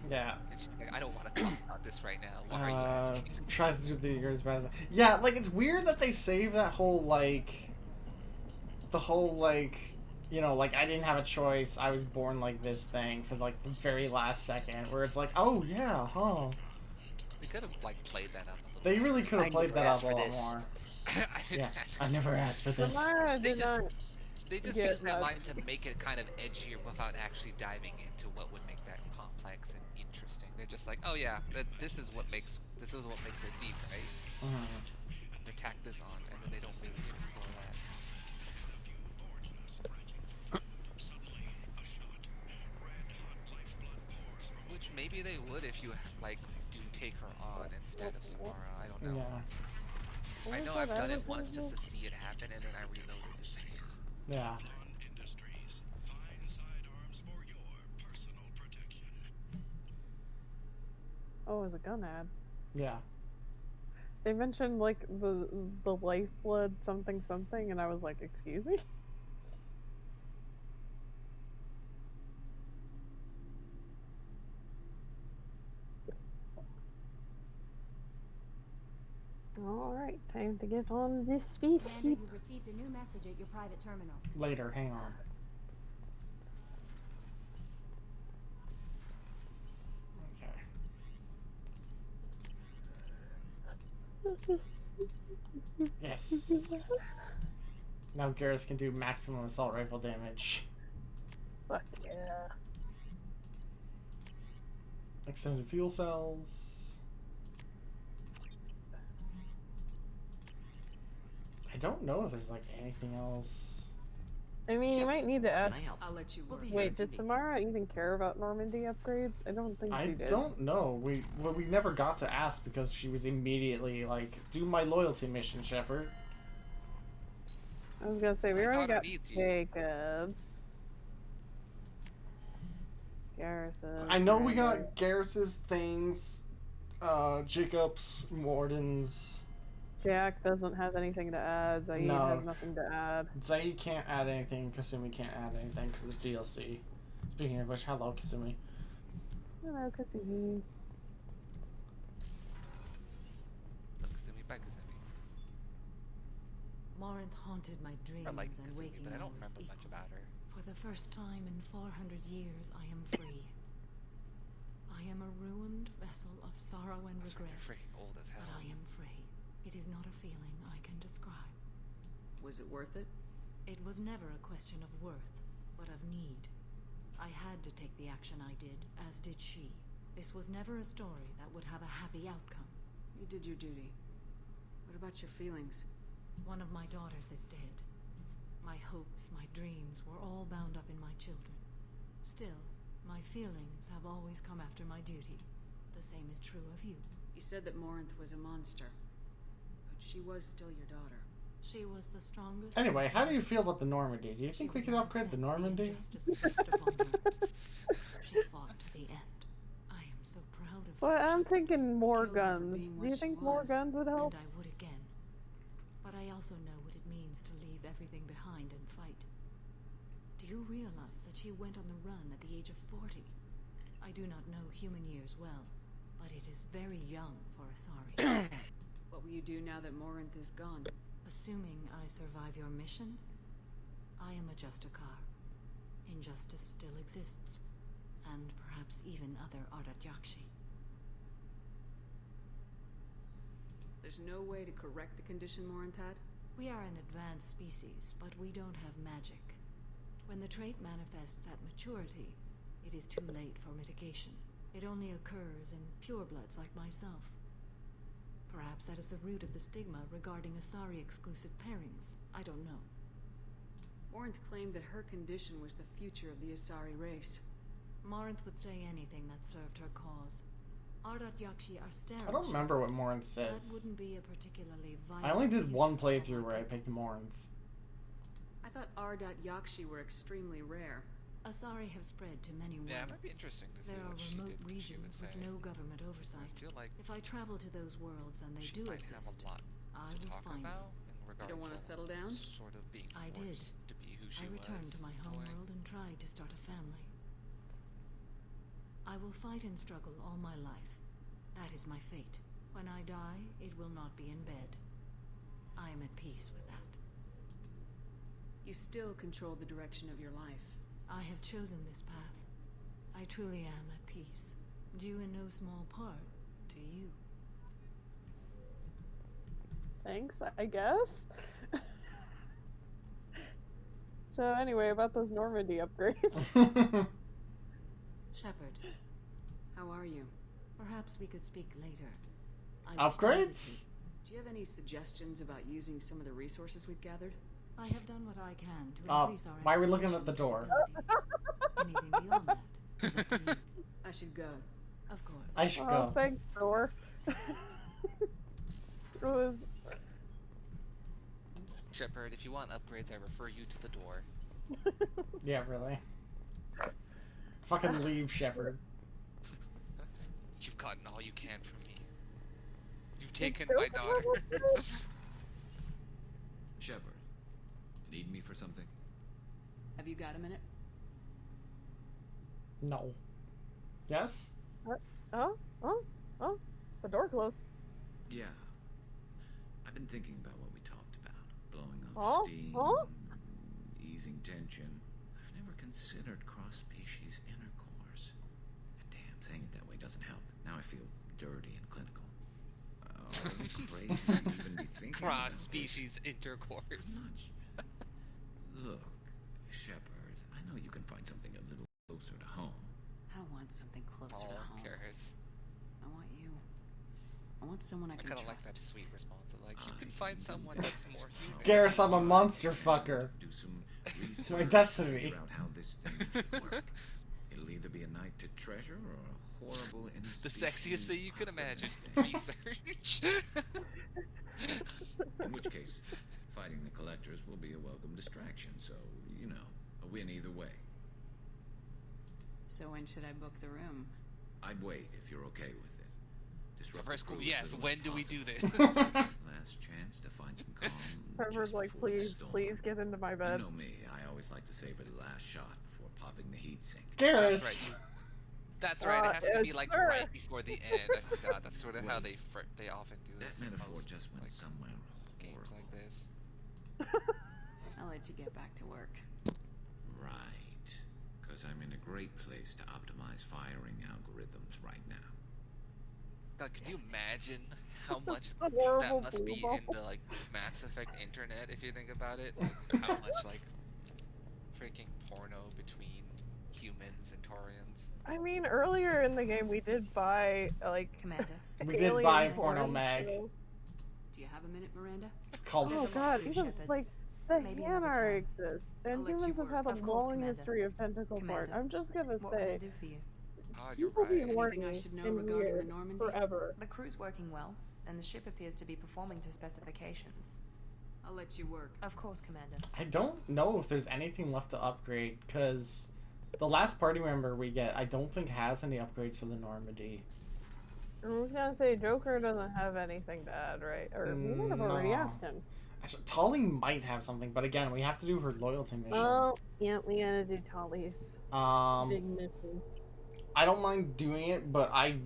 Yeah. And she's like, I don't want to talk about this right now. Why are you asking? Tries to do the years bad. Yeah, like it's weird that they save that whole like, the whole like, you know, like I didn't have a choice. I was born like this thing for like the very last second, where it's like, oh yeah, huh. They could have like played that up a little. They really could have I played never that asked up a for lot this. more. I didn't Yeah, ask I never asked for this. Samara did not. They just get used that much. line to make it kind of edgier without actually diving into what would make that complex and interesting. They're just like, oh yeah, this is what makes her deep, right? They tack this on, and then they don't really explore that. Which maybe they would if you like do take her on instead of Samara. I don't know. Yeah. I know I've done it once just to see it happen, and then I reloaded the same. Yeah. Oh, it was a gun ad. Yeah. They mentioned like the lifeblood something something, and I was like, excuse me. Alright, time to get on this Commander, spaceship. you've received a new message at your private terminal. Later, hang on. Okay. Yes. Now Garrus can do maximum assault rifle damage. Fuck yeah. Extended fuel cells. I don't know if there's like anything else. I mean, you might need to ask. I'll let you Wait, did Samara even care about Normandy upgrades? I don't think she did. I don't know. We never got to ask because she was immediately like, "Do my loyalty mission, Shepard." I was gonna say we already got Jacobs. Garrus's. I know we got Garrus's things, Jacobs, Morden's. Jack doesn't have anything to add. Zaid has nothing to add. Zaid can't add anything. Kasumi can't add anything because it's DLC. Speaking of which, hello, Kasumi. Hello, Kasumi. Kasumi, bye, Kasumi. Morinth haunted my dreams I like and Kasumi, waking but I don't hours remember much about her. For the first time in 400 years, I am free. I am a ruined vessel of sorrow and regret. They're freaking old as hell. But I am free. It is not a feeling I can describe. Was it worth it? It was never a question of worth, but of need. I had to take the action I did, as did she. This was never a story that would have a happy outcome. You did your duty. What about your feelings? One of my daughters is dead. My hopes, my dreams were all bound up in my children. Still, my feelings have always come after my duty. The same is true of you. You said that Morinth was a monster. She was still your daughter. She was the strongest. Anyway, how do you feel about the Normandy? Do you think we could upgrade the Normandy? She fought to the end. I am so proud of her. Well, I'm thinking more guns. Do you think more guns would help? And I would again. But I also know what it means to leave everything behind and fight. Do you realize that she went on the run at the age of 40? I do not know human years well, but it is very young for Asari. What will you do now that Morinth is gone? Assuming I survive your mission, I am a Justicar. Injustice still exists, and perhaps even other Ardat-Yakshi. There's no way to correct the condition Morinth had? We are an advanced species, but we don't have magic. When the trait manifests at maturity, it is too late for mitigation. It only occurs in purebloods like myself. Perhaps that is the root of the stigma regarding Asari-exclusive pairings. I don't know. Morinth claimed that her condition was the future of the Asari race. Morinth would say anything that served her cause. Ardat-Yakshi are sterile. I don't remember what Morinth says. That wouldn't be a particularly violent. I only did one playthrough where I picked Morinth. I thought Ardat-Yakshi were extremely rare. Asari have spread to many worlds. Yeah, it might be interesting to see what she did. There are remote regions with no government oversight. I feel like if I travel to those worlds and they do exist, have a lot I to will talk find about them. in regards you don't want to settle down? Sort of being I did. forced to be who she I returned was. to my homeworld and tried to start a family. I will fight and struggle all my life. That is my fate. When I die, it will not be in bed. I am at peace with that. You still control the direction of your life. I have chosen this path. I truly am at peace, due in no small part to you. Thanks, I guess. So anyway, about those Normandy upgrades. Shepard. How are you? Perhaps we could speak later. Upgrades? Do you have any suggestions about using some of the resources we've gathered? I have done what I can to increase our why are we looking at the door? Anything beyond that is up to you. I should go. Of course. I should go. Thanks, Thor. Shepard, if you want upgrades, I refer you to the door. Yeah, really. Fucking leave, Shepard. You've gotten all you can from me. You've taken my daughter. Shepard, need me for something? Have you got a minute? No. Yes? Oh, the door closed. Yeah. I've been thinking about what we talked about. Blowing off steam, easing tension. I've never considered cross-species intercourse. And damn, saying it that way doesn't help. Now I feel dirty and clinical. Oh, are you crazy to even be thinking cross-species intercourse. Look, Shepard, I know you can find something a little closer to home. I don't want something closer to home. Cares. I want you. I want someone I can kind of trust. like that sweet response of like, you can find someone that's more human. Garrus, I'm a monster fucker. Do some It's my destiny. Figure out how this thing should work. It'll either be a night to treasure or a horrible the sexiest thing you could imagine. Research. In which case, fighting the collectors will be a welcome distraction, so, you know, a win either way. So when should I book the room? I'd wait if you're okay with it. Disrupt the crew yes, when do we do this? Last chance to find some calm. Trevor's like, please get into my bed. You know me, I always like to savor the last shot before popping the heatsink. Garrus! That's right, it has to be like right before the end. I forgot, that's sort of how they often do this. That metaphor just went somewhere games like this. I'll let you get back to work. Right. Because I'm in a great place to optimize firing algorithms right now. God, could you imagine how much that must be in the like Mass Effect internet if you think about it? Like, how much like freaking porno between humans and Taurians. I mean, earlier in the game we did buy like Commander. We did buy porno mag. Do you have a minute, Miranda? It's called. Oh god, even like the Hanar exists, and humans have had a long history of tentacle porn. I'm just gonna say. You're People be right. horny I should know and regarding weird the Normandy? forever. The crew's working well, and the ship appears to be performing to specifications. I'll let you work. Of course, Commander. I don't know if there's anything left to upgrade, because the last party member we get, I don't think has any upgrades for the Normandy. I was gonna say, Joker doesn't have anything to add, right? Or we might have already asked him. Actually, Tali might have something, but again, we have to do her loyalty mission. Oh, yeah, we gotta do Tali's big mission. I don't mind doing it, but I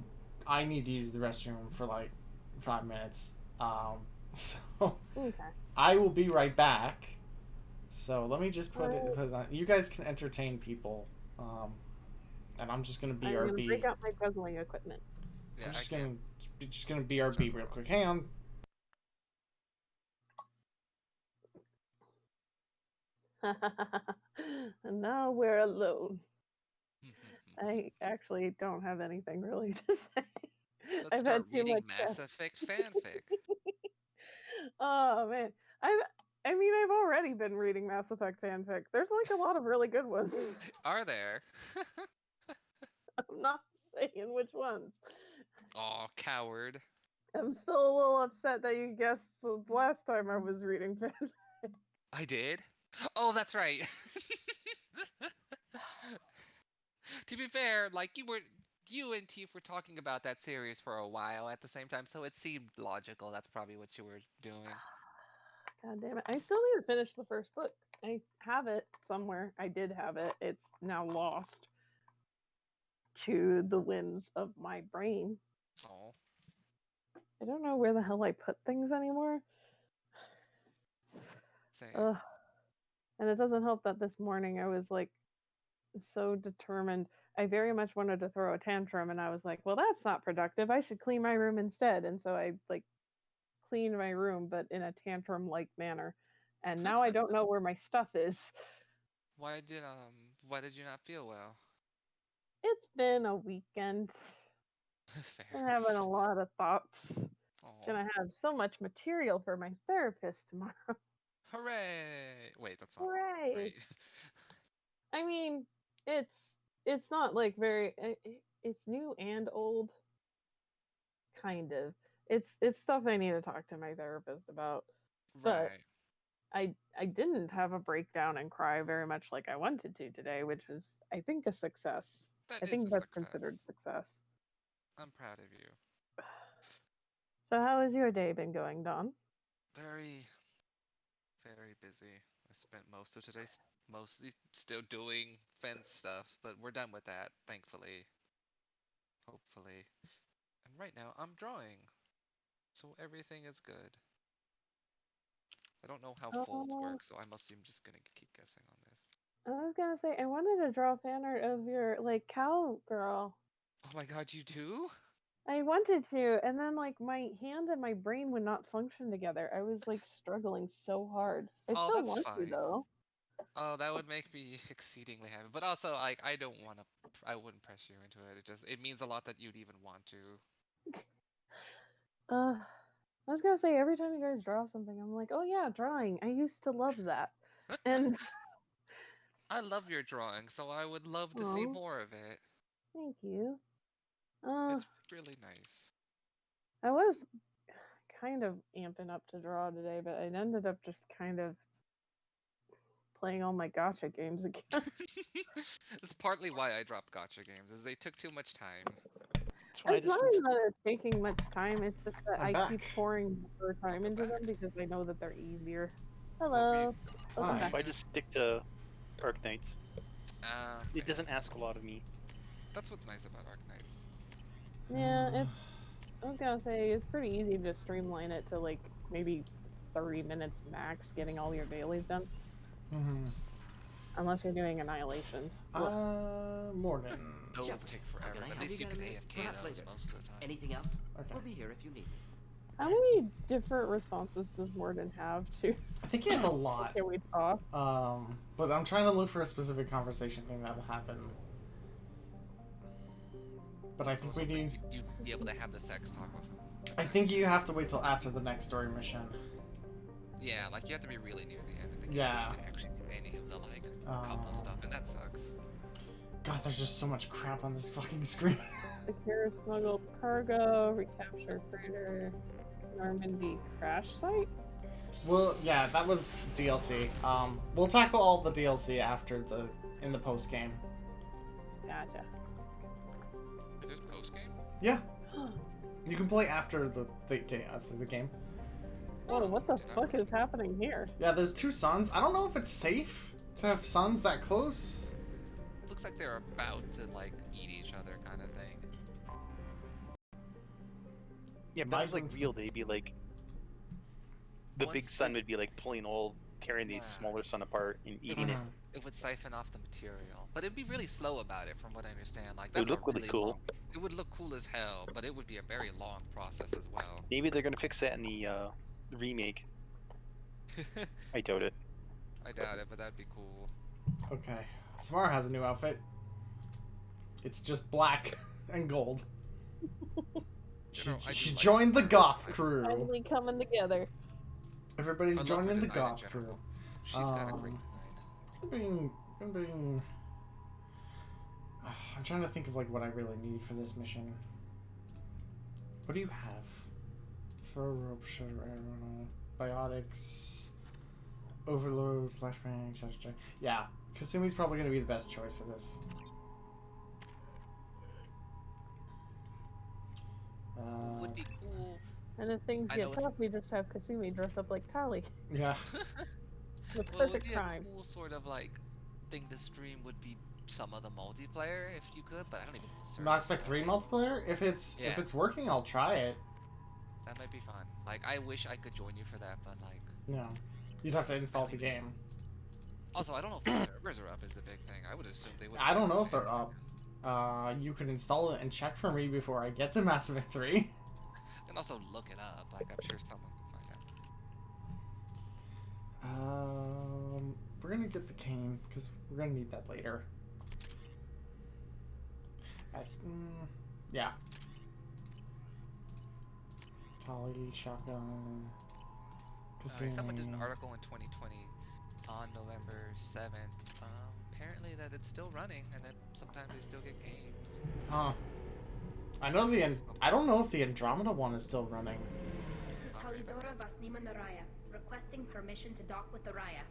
need to use the restroom for like 5 minutes. So okay. I will be right back. So let me just put it on. You guys can entertain people, and I'm just gonna BRB. I'm gonna break out my juggling equipment. Yeah, I'm just gonna BRB real quick. Hang on. And now we're alone. I actually don't have anything really to say. Let's start reading Mass Effect fanfic. Oh man, I mean, I've already been reading Mass Effect fanfic. There's like a lot of really good ones. Are there? I'm not saying which ones. Aw, coward. I'm still a little upset that you guessed the last time I was reading fanfic. I did? Oh, that's right. To be fair, like you and Tief were talking about that series for a while at the same time, so it seemed logical. That's probably what you were doing. God damn it. I still need to finish the first book. I have it somewhere. I did have it. It's now lost to the whims of my brain. Oh. I don't know where the hell I put things anymore. Same. And it doesn't help that this morning I was like so determined. I very much wanted to throw a tantrum, and I was like, well, that's not productive. I should clean my room instead. And so I like cleaned my room, but in a tantrum-like manner. And now I don't know where my stuff is. Why did you not feel well? It's been a weekend. Fair. I'm having a lot of thoughts. Aww. Gonna have so much material for my therapist tomorrow. Hooray! Wait, that's not Hooray! great. I mean, it's not like very. It's new and old. Kind of. It's stuff I need to talk to my therapist about. But right. I didn't have a breakdown and cry very much like I wanted to today, which is, I think, a success. I think that's considered success. I'm proud of you. So how has your day been going, Don? Very, very busy. I spent most of today mostly still doing fence stuff, but we're done with that, thankfully. Hopefully. And right now I'm drawing. So everything is good. I don't know how fold works, so I'm just gonna keep guessing on this. I was gonna say, I wanted to draw fan art of your, like, cowgirl. Oh my god, you do? I wanted to, and then, like, my hand and my brain would not function together. I was, like, struggling so hard. I still want to, though. Oh, that would make me exceedingly happy. But also, like, I wouldn't press you into it. It means a lot that you'd even want to. I was gonna say, every time you guys draw something, I'm like, oh yeah, drawing. I used to love that. And I love your drawing, so I would love to see more of it. Thank you. It's really nice. I was kind of amping up to draw today, but I ended up just kind of playing all my gacha games again. That's partly why I dropped gacha games, is they took too much time. It's not even that it's taking much time, it's just that I keep pouring more time into them because I know that they're easier. Hello. Welcome back. I just stick to Arknights. It doesn't ask a lot of me. That's what's nice about Arknights. Yeah, I was gonna say, it's pretty easy to streamline it to like maybe 30 minutes max getting all your dailies done. Unless you're doing annihilations. Morden. Those take forever. At least you can AFK those most of the time. Anything else? We'll be here if you need me. How many different responses does Morden have to? I think he has a lot. Can we talk? But I'm trying to look for a specific conversation thing that will happen. But I think we need... You'd be able to have the sex talk with him. I think you have to wait till after the next story mission. Yeah, like you have to be really near the end of the game to actually do any of the like couple stuff, and that sucks. God, there's just so much crap on this fucking screen. Secure smuggled cargo, recapture freighter, Normandy crash site? Well, yeah, that was DLC. We'll tackle all the DLC after in the post game. Gotcha. There's post game? Yeah. You can play after the game. Oh, what the fuck is happening here? Yeah, there's 2 suns. I don't know if it's safe to have suns that close. Looks like they're about to like eat each other, kind of thing. Yeah, if that was like real, they'd be like the big sun would be like tearing these smaller sun apart and eating it. It would siphon off the material, but it'd be really slow about it, from what I understand. Like it would look really cool. It would look cool as hell, but it would be a very long process as well. Maybe they're gonna fix that in the remake. I doubt it. I doubt it, but that'd be cool. Okay, Samara has a new outfit. It's just black and gold. She joined the goth crew. Finally coming together. Everybody's joining the goth crew. She's got a great design. I'm trying to think of like what I really need for this mission. What do you have? Throw rope, shutter arrow, biotics, overload, flashbang, shatter. Yeah, Kasumi's probably going to be the best choice for this. Would be cool. And if things get tough, we just have Kasumi dress up like Tali. Yeah. The Well, perfect crime. A cool sort of like thing to stream would be some of the multiplayer if you could, but I don't even know. Mass Effect 3 multiplayer? If it's working, I'll try it. That might be fun. Like, I wish I could join you for that, but like... No. You'd have to install the game. Also, I don't know if the servers are up is the big thing. I would assume they would. I don't know if they're up. You could install it and check for me before I get to Mass Effect 3. And also look it up. Like, I'm sure someone can find out. We're gonna get the cane, because we're gonna need that later. Yeah. Tali, shotgun. Right, someone did an article in 2020 on November 7th. Apparently that it's still running, and that sometimes they still get games. Huh. I know I don't know if the Andromeda one is still running. This is Talizora Vasnima Naraya, requesting permission to dock with the Raya.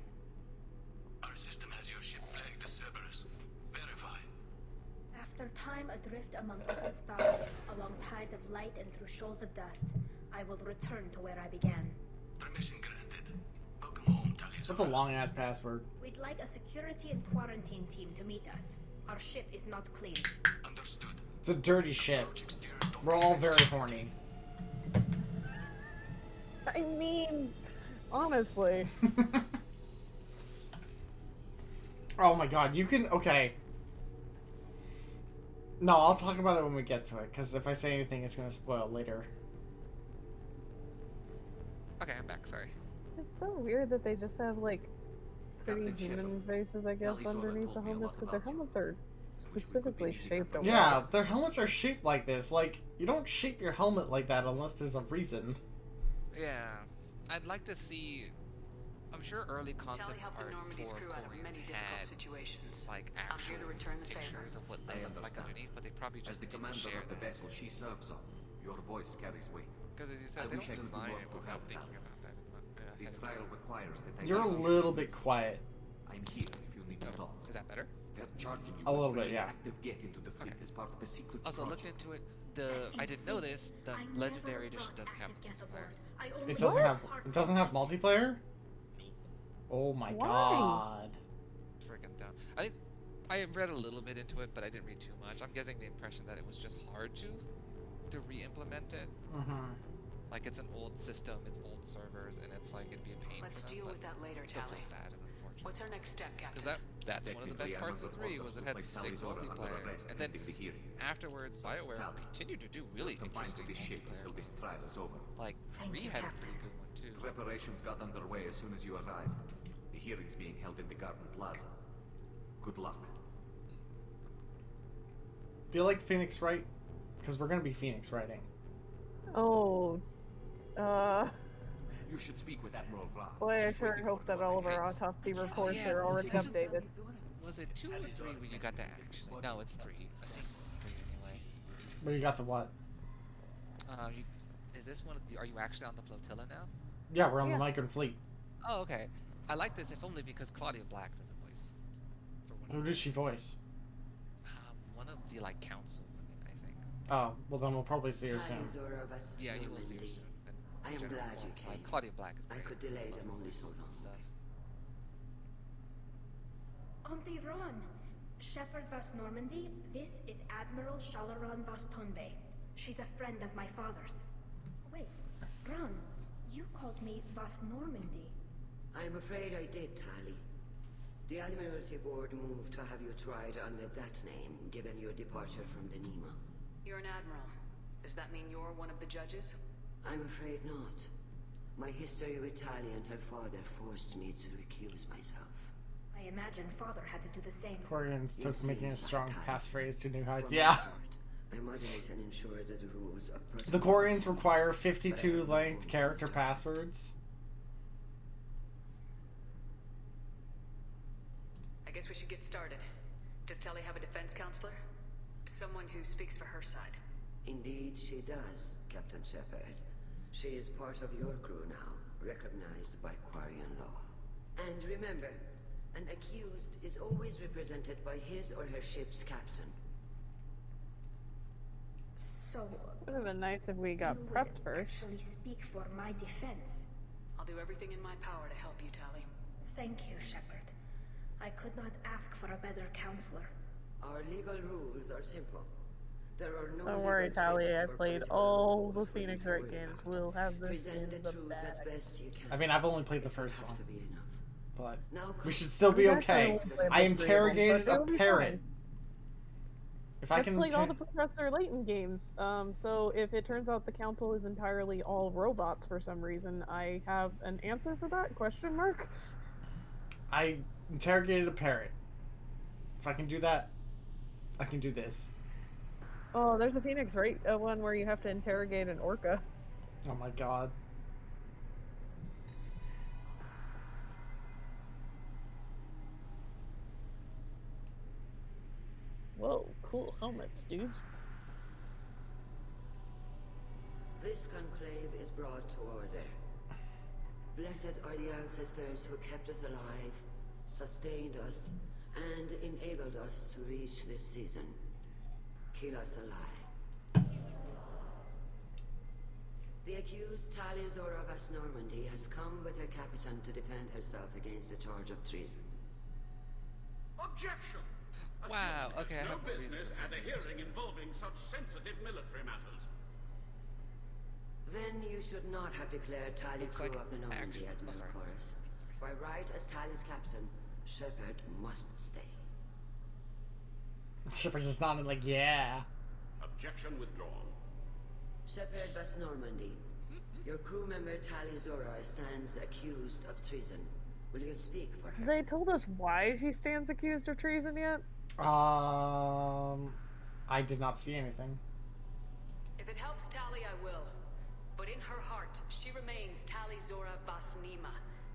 Our system has your ship flagged as Cerberus. Verify. After time adrift among open stars, along tides of light and through shoals of dust, I will return to where I began. Permission granted. Welcome home, Talizora. That's a long-ass password. We'd like a security and quarantine team to meet us. Our ship is not clean. Understood. It's a dirty ship. We're all very horny. I mean, honestly. Oh my god, you can... Okay. No, I'll talk about it when we get to it, because if I say anything, it's going to spoil later. Okay, I'm back, sorry. It's so weird that they just have, like, pretty human faces, I guess, underneath the helmets, because their helmets are specifically shaped away. Yeah, their helmets are shaped like this. Like, you don't shape your helmet like that unless there's a reason. Yeah, I'd like to see. I'm sure early concept art for Koreans had like actual pictures of what they look like underneath, but they probably just didn't share of the that. vessel she serves on, your voice carries weight. Because as you said, they don't design it without thinking about that. The trial requires that You're a little bit quiet. I'm here if you need to talk. Is that better? They're charging you a little with bit, yeah. active get into the fleet as part of a secret Also, project. looking into it, I didn't know this. The Legendary Edition doesn't have multiplayer. It doesn't have multiplayer? Oh my god. Freaking dumb. I read a little bit into it, but I didn't read too much. I'm getting the impression that it was just hard to re-implement it. Like, it's an old system, it's old servers, and it's like it'd be a pain Let's for them. deal with that later, still Tally. feels sad and unfortunate. What's our next step, Captain? Because that's one of the best parts of 3 was it had sick multiplayer, and then afterwards BioWare continued to do really interesting multiplayer. Like 3 had a pretty good one too. Preparations got underway as soon as you arrived. The hearing's being held in the Garden Plaza. Good luck. Feel like Phoenix Wright? Because we're gonna be Phoenix Writing. Oh, You should speak with Admiral Ra. boy, I sure hope that all of our autopsy reports are already updated. Was it 2 or 3 where you got to actually? No, it's 3. I think 3 anyway. But you got to what? Is this one of the? Are you actually on the flotilla now? Yeah, we're on the Micron fleet. Oh, okay. I like this if only because Claudia Black does a voice. Who does she voice? One of the like council women, I think. Oh, well then we'll probably see her soon. Yeah, you will see her soon. I am glad you came. Like Claudia Black is great. I could delay them only so long. Stuff. Auntie Ron, Shepard Vas Normandy, this is Admiral Shalaran Vas Tonbe. She's a friend of my father's. Wait, Ron, you called me Vas Normandy. I'm afraid I did, Tally. The Admiralty Board moved to have you tried under that name, given your departure from the Nima. You're an admiral. Does that mean you're one of the judges? I'm afraid not. My history with Tally and her father forced me to recuse myself. I imagine father had to do the same. Koreans took making a strong passphrase to new heights. For Yeah. my part, I moderate and ensure that the rules of protocol. The Koreans require 52 length character passwords. I guess we should get started. Does Tally have a defense counselor? Someone who speaks for her side. Indeed, she does, Captain Shepard. She is part of your crew now, recognized by Quarian law. And remember, an accused is always represented by his or her ship's captain. So, Would have been nice if we got prepped first. Actually speak for my defense. I'll do everything in my power to help you, Tally. Thank you, Shepard. I could not ask for a better counselor. Our legal rules are simple. There are no Don't worry, legal Tally. tricks I or played political all the loopholes for you Phoenix to Wright worry games. about. We'll have this Present in the the truth as bag. best you can. I mean, I've only played the first one. To be enough. But Now we come. should still be okay. I interrogated a it'll be parrot. fine. If I I've can played all the Professor Layton games, so if it turns out the council is entirely all robots for some reason, I have an answer for that? Question mark? I interrogated a parrot. If I can do that, I can do this. Oh, there's a Phoenix Wright one where you have to interrogate an orca. Oh my god. Whoa, cool helmets, dudes. This conclave is brought to order. Blessed are the ancestors who kept us alive, sustained us, and enabled us to reach this season. Keep us alive. The accused Tally Zora Vas Normandy has come with her captain to defend herself against the charge of treason. Objection! Wow, okay, I no have no reason business to at a think hearing involving such sensitive military matters. Then you should not have declared Tally crew of the Normandy, Admiral Chorus. By right as Tally's captain, Shepard must stay. Shepard's just nodding like, yeah. Objection withdrawn. Shepard Vas Normandy, your crew member Tally Zora stands accused of treason. Will you speak for her? They told us why she stands accused of treason yet? I did not see anything. If it helps Tali, I will. But in her heart, she remains Tali Zora Vasnima,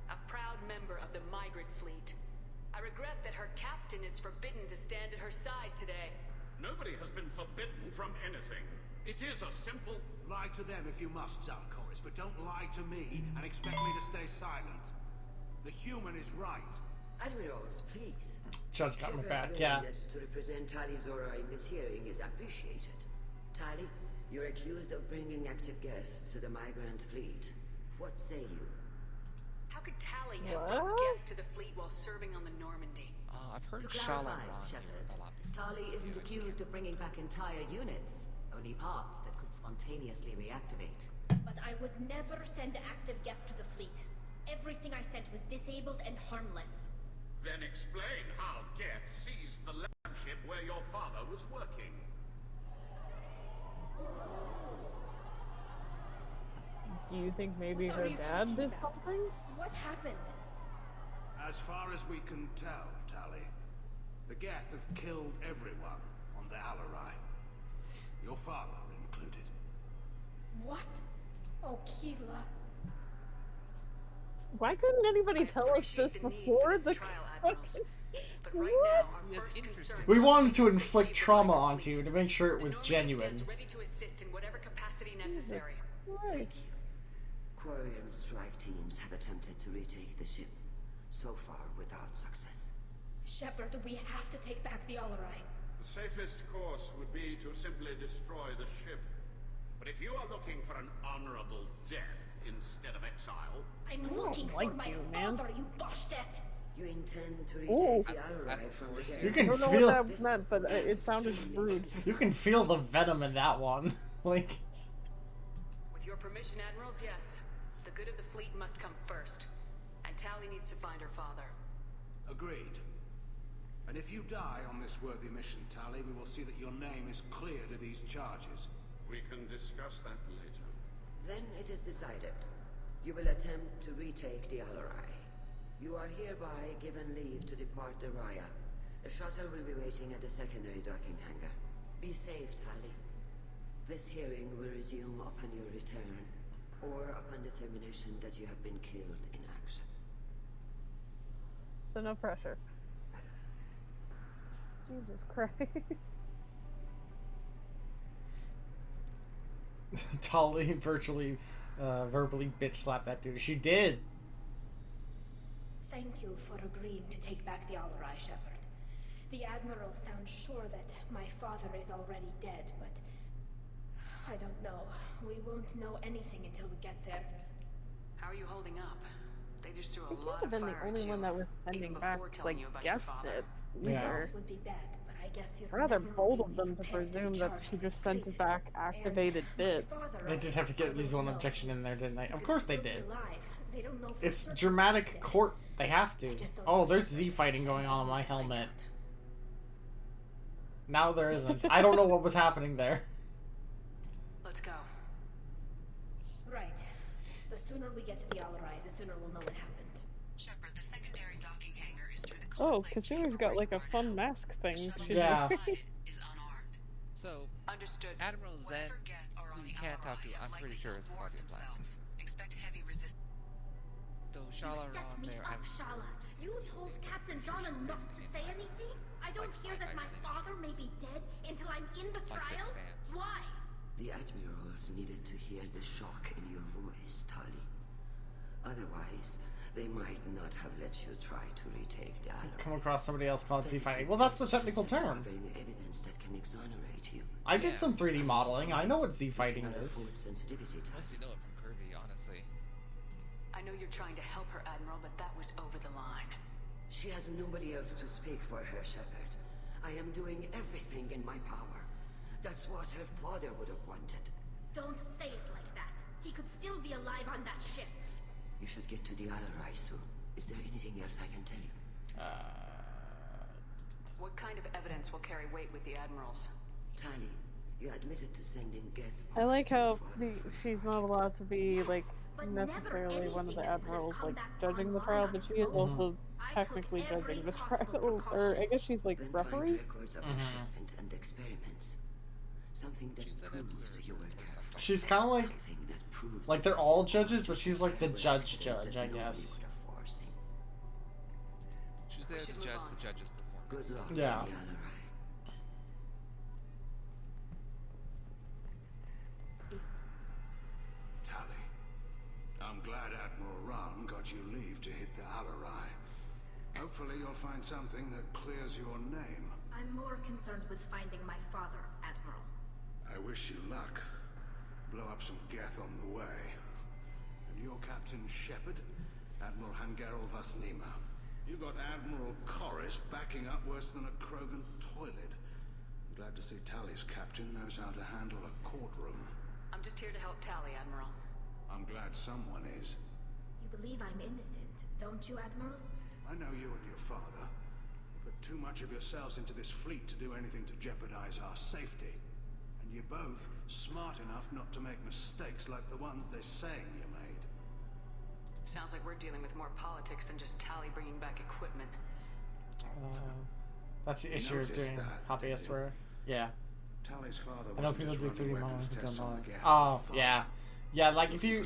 a proud member of the migrant fleet. I regret that her captain is forbidden to stand at her side today. Nobody has been forbidden from anything. It is a simple... Lie to them if you must, Zalcoris, but don't lie to me and expect me to stay silent. The human is right. Admirals, please. Judge got my back, Shepard's yeah. willingness to represent Tali Zora in this hearing is appreciated. Tali, you're accused of bringing active guests to the migrant fleet. What say you? How could Tali have brought guests to the fleet while serving on the Normandy? I've heard To clarify, Shalom Shepard, a lot before. Tali isn't accused of bringing back entire units, only parts that could spontaneously reactivate. But I would never send active guests to the fleet. Everything I sent was disabled and harmless. Then explain how Geth seized the lab ship where your father was working. Do you think maybe her dad did something? What happened? As far as we can tell, Tali, the Geth have killed everyone on the Alarai. Your father included. What? Oh, Keela. Why couldn't anybody tell us this before the What? We wanted to inflict trauma onto you to make sure it was genuine. Ready to assist in whatever capacity necessary. Thank you. Quarry and strike teams have attempted to retake the ship, so far without success. Shepard, we have to take back the Alarai. The safest course would be to simply destroy the ship. But if you are looking for an honorable death instead of exile... I'm looking for my father, you bastet! You intend to Ooh. retake the Alarai from the You can I don't know feel what that meant, but it sounded rude. You can feel the venom in that one. Like, With your permission, Admirals, yes. The good of the fleet must come first. And Tali needs to find her father. Agreed. And if you die on this worthy mission, Tali, we will see that your name is cleared of these charges. We can discuss that later. Then it is decided. You will attempt to retake the Alarai. You are hereby given leave to depart the Raya. A shuttle will be waiting at the secondary docking hangar. Be safe, Tali. This hearing will resume upon your return, or upon determination that you have been killed in action. So no pressure. Jesus Christ. Tali virtually, verbally bitch slapped that dude. She did. Thank you for agreeing to take back the Alarai, Shepard. The Admiral sounds sure that my father is already dead, but... I don't know. We won't know anything until we get there. How are you holding up? They just threw She a can't lot have of been the fire only at one you, that was sending even back, before telling like, you about your guest father. hits. Yeah. This would be bad, but I guess you're Rather never bold really of them to prepared presume be that charged she with just sent treason. back activated bits. They did have to get at least one objection in there, didn't they? Of course they did. Alive. They don't know for It's certain dramatic he's dead. court. They have to. Oh, there's Z fighting going on my helmet. Now there isn't. I don't know what was happening there. Let's go. Right. The sooner we get to the Alarai, the sooner we'll know what happened. Shepard, the secondary docking hangar is through the Oh, Kasumi's got like a fun mask thing. Yeah. is unarmed. So, Understood. Admiral Zen, who you can't talk to, I'm pretty sure is Claudia Black. Expect heavy resistance. Though You Shala set around me there, up, Shala. You told Captain Donna not to say anything? I don't hear that my father may be dead until I'm in the trial? Why? The Admirals needed to hear the shock in your voice, Tali. Otherwise, they might not have let you try to retake the Alarai. Come across somebody else called Z fighting. Well, that's the technical term. Evidence that can exonerate you. I did some 3D modeling. I know what Z fighting is. Sensitivity, Mostly know it from Kirby, honestly. I know you're trying to help her, Admiral, but that was over the line. She has nobody else to speak for her, Shepard. I am doing everything in my power. That's what her father would have wanted. Don't say it like that. He could still be alive on that ship. You should get to the Alarai soon. Is there anything else I can tell you? What kind of evidence will carry weight with the Admirals? Tali, you admitted to sending Geth. I like how she's not allowed to be like necessarily one of the admirals like judging the trial, but she is also technically judging the trial, or I guess she's like referee. Records of her shipment and experiments. Something that proves you were careful. She's kind of like they're all judges, but she's like the judge, I guess. She's there to judge the judge's performance. Yeah. Tali, I'm glad Admiral Ron got you leave to hit the Alarai. Hopefully you'll find something that clears your name. I'm more concerned with finding my father, Admiral. I wish you luck. Blow up some Geth on the way. And your Captain Shepard, Admiral Hangarel Vasnima. You got Admiral Corris backing up worse than a Krogan toilet. I'm glad to see Tali's captain knows how to handle a courtroom. I'm just here to help Tali, Admiral. I'm glad someone is. You believe I'm innocent, don't you, Admiral? I know you and your father. You put too much of yourselves into this fleet to do anything to jeopardize our safety. And you're both smart enough not to make mistakes like the ones they're saying you made. Sounds like we're dealing with more politics than just Tali bringing back equipment. That's the issue of doing hobbyists where, yeah. Tali's father I know people do 3D modeling who don't know. Oh, yeah. Yeah, like if you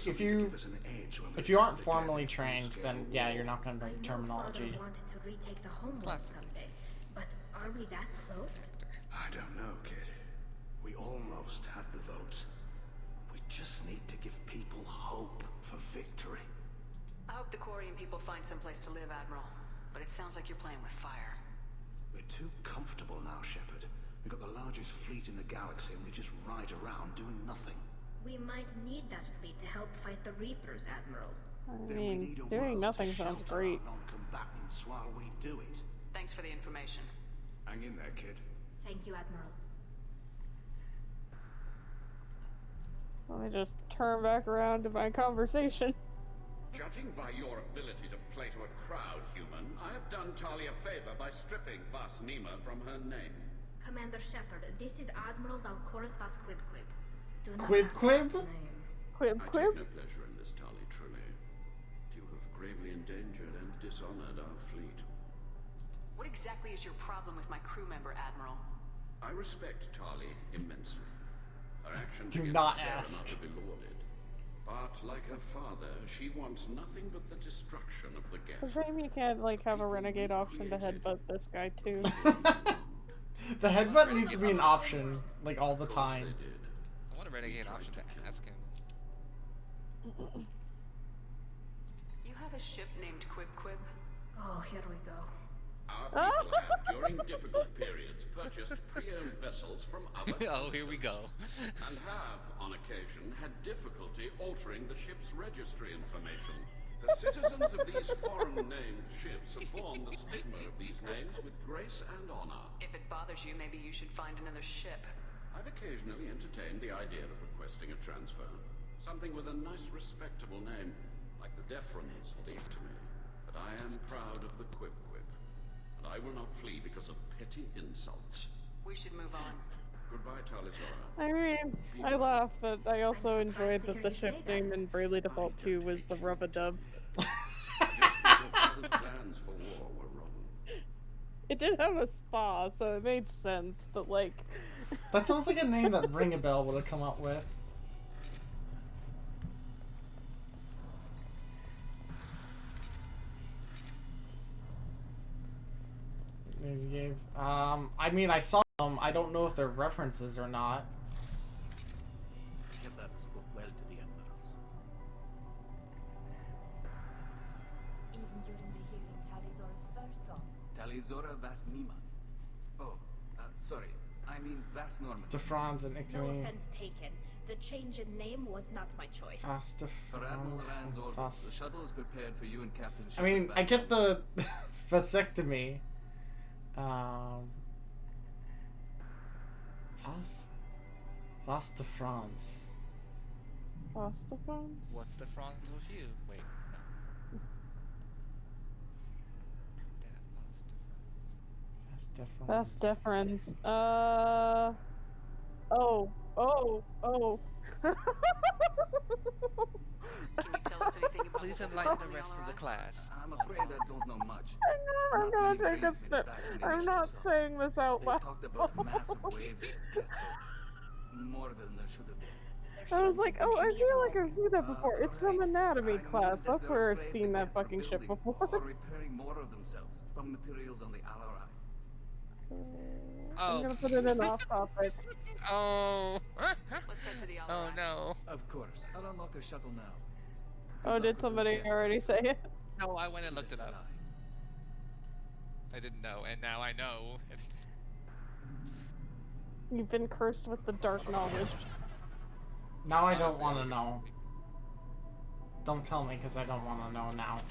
aren't formally trained, then yeah, you're not gonna know the terminology. Wanted to retake the homeworld someday, but are we that close? I don't know, kid. We almost had the votes. We just need to give people hope for victory. I hope the Quarian people find someplace to live, Admiral. But it sounds like you're playing with fire. We're too comfortable now, Shepard. We've got the largest fleet in the galaxy and we just ride around doing nothing. We might need that fleet to help fight the Reapers, Admiral. I mean, doing nothing sounds great. Non-combatants while we do it. Thanks for the information. Hang in there, kid. Thank you, Admiral. Let me just turn back around to my conversation. Judging by your ability to play to a crowd, human, I have done Tali a favor by stripping Vasnima from her name. Commander Shepard, this is Admiral Zalcoris Vas Quib-Quib. Quib? I take no pleasure in this, Tali, truly. You have gravely endangered and dishonored our fleet. What exactly is your problem with my crew member, Admiral? I respect Tali immensely. Her actions Do against not Sarah ask. not to be lauded. But like her father, she wants nothing but the destruction of the Geth. It's a shame you can't like have a renegade option to headbutt this guy too. The headbutt needs to be an option, like all the time. I want a renegade option to ask him. You have a ship named Quib-Quib? Oh, here we go. Our people have, during difficult periods, purchased pre-owned vessels from other Oh, here we go. and have, on occasion, had difficulty altering the ship's registry information. The citizens of these foreign-named ships have borne the stigma of these names with grace and honor. If it bothers you, maybe you should find another ship. I've occasionally entertained the idea of requesting a transfer. Something with a nice, respectable name, like the Defrons or the Ictomy. But I am proud of the Quib-Quib. And I will not flee because of petty insults. We should move on. Goodbye, Talizora. I mean, I laugh, but I also enjoyed that the ship name in Bravely Default 2 was the Rub-a-Dub. Plans for war were wrong. It did have a spa, so it made sense, but like... That sounds like a name that Ring a Bell would have come up with. I mean, I saw them. I don't know if they're references or not. Shepard spoke well to the admirals. Even during the hearing, Talizora's first thought. Talizora Vasnima. Oh, sorry. I mean Vas Norman. Defrons and No Ictomy. offense taken. The change in name was not my choice. Fast For Admiral Defrons Rand's and orders, Fast. the shuttle is prepared for you and Captain I Shepard. mean, I get the vasectomy. Fast Defrons. Fast Defrons? What's the fronds with you? Wait, no. Fast Defrons. Oh. Please enlighten the rest of the class. I'm afraid I don't know much. I'm gonna take a sip. I'm not saying this out loud. They talked about massive waves of death, though. More than there should have been. I was like, oh, I feel like I've seen that before. It's from anatomy class. That's where I've seen that fucking shit before. Or repairing more of themselves from materials on the Alarai. I'm gonna put it in off topic. Oh. Let's head to the Alarai. Oh no. Of course. I'll unlock the shuttle now. Oh, did somebody already say it? No, I went and looked it up. I didn't know, and now I know. You've been cursed with the dark knowledge. Now I don't want to know. Don't tell me, because I don't want to know now.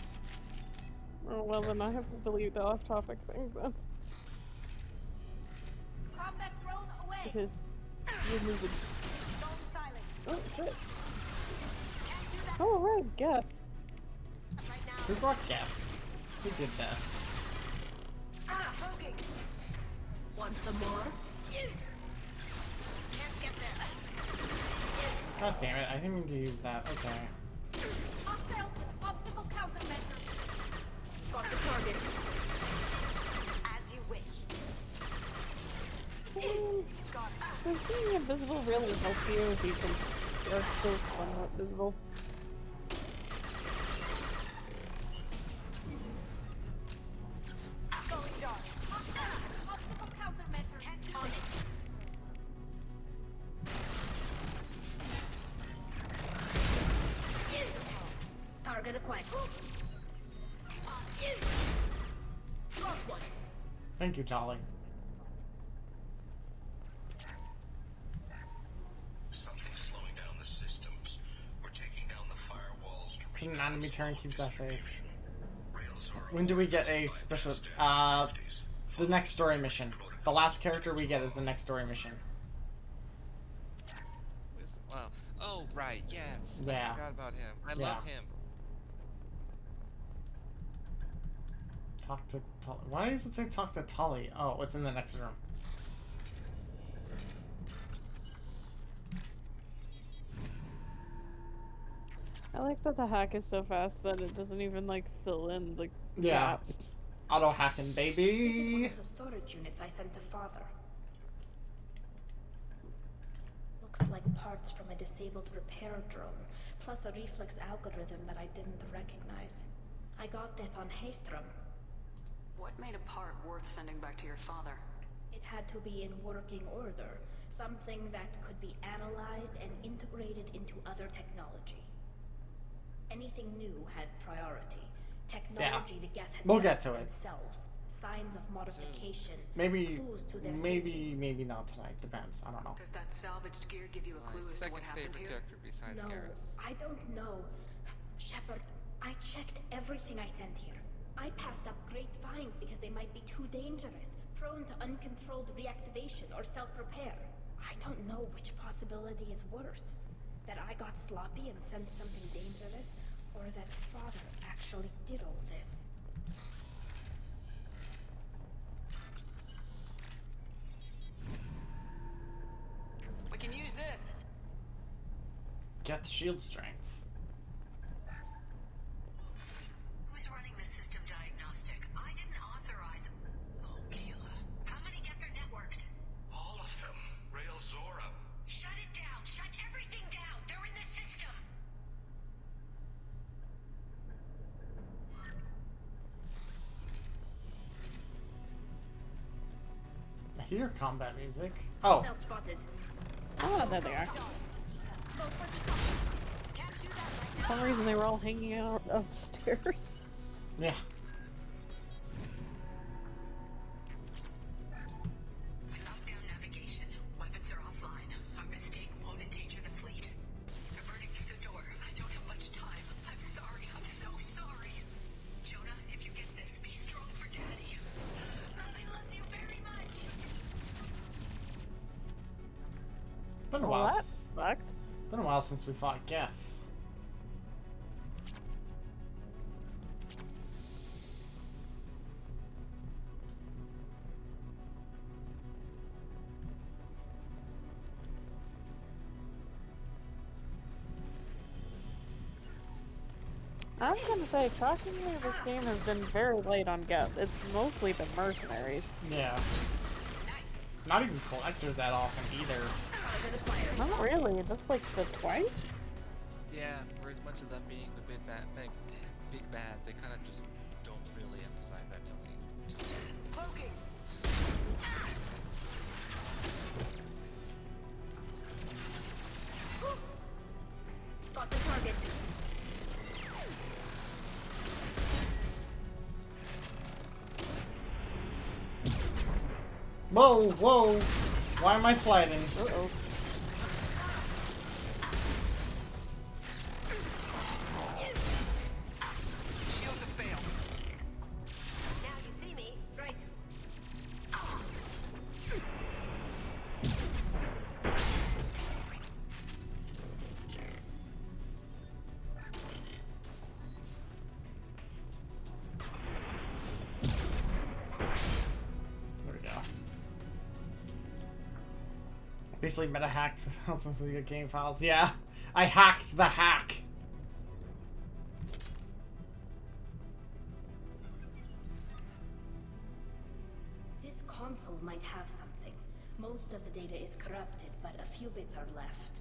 Oh, well, then I have to delete the off-topic thing, then. Combat drone away! Because you're moving. Oh, shit. Oh, right, Geth. Who brought Geth? Who did this? Ah, poking! Want some more? Can't get there. God damn it, I didn't mean to use that. Okay. Hostiles, optical countermeasures. Got the target. As you wish. Does being invisible really help you if you can are still somewhat visible? Going dark. Optical countermeasures. On it. Target acquired. Lost one. Thank you, Jolly. Something's slowing down the systems. We're taking down the firewalls to An enemy turn keeps us safe. When do we get a special... the next story mission. The last character we get is the next story mission. Wow. Oh, right, yes. Yeah. I forgot about him. I Yeah. love him. Talk to Tully. Why does it say talk to Tully? Oh, it's in the next room. I like that the hack is so fast that it doesn't even, like, fill in the gaps. Auto hacking, This is baby! one of the storage units I sent to Father. Looks like parts from a disabled repair drone, plus a reflex algorithm that I didn't recognize. I got this on Haystrom. What made a part worth sending back to your father? It had to be in working order, something that could be analyzed and integrated into other technology. Anything new had priority. Technology the Geth had We'll get to it. themselves. Signs of modification. Maybe, clues to their maybe not tonight. Depends. I don't know. Does that salvaged gear give you a clue as to what happened favorite here? character besides No, Garrus. I don't know. Shepard, I checked everything I sent here. I passed up great finds because they might be too dangerous, prone to uncontrolled reactivation or self-repair. I don't know which possibility is worse. That I got sloppy and sent something dangerous, or that Father actually did all this. We can use this. Geth shield strength. Who's running the system diagnostic? I didn't authorize. Oh, Keela. How many Geth are networked? All of them. Rail Zora. Shut it down. Shut everything down. They're in the system. I hear combat music. Oh. Now spotted. Oh, there they are. For some reason, they were all hanging out upstairs. Yeah. Lockdown navigation. Weapons are offline. Our mistake won't endanger the fleet. They're burning through the door. I don't have much time. I'm sorry. I'm so sorry. Jonah, if you get this, be strong for Daddy. Mommy loves you very much. It's been a Well, while. that sucked. Been a while since we fought Geth. I'm gonna say, shockingly, this game has been very light on Geth. It's mostly the mercenaries. Yeah. Not even collectors that often either. Not really, just like the twice? Yeah, for as much of them being the big bad, they kind of just don't really emphasize that to me. Cloaking. Got the target. Whoa, whoa! Why am I sliding? Uh-oh. Shields have failed. Now you see me, right? There we go. Basically meta hacked some really good game files. Yeah, I hacked the hack. This console might have something. Most of the data is corrupted, but a few bits are left.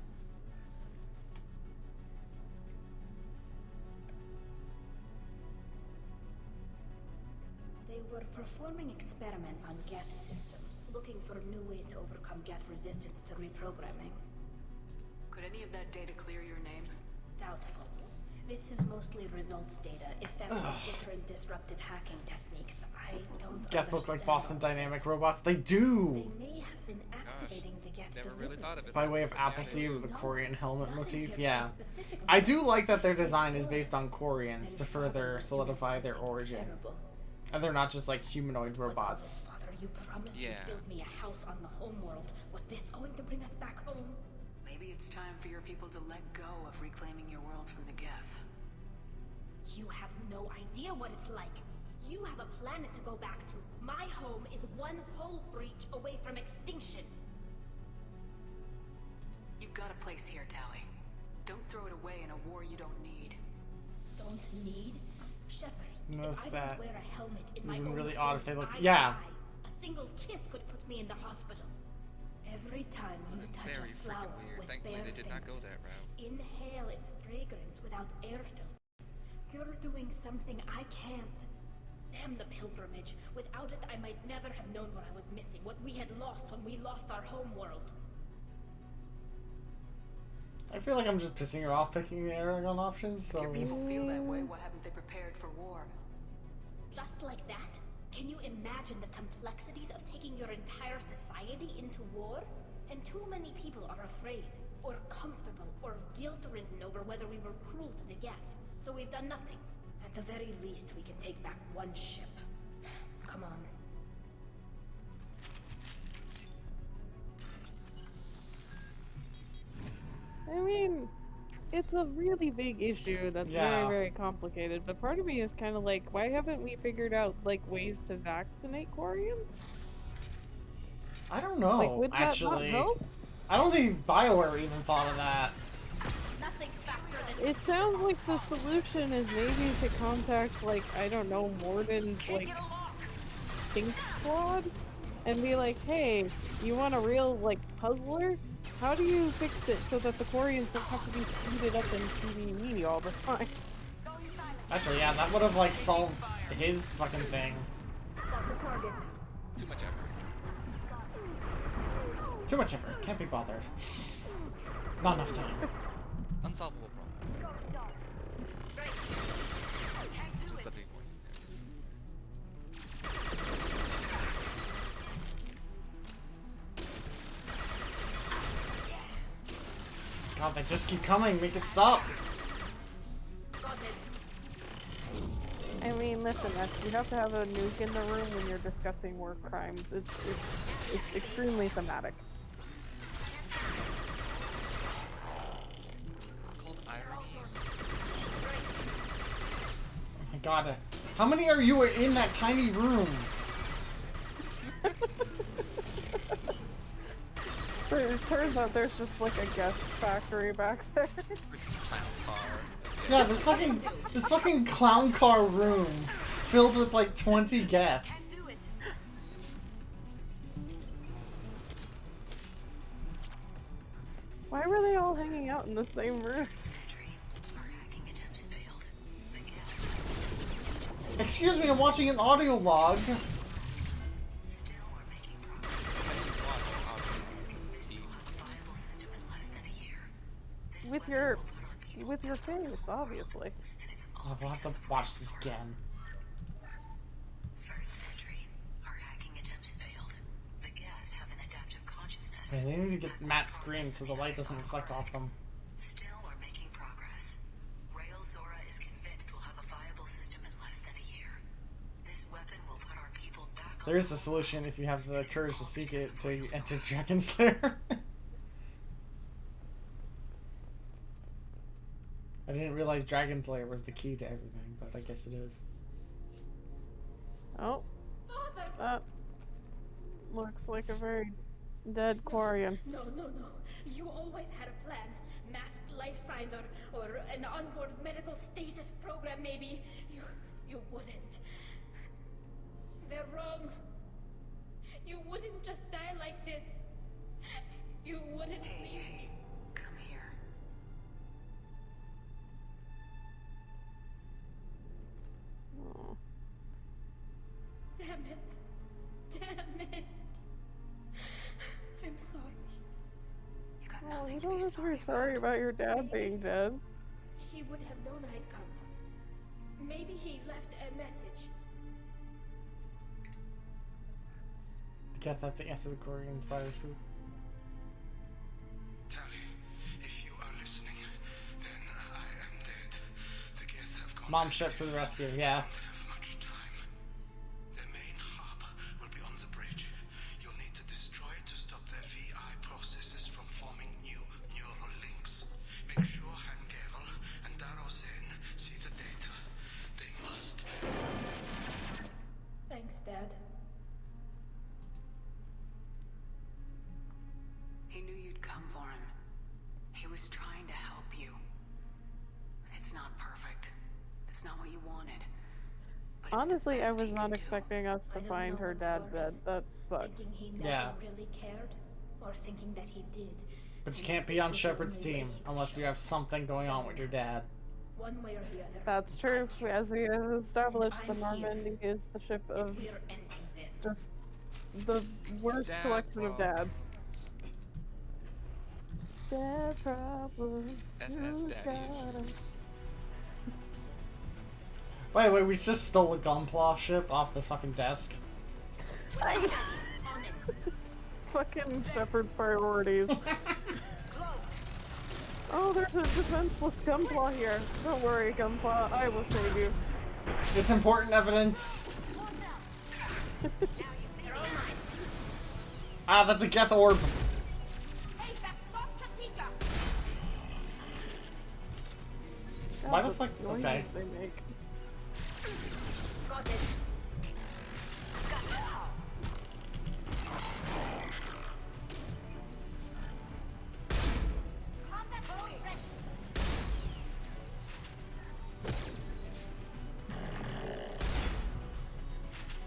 They were performing experiments on Geth systems, looking for new ways to overcome Geth resistance to reprogramming. Could any of that data clear your name? Doubtful. This is mostly results data, effects of different disruptive hacking techniques. I don't Geth look like understand Boston all Dynamic robots. They do! They may have been activating the Geth Never really thought of it. By way of Appleseed with the Korean helmet motif, yeah. I do like that their design is based on Koreans to further solidify their origin. And they're not just like humanoid robots. Father, you promised Yeah. to build me a house on the homeworld. Was this going to bring us back home? Maybe it's time for your people to let go of reclaiming your world from the Geth. You have no idea what it's like. You have a planet to go back to. My home is one hull breach away from extinction. You've got a place here, Tally. Don't throw it away in a war you don't need. Don't need? Shepard, Notice if I that. don't wear a helmet in It my would've been own really odd if they home, looked- I yeah. die. A single kiss could put me in the hospital. Every time you touch Very a flower freaking weird. with Thankfully, bare they did not go fingers, that route. inhale its fragrance without air filters. You're doing something I can't. Damn the pilgrimage. Without it, I might never have known what I was missing, what we had lost when we lost our homeworld. I feel like I'm just pissing her off picking the Aragon options, so... If your people feel that way, why haven't they prepared for war? Just like that? Can you imagine the complexities of taking your entire society into war? And too many people are afraid, or comfortable, or guilt-ridden over whether we were cruel to the Geth. So we've done nothing. At the very least, we can take back one ship. Come on. I mean, it's a really big issue that's very, very complicated, but part of me is kind of like, why haven't we figured out, like, ways to vaccinate Quarians? I don't know, like, would actually. That not help? I don't think BioWare even thought of that. Nothing faster than It sounds like the solution is maybe to contact, like, I don't know, Morden's, like, Think Squad? And be like, hey, you want a real, like, puzzler? How do you fix it so that the Quarians don't have to be speeded up in PvE all the time? Actually, yeah, that would have, like, solved his fucking thing. Too much effort. Too much effort. Can't be bothered. Not enough time. Unsolvable problem. Just letting you know. God, they just keep coming. Make it stop. I mean, listen, you have to have a nuke in the room when you're discussing war crimes. It's extremely thematic. It's called irony. Oh my god. How many are you in that tiny room? It turns out there's just like a guest factory back there. Clown car. Yeah, this fucking clown car room filled with like 20 Geth. Why were they all hanging out in the same room? Excuse me, I'm watching an audio log. With your face, obviously. Oh, we'll have to watch this again. Okay, they need to get matte screens so the light doesn't reflect off them. Still, we're making progress. Rail Zora is convinced we'll have a viable system in less than a year. This weapon will put our people back on. There is a solution if you have the courage to seek it to enter Dragon Slayer. I didn't realize Dragon Slayer was the key to everything, but I guess it is. Oh. That looks like a very dead Quarian. No. You always had a plan. Masked life signs or an onboard medical stasis program, maybe. You wouldn't. They're wrong. You wouldn't just die like this. You wouldn't. Hey, come here. Oh. Damn it. I'm sorry. Oh, you don't have to be sorry about your dad being dead. He would have known I'd come. Maybe he left a message. Get that the answer to the Korean spider suit. Tally, if you are listening, then I am dead. The Geth have gone. Mom shot to the rescue, yeah. Honestly, I was not expecting us to find her dad dead. That sucks. Thinking he never really cared, or thinking that he did. But you can't be on Shepard's team unless you have something going on with your dad. One way or the other. That's true. As we have established, the Normandy is the ship of just the worst collection of dads. Dad problems. SS daddy issues. By the way, we just stole a Gunpla ship off the fucking desk. Fucking Shepard's priorities. Oh, there's a defenseless Gunpla here. Don't worry, Gunpla, I will save you. It's important evidence. Ah, that's a Geth orb. Why the fuck? Okay.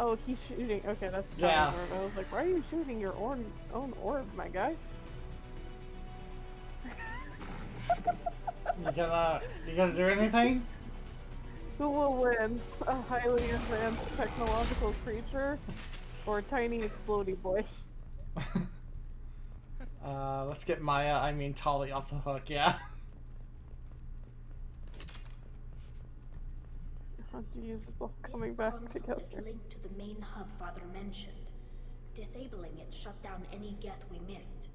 Oh, he's shooting. Okay, that's yeah. I was like, why are you shooting your own orb, my guy? You gonna do anything? Who will win? A highly advanced technological creature or a tiny explodey boy? Let's get Tali off the hook, yeah. Oh jeez, it's all coming back together. This linked to the main hub Father mentioned. Disabling it shut down any Geth we missed.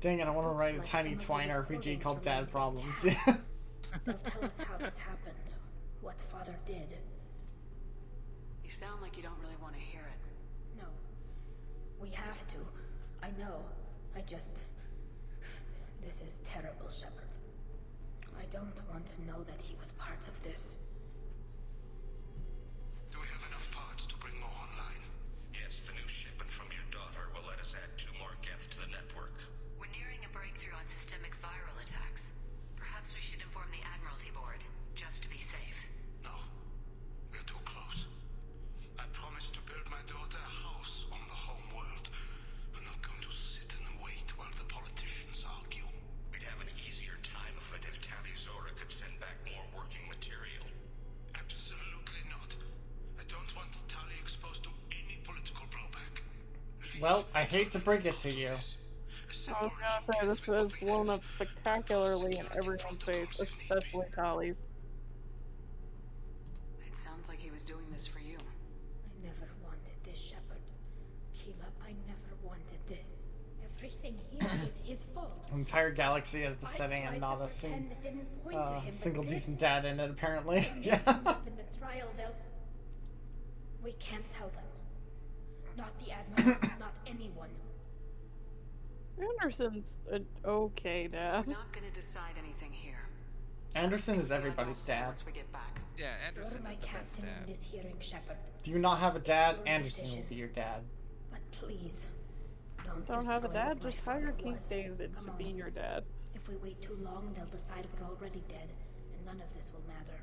Dang it, I want to write a tiny twine RPG called Dad Problems. They'll tell us how this happened, what Father did. You sound like you don't really want to hear it. No. We have to. I know. This is terrible, Shepard. I don't want to know that he was part of this. Do we have enough parts to bring more online? Yes, the new shipment from your daughter will let us add 2 more Geth to the network. We're nearing a breakthrough on systemic viral attacks. Perhaps Perhaps we should inform the Admiralty Board, just to be safe. No. We're too close. I promised to build my daughter a house on the home world. I'm not going to sit and wait while the politicians argue. We'd have an easier time of it if Tali Zora could send back more working material. Absolutely not. I don't want Tali exposed to any political blowback. Well, I hate to break it to you. I was gonna say, this has blown up spectacularly in everyone's face, especially Tali's. It sounds like he was doing this for you. I never wanted this, Shepard. Keela, I never wanted this. Everything here is his fault. The entire galaxy has the setting and not a single decent dad in it, apparently. Yeah. In the trial, we can't tell them. Not the Admirals, not anyone. Anderson's an okay dad. We're not gonna decide anything here. Anderson is everybody's dad. Once we get back. Yeah, Anderson is the best dad. In this hearing, Shepard. Do you not have a dad? Anderson will be your dad. But please, don't have a dad? Just hire Keith David to be your dad. If we wait too long, they'll decide we're already dead, and none of this will matter.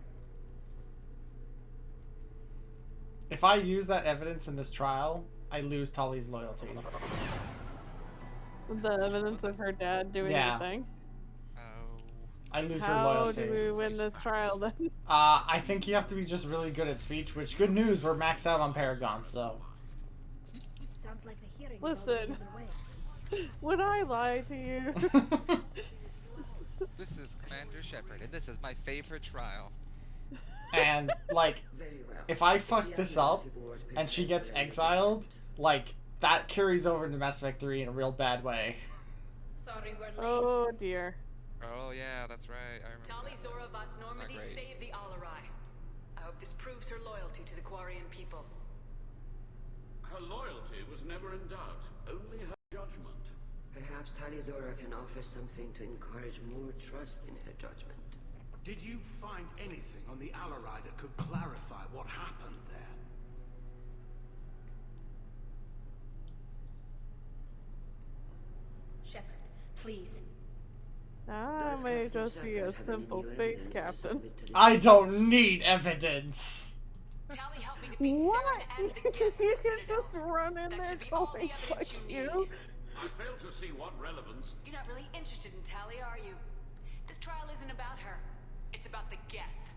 If I use that evidence in this trial, I lose Tali's loyalty. The evidence of her dad doing the thing? I lose her loyalty. How do we win this trial then? I think you have to be just really good at speech, which, good news, we're maxed out on Paragon, so. Sounds like the hearing. Listen, would I lie to you? This is Commander Shepard, and this is my favorite trial. And, like, if I fuck this up, and she gets exiled, like, that carries over into Mass Effect 3 in a real bad way. Sorry, we're late. Oh dear. Oh yeah, that's right. I remember. Tali Zora Vas Normandy saved the Alarai. I hope this proves her loyalty to the Quarian people. Her loyalty was never in doubt, only her judgment. Perhaps Tali Zora can offer something to encourage more trust in her judgment. Did you find anything on the Alarai that could clarify what happened there? Shepard, please. I may just be a simple space captain. I don't need evidence. What? You can just run in there going, fuck you. I fail to see what relevance. You're not really interested in Tali, are you? This trial isn't about her. It's about the Geth.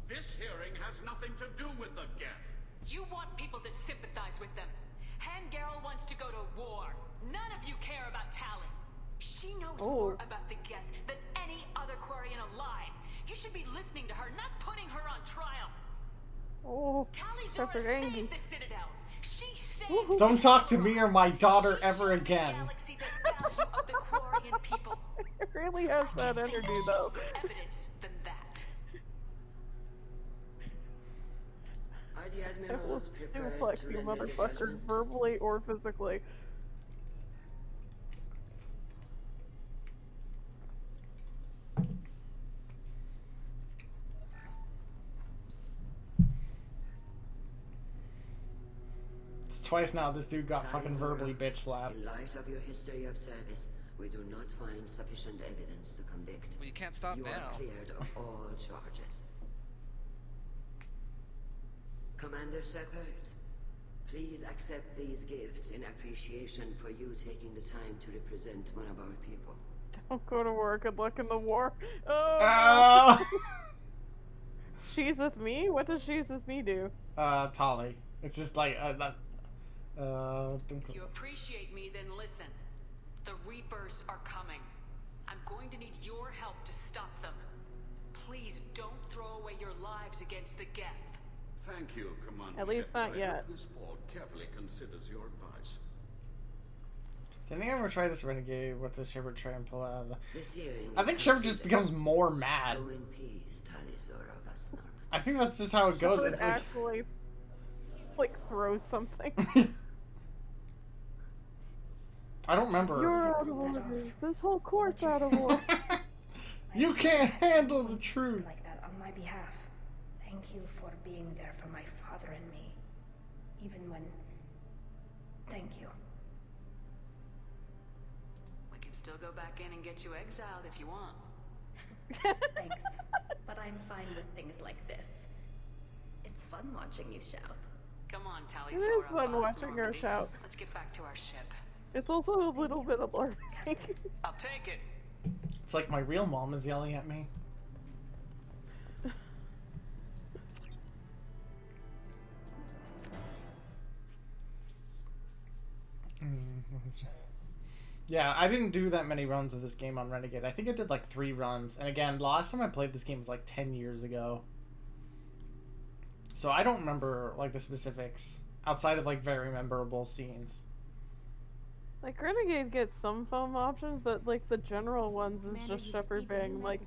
This hearing has nothing to do with the Geth. You want people to sympathize with them. Hangarel wants to go to war. None of you care about Tali. She knows more about the Geth than any other Quarian alive. You should be listening to her, not putting her on trial. Oh, Tali Zora saved the Citadel. She saved Don't talk to me or my daughter ever again. galaxy the value of the Quarian people. It really has that energy though. Evidence than that. I will suplex you motherfucker, verbally or physically. It's twice now this dude got fucking verbally bitch slapped. In light of your history of service, we do not find sufficient evidence to convict. Well, you can't stop you now. You are cleared of all charges. Commander Shepard, please accept these gifts in appreciation for you taking the time to represent one of our people. Don't go to war. Good luck in the war. Oh! She's with me? What does she's with me do? Tali. It's just like, If you appreciate me, then listen. The Reapers are coming. I'm going to need your help to stop them. Please don't throw away your lives against the Geth. Thank you, Commander. At least not yet. This board carefully considers your advice. Didn't he ever try this renegade? What does Shepard try and pull out of the... I think Shepard just becomes more mad. Go in peace, Tali Zora Vas Normandy. I think that's just how it goes. Shepard actually, like, throws something. I don't remember. You're out of order. This whole court's out of order. You can't handle the truth. Like that on my behalf. Thank you for being there for my father and me. Even when... Thank you. We can still go back in and get you exiled if you want. Thanks, but I'm fine with things like this. It's fun watching you shout. Come on, Tali. It is fun watching her shout. Let's get back to our ship. It's also a little bit alarming. I'll take it. It's like my real mom is yelling at me. Yeah, I didn't do that many runs of this game on Renegade. I think I did like 3 runs. And again, the last time I played this game was like 10 years ago. So I don't remember like the specifics outside of like very memorable scenes. Like Renegade gets some phone options, but like the general ones is just Shepard being like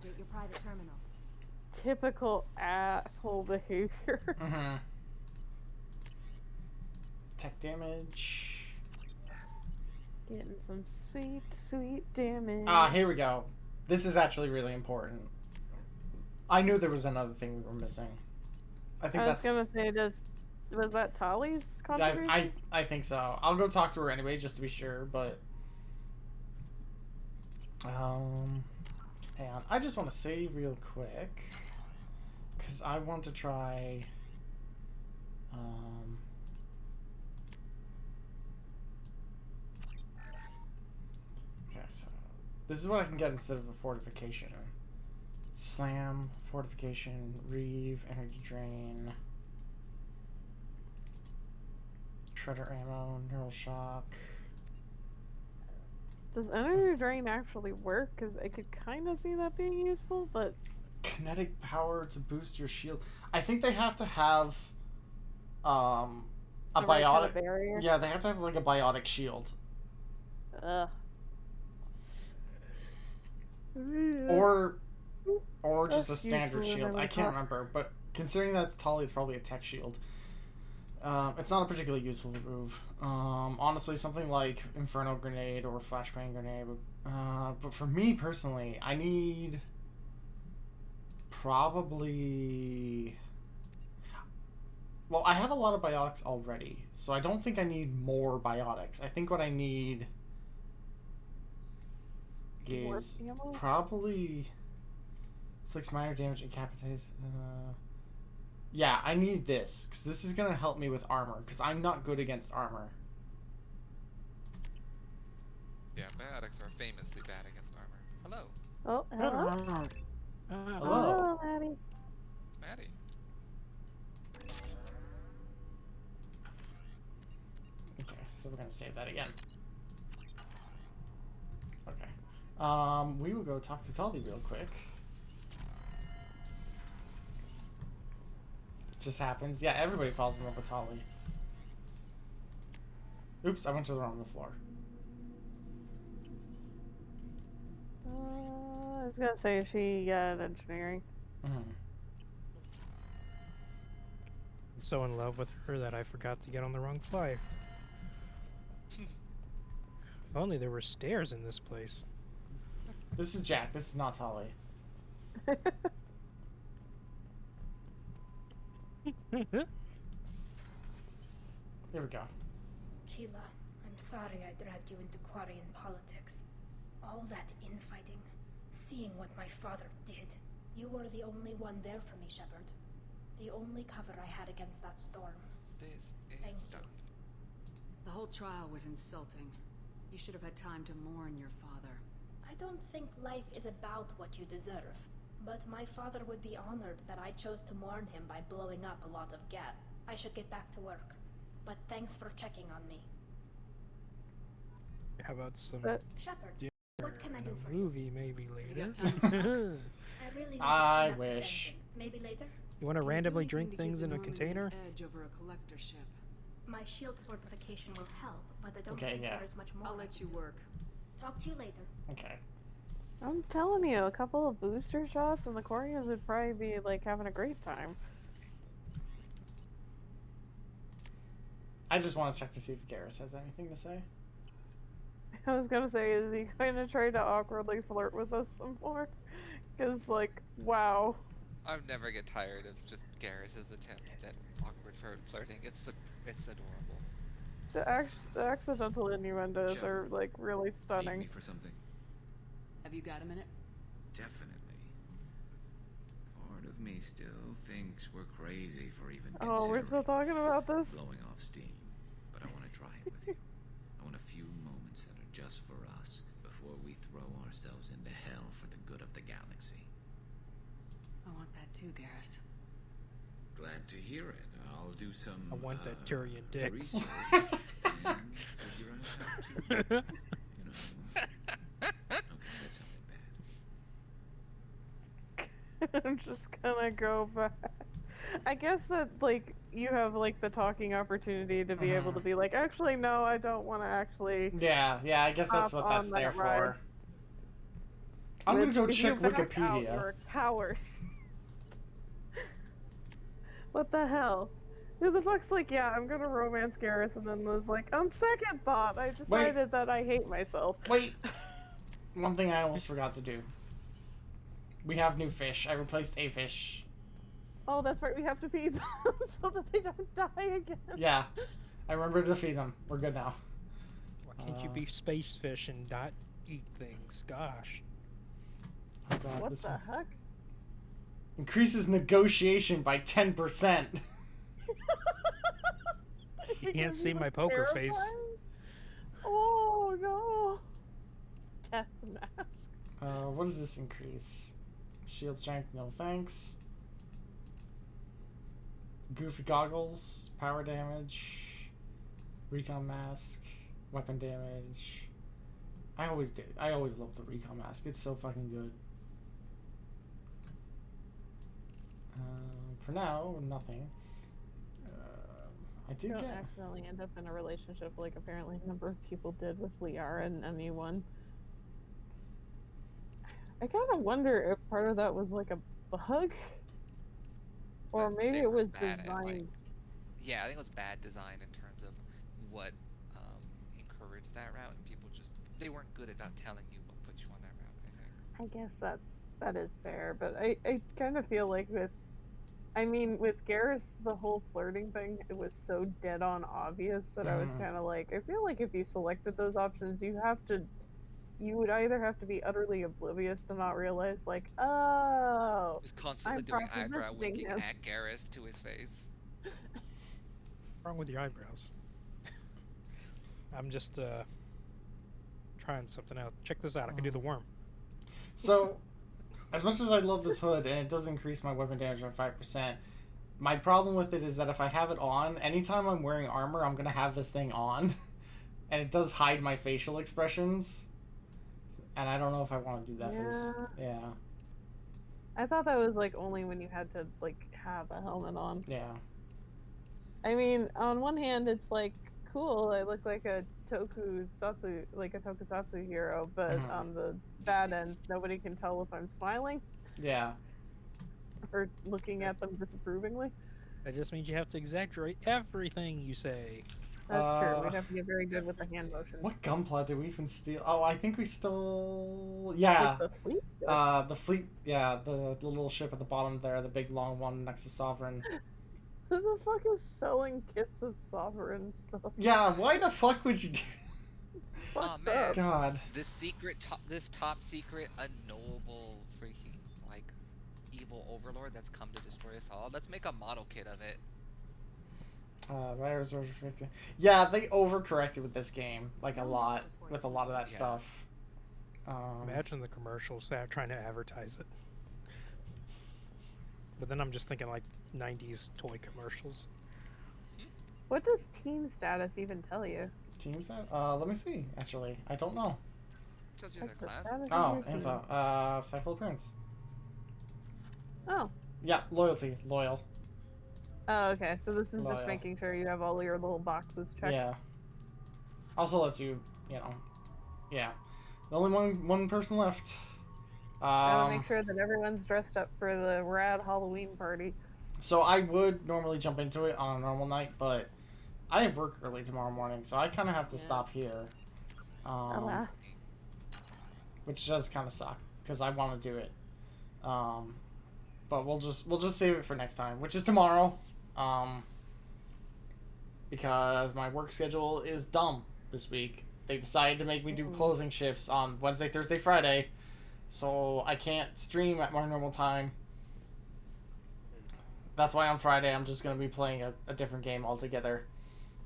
typical asshole behavior. Mm-hmm. Tech damage. Getting some sweet, sweet damage. Ah, here we go. This is actually really important. I knew there was another thing we were missing. I think that's... I was gonna say, was that Tali's contribution? I think so. I'll go talk to her anyway, just to be sure, but... hang on. I just want to save real quick. Because I want to try... okay, so... This is what I can get instead of a fortification. Slam, fortification, reeve, energy drain, shredder ammo, neural shock. Does energy drain actually work? Because I could kind of see that being useful, but... Kinetic power to boost your shield. I think they have to have a biotic barrier. Yeah, they have to have like a biotic shield. Or just a standard shield. I can't remember, but considering that's Tali, it's probably a tech shield. It's not a particularly useful move. Honestly, something like Inferno Grenade or Flashbang Grenade. But for me personally, I need probably... Well, I have a lot of biotics already, so I don't think I need more biotics. I think what I need is probably... Inflicts minor damage, incapacitates. Yeah, I need this, because this is going to help me with armor, because I'm not good against armor. Yeah, biotics are famously bad against armor. Hello. Oh, hello. Hello. Hello, Maddie. It's Maddie. Okay, so we're going to save that again. Okay. We will go talk to Tully real quick. Just happens. Yeah, everybody falls in love with Tali. Oops, I went to the wrong floor. I was gonna say she got engineering. So in love with her that I forgot to get on the wrong flight. If only there were stairs in this place. This is Jack. This is not Tali. Here we go. Keela, I'm sorry I dragged you into Quarian politics. All that infighting, seeing what my father did. You were the only one there for me, Shepard. The only cover I had against that storm. This Thank is you. done. The whole trial was insulting. You should have had time to mourn your father. I don't think life is about what you deserve. But my father would be honored that I chose to mourn him by blowing up a lot of gas. I should get back to work. But thanks for checking on me. How about some Shepard, what can I do for movie maybe later? I really I wish. Maybe later? You want to randomly drink things in a container? Edge over a collector ship. My shield fortification will help, but I don't Okay, think yeah. there's much more. I'll let you work. Talk to you later. Okay. I'm telling you, a couple of booster shots and the Quarians would probably be like having a great time. I just want to check to see if Garrus has anything to say. I was gonna say, is he gonna try to awkwardly flirt with us some more? Because, like, wow. I'll never get tired of just Garrus's attempt at awkward flirting. It's adorable. The accidental innuendos are, like, really Need stunning. me for something? Have you got a minute? Definitely. of me still thinks we're crazy for even Oh, we're still considering talking about this? blowing off steam. But I want to try it with you. I want a few moments that are just for us before we throw ourselves into hell for the good of the galaxy. I want that too, Garrus. Glad to hear it. I'll do some I want that Tyrion dick. research and figure out how to, okay, that's something bad. I'm just gonna go back. I guess that, like, you have, like, the talking opportunity to be able to be like, actually, no, I don't want to actually... Yeah, I guess that's what that's there for. I'm gonna go check Wikipedia. You're a coward. What the hell? Who the fuck's like, yeah, I'm gonna romance Garrus, and then was like, on second thought, I decided that I hate myself. Wait! One thing I almost forgot to do. We have new fish. I replaced a fish. Oh, that's right, we have to feed them so that they don't die again. Yeah. I remember to feed them. We're good now. Why can't you be space fish and not eat things? Gosh. Oh god, what the heck? Increases negotiation by 10%. You can't see my poker face. Oh no. Death mask. What does this increase? Shield strength, no thanks. Goofy goggles, power damage, recon mask, weapon damage. I always loved the recon mask. It's so fucking good. For now, nothing. I did Don't get... accidentally end up in a relationship like apparently a number of people did with Liara and ME1. I kind of wonder if part of that was like a bug, or maybe it was designed. Yeah, I think it was bad design in terms of what encouraged that route, and people just they weren't good about telling you what put you on that route. I think. I guess that is fair, but I kind of feel like with Garrus, the whole flirting thing, it was so dead on obvious that I was kind of like, I feel like if you selected those options, you would either have to be utterly oblivious to not realize, like, oh, just constantly doing eyebrow winking at Garrus to his face. What's wrong with your eyebrows? I'm just trying something out. Check this out. I can do the worm. So, as much as I love this hood, and it does increase my weapon damage by 5%, my problem with it is that if I have it on, anytime I'm wearing armor, I'm going to have this thing on. And it does hide my facial expressions. And I don't know if I want to do that for this. Yeah. I thought that was, like, only when you had to, like, have a helmet on. Yeah. I mean, on one hand, it's, like, cool, I look like a tokusatsu hero, but on the bad end, nobody can tell if I'm smiling. Yeah. Or looking at them disapprovingly. That just means you have to exaggerate everything you say. That's true. We'd have to get very good with the hand motions. What gunpla did we even steal? Oh, I think we stole... Yeah. Like the fleet? The fleet, yeah, the little ship at the bottom there, the big long one next to Sovereign. Who the fuck is selling kits of Sovereign stuff? Yeah, why the fuck would you do... Oh man, God. This top secret, unknowable freaking, like, evil overlord that's come to destroy us all. Let's make a model kit of it. Yeah, they overcorrected with this game, like a lot, with a lot of that stuff. Imagine the commercials that are trying to advertise it. But then I'm just thinking like 90s toy commercials. What does team status even tell you? Team status? Let me see, actually. I don't know. It tells you their class. Oh, info. Cycle appearance. Oh. Yeah, loyalty. Loyal. Oh, okay. So this is just making sure you have all your little boxes checked. Yeah. Also lets you, yeah. The only one person left. Gotta make sure that everyone's dressed up for the rad Halloween party. So I would normally jump into it on a normal night, but I have work early tomorrow morning, so I kind of have to stop here. Alas. Which does kind of suck because I want to do it. But we'll just save it for next time, which is tomorrow. Because my work schedule is dumb this week. They decided to make me do closing shifts on Wednesday, Thursday, Friday, so I can't stream at my normal time. that's why on Friday I'm just gonna be playing a different game altogether.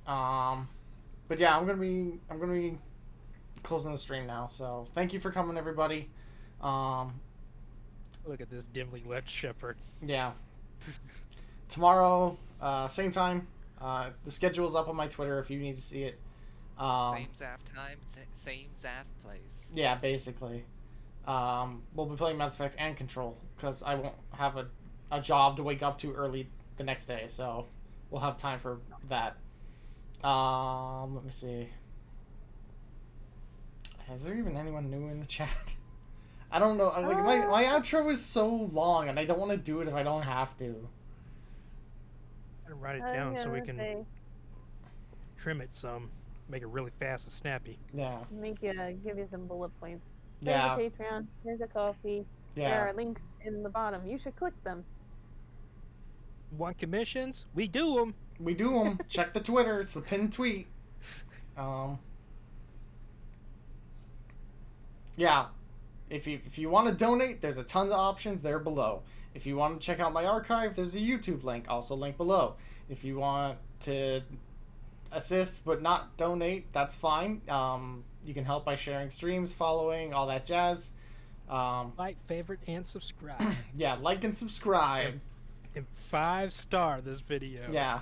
But yeah, I'm gonna be closing the stream now. So thank you for coming, everybody. Look at this dimly lit shepherd. Yeah. Tomorrow, same time. The schedule's up on my Twitter if you need to see it. Same Zaf time, same Zaf place. Yeah, basically. We'll be playing Mass Effect and Control because I won't have a job to wake up to early the next day, so we'll have time for that. Let me see. Is there even anyone new in the chat? I don't know. Like my outro is so long, and I don't want to do it if I don't have to. I'll write it down so we can trim it some, make it really fast and snappy. Yeah. Give you some bullet points. Yeah. There's a Patreon. There's a coffee. Yeah. There are links in the bottom. You should click them. Want commissions? We do them. We do them. Check the Twitter. It's the pinned tweet. Yeah. If you want to donate, there's a ton of options there below. If you want to check out my archive, there's a YouTube link, also linked below. If you want to assist but not donate, that's fine. You can help by sharing streams, following, all that jazz. Like, favorite, and subscribe. Yeah, like and subscribe. And 5-star this video. Yeah.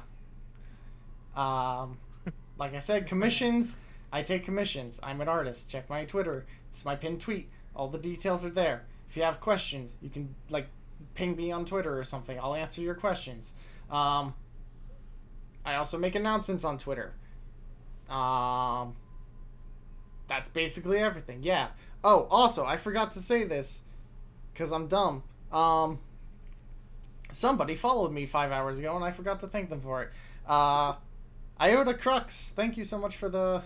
Like I said, commissions. I take commissions. I'm an artist. Check my Twitter. It's my pinned tweet. All the details are there. If you have questions, you can ping me on Twitter or something. I'll answer your questions. I also make announcements on Twitter. That's basically everything. Yeah. Oh, also, I forgot to say this because I'm dumb. Somebody followed me 5 hours ago, and I forgot to thank them for it. Iota Crux, thank you so much for the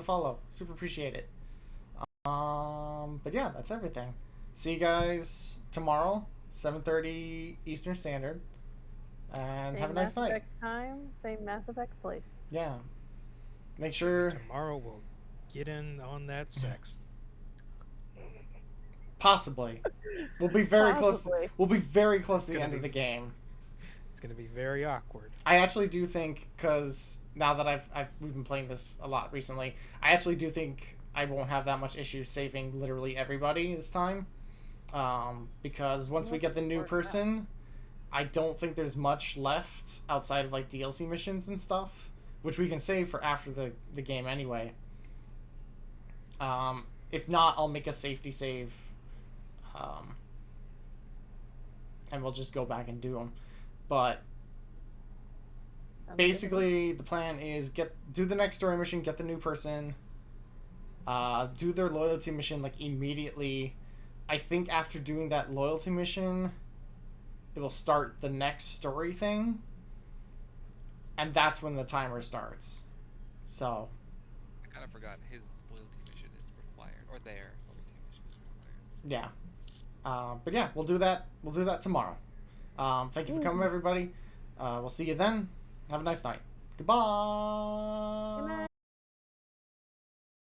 follow. Super appreciate it. But yeah, that's everything. See you guys tomorrow, 7:30 Eastern Standard, and have a nice night. Mass Effect time, same Mass Effect place. Yeah. Make sure tomorrow we'll get in on that sex. Possibly. We'll be very close. We'll be very close to the end of the game. It's gonna be very awkward. I actually do think, because now that we've been playing this a lot recently, I actually do think I won't have that much issue saving literally everybody this time. Because once we get the new person, I don't think there's much left outside of DLC missions and stuff, which we can save for after the game anyway. If not, I'll make a safety save, and we'll just go back and do them. But basically, the plan is do the next story mission, get the new person, do their loyalty mission immediately. I think after doing that loyalty mission, it will start the next story thing, and that's when the timer starts. So I kind of forgot his loyalty mission is required, or their loyalty mission is required. Yeah. But yeah, we'll do that. We'll do that tomorrow. Thank you for coming, everybody. We'll see you then. Have a nice night. Goodbye. Good night.